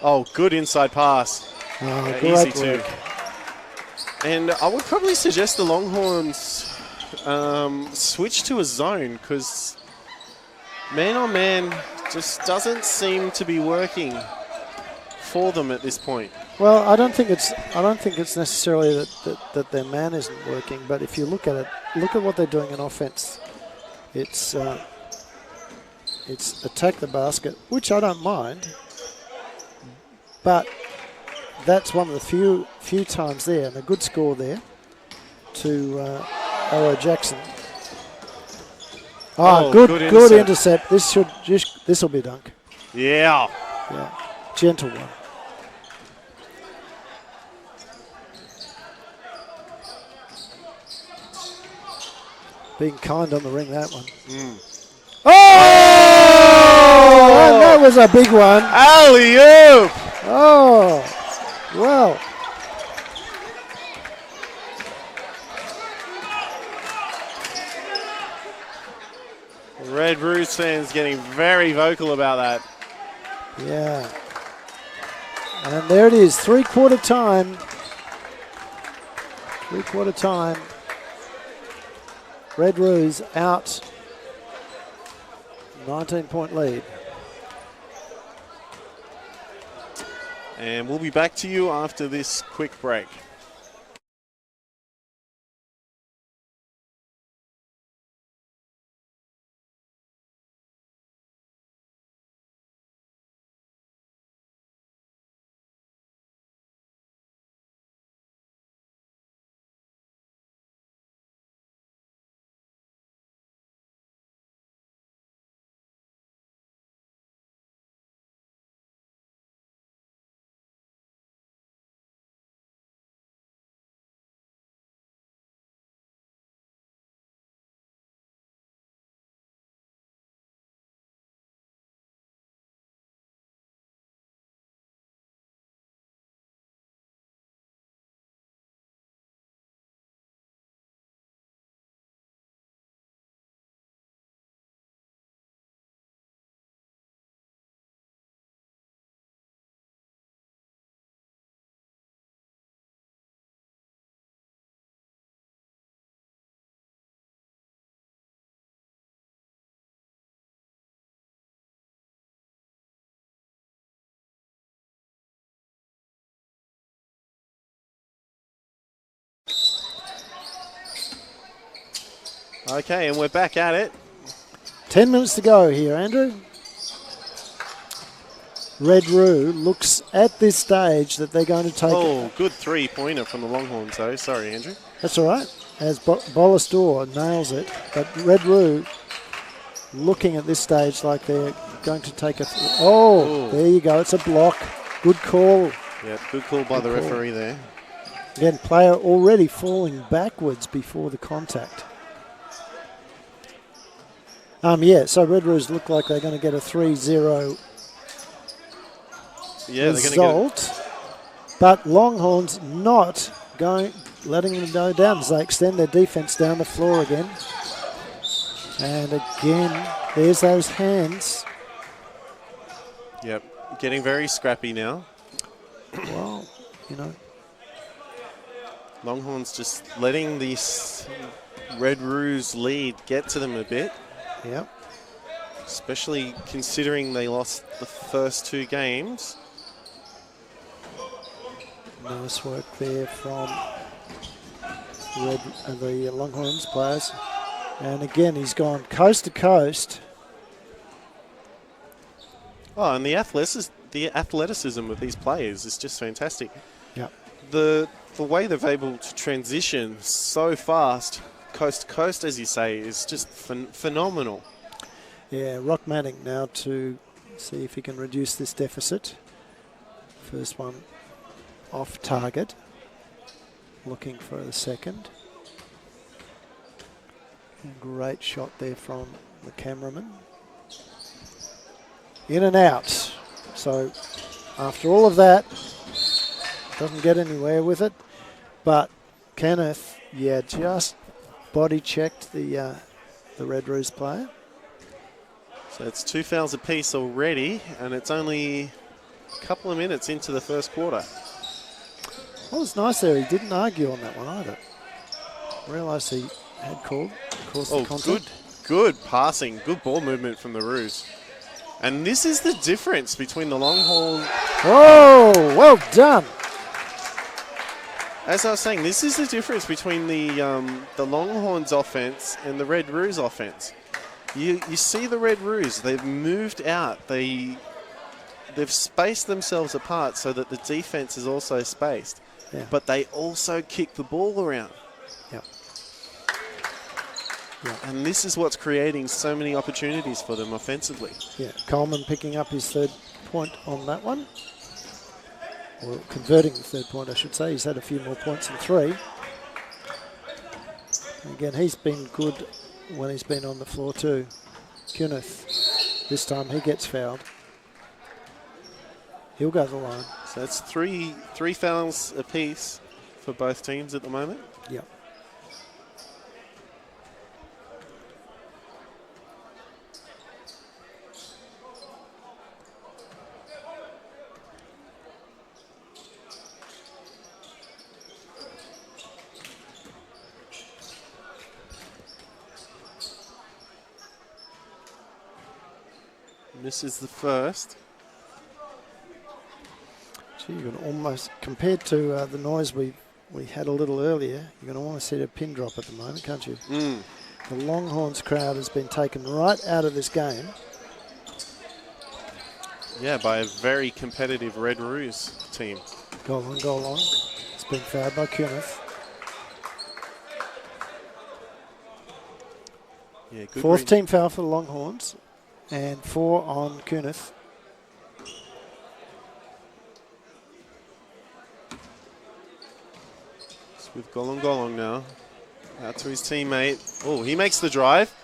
Oh, good inside pass.
Oh,
Easy
great
too.
work.
And I would probably suggest the Longhorns switch to a zone because man-on-man just doesn't seem to be working for them at this point.
Well, I don't think it's necessarily that their man isn't working, but if you look at it, look at what they're doing in offense. It's attack the basket, which I don't mind, but that's one of the few times there, and a good score there to Arrow Jackson. Oh, good intercept. This will be a dunk.
Yeah.
Yeah, gentle one. Being kind on the ring, that one. Oh! That was a big one.
Alley-oop!
Oh, well.
Red Roos fans getting very vocal about that.
Yeah. And there it is, three-quarter time. Three-quarter time. Red Roos out. 19-point lead.
And we'll be back to you after this quick break. Okay, and we're back at it.
10 minutes to go here, Andrew. Red Roo looks at this stage that they're going to take.
Oh, good three-pointer from the Longhorns, though. Sorry, Andrew.
That's all right, as Bollastor nails it. But Red Roo looking at this stage like they're going to take a...
Ooh.
There you go. It's a block. Good call.
Yeah, good call by the referee there.
Again, player already falling backwards before the contact. So Red Roos look like they're going to get a 3-0 result. But Longhorns not letting them go down as they extend their defense down the floor again. And again, there's those hands.
Yep, getting very scrappy now.
Well,
Longhorns just letting this Red Roos lead get to them a bit.
Yep.
Especially considering they lost the first two games.
Nice work there from the Longhorns players. And again, he's gone coast to coast.
Oh, and the athleticism of these players is just fantastic.
Yeah.
The way they've able to transition so fast, coast to coast, as you say, is just phenomenal.
Yeah, Rock Manning now to see if he can reduce this deficit. First one off target. Looking for the second. A great shot there from the cameraman. In and out. So after all of that, doesn't get anywhere with it. But Kenneth, yeah, just body checked the Red Roos player.
So it's 2 fouls apiece already, and it's only a couple of minutes into the first quarter.
What was nice there, he didn't argue on that one either. Realised he had called, of course, the contact.
Good passing, good ball movement from the Roos. And this is the difference between the Longhorns.
Oh, well done.
As I was saying, this is the difference between the Longhorns offense and the Red Roos offense. You see the Red Roos, they've moved out. They've spaced themselves apart so that the defense is also spaced.
Yeah.
But they also kick the ball around.
Yep.
And this is what's creating so many opportunities for them offensively.
Yeah, Coleman picking up his third point on that one. Or converting the third point, I should say. He's had a few more points than 3. And again, he's been good when he's been on the floor too. Kenneth, this time he gets fouled. He'll go the line.
So that's three fouls apiece for both teams at the moment.
Yep.
This is the first.
Gee, you can almost, compared to the noise we had a little earlier, you're going to want to see a pin drop at the moment, can't you?
Mm.
The Longhorns crowd has been taken right out of this game.
Yeah, by a very competitive Red Roos team.
Goal on. It's been fouled by Kenneth.
Yeah, good.
Fourth team foul for the Longhorns. And 4 on Kenneth.
It's with Golong now. Out to his teammate. Oh, he makes the drive.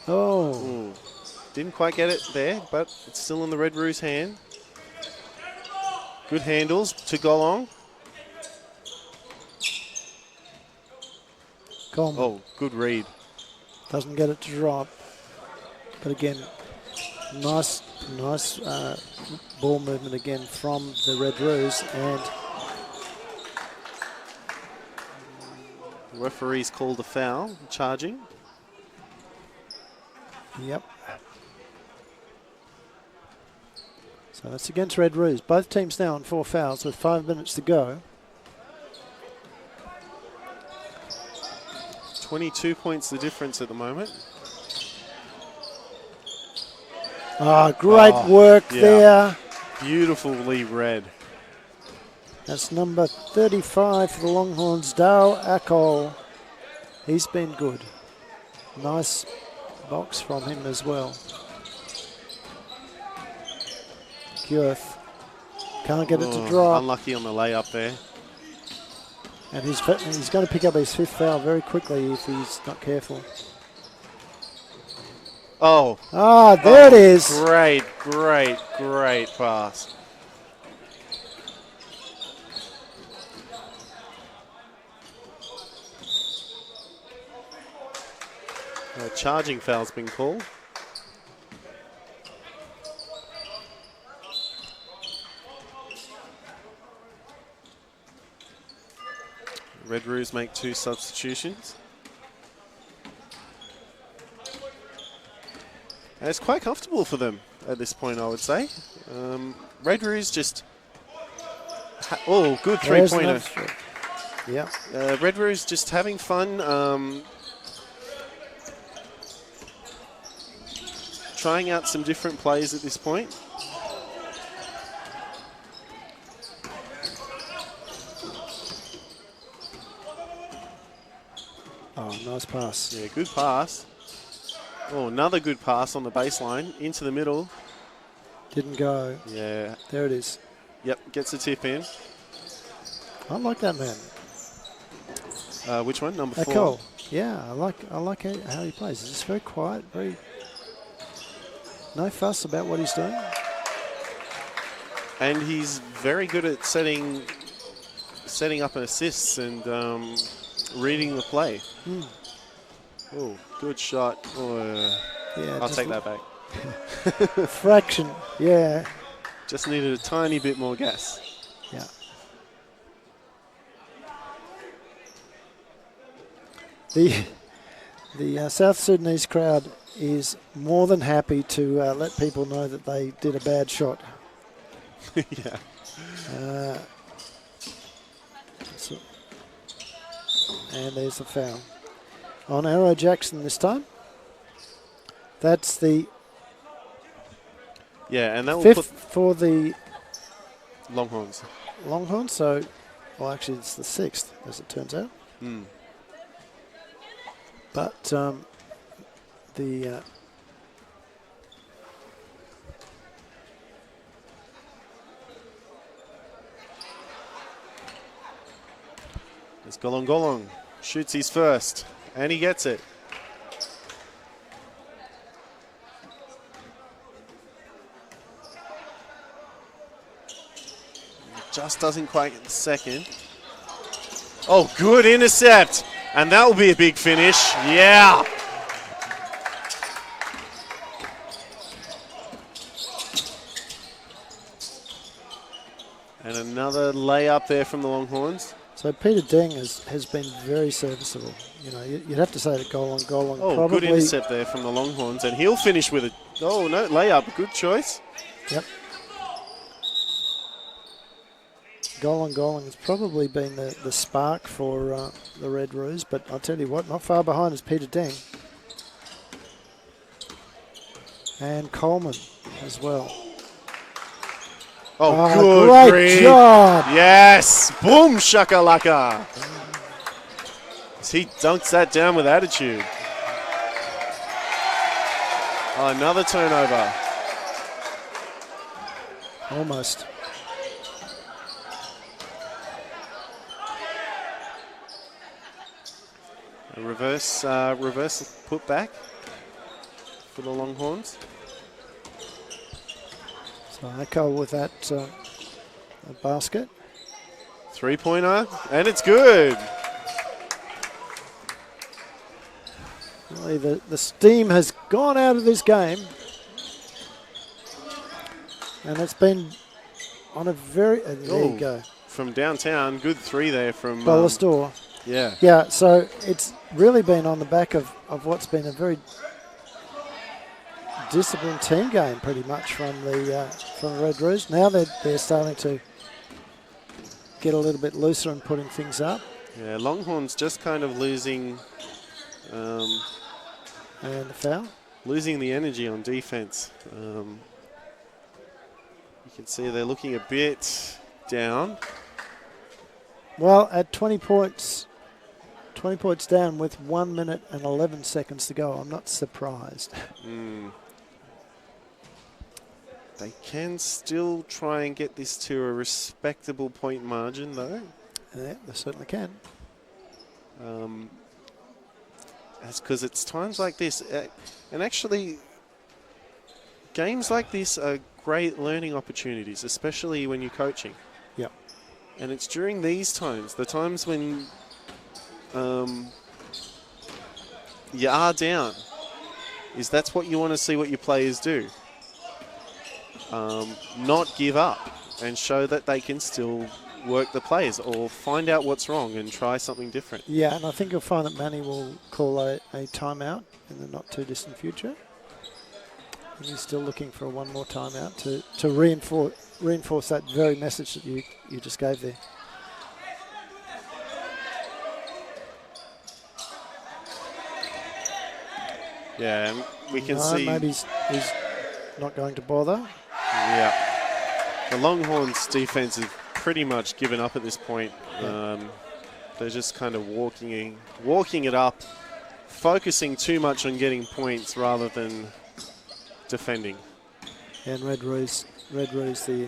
Oh.
Ooh. Didn't quite get it there, but it's still in the Red Roos' hand. Good handles to Golong.
Coleman.
Oh, good read.
Doesn't get it to drop. But again, nice ball movement again from the Red Roos, and
The referee's called a foul, charging.
Yep. So that's against Red Roos. Both teams now on 4 fouls with 5 minutes to go.
22 points the difference at the moment.
Great work there.
Beautifully read.
That's number 35 for the Longhorns, Dale Akol. He's been good. Nice box from him as well. Kjorth can't get it to drop.
Unlucky on the layup there.
And he's going to pick up his 5th foul very quickly if he's not careful.
Oh.
There it is.
Great pass. A charging foul's been called. Red Roos make 2 substitutions. And it's quite comfortable for them at this point, I would say. Red Roos just... good three-pointer.
Yeah.
Red Roos just having fun. Trying out some different plays at this point.
pass.
Yeah, good pass. Oh, another good pass on the baseline. Into the middle.
Didn't go.
Yeah.
There it is.
Yep, gets the tip in.
I like that man.
Which one? Number 4.
Cole. Yeah, I like how he plays. He's just very quiet, very no fuss about what he's doing.
And he's very good at setting up assists and reading the play. Oh, good shot. Oh,
Yeah,
I'll take that back.
Fraction. Yeah.
Just needed a tiny bit more gas.
Yeah. The South Sudanese crowd is more than happy to let people know that they did a bad shot.
Yeah.
And there's a foul on Arrow Jackson this time. That's the
and that will
fifth
put
for the
Longhorns.
Longhorns. So, well, actually, it's the 6th, as it turns out. But the
It's Golong. Shoots his first, and he gets it. Just doesn't quite get the second. Oh, good intercept. And that will be a big finish. Yeah. And another layup there from the Longhorns.
So Peter Deng has been very serviceable. You know, you'd have to say that Golong
Oh,
probably.
good intercept there from the Longhorns, and he'll finish with it. Oh no, layup. Good choice.
Yep. Golong has probably been the spark for the Red Roos, but I'll tell you what, not far behind is Peter Deng. And Coleman as well.
Oh, good.
Great job.
Yes. Boom, shakalaka. He dunks that down with attitude. Oh, another turnover.
Almost.
A reverse put back for the Longhorns.
So Echo with that basket.
3-pointer, and it's good.
Really, the steam has gone out of this game. And it's been on a very... there you go.
From downtown, good 3 there from...
Bollastor.
Yeah.
Yeah, so it's really been on the back of what's been a very disciplined team game pretty much from the Red Roos. Now they're starting to get a little bit looser and putting things up.
Yeah, Longhorns just kind of losing...
and the foul.
Losing the energy on defense. You can see they're looking a bit down.
Well, at 20 points down with 1 minute and 11 seconds to go, I'm not surprised.
They can still try and get this to a respectable point margin, though.
Yeah, they certainly can.
That's because it's times like this, and actually, games like this are great learning opportunities, especially when you're coaching.
Yep.
And it's during these times, the times when you are down, that's what you want to see what your players do. Not give up and show that they can still work the plays or find out what's wrong and try something different.
Yeah, and I think you'll find that Manny will call a timeout in the not too distant future. And he's still looking for one more timeout to reinforce that very message that you just gave there.
Yeah, and we can see...
Maybe he's not going to bother.
Yeah. The Longhorns' defense has pretty much given up at this point. They're just kind of walking it up focusing too much on getting points rather than defending.
And Red Rose the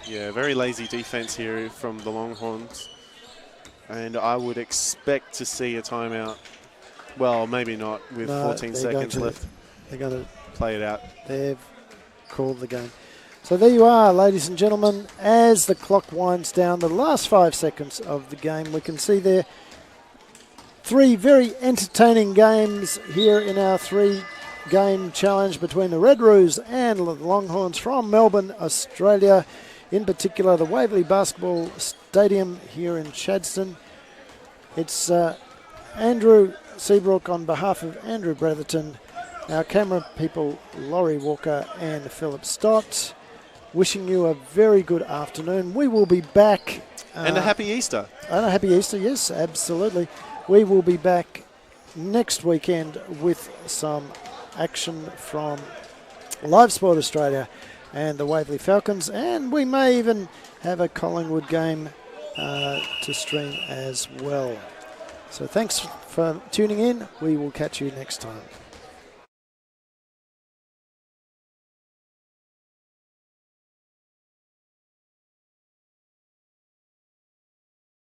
Yeah, very lazy defense here from the Longhorns. And I would expect to see a timeout. Well, maybe not with 14 seconds left.
They're going to
play it out.
They've called the game. So there you are, ladies and gentlemen. As the clock winds down, the last 5 seconds of the game, we can see there 3 very entertaining games here in our 3-game challenge between the Red Roos and the Longhorns from Melbourne, Australia. In particular, the Waverley Basketball Stadium here in Chadstone. It's Andrew Seabrook on behalf of Andrew Bretherton, our camera people Laurie Walker and Philip Stott, wishing you a very good afternoon. We will be back.
And a happy Easter.
And a happy Easter, yes, absolutely. We will be back next weekend with some action from Live Sport Australia and the Waverley Falcons, and we may even have a Collingwood game to stream as well. So thanks for tuning in. We will catch you next time.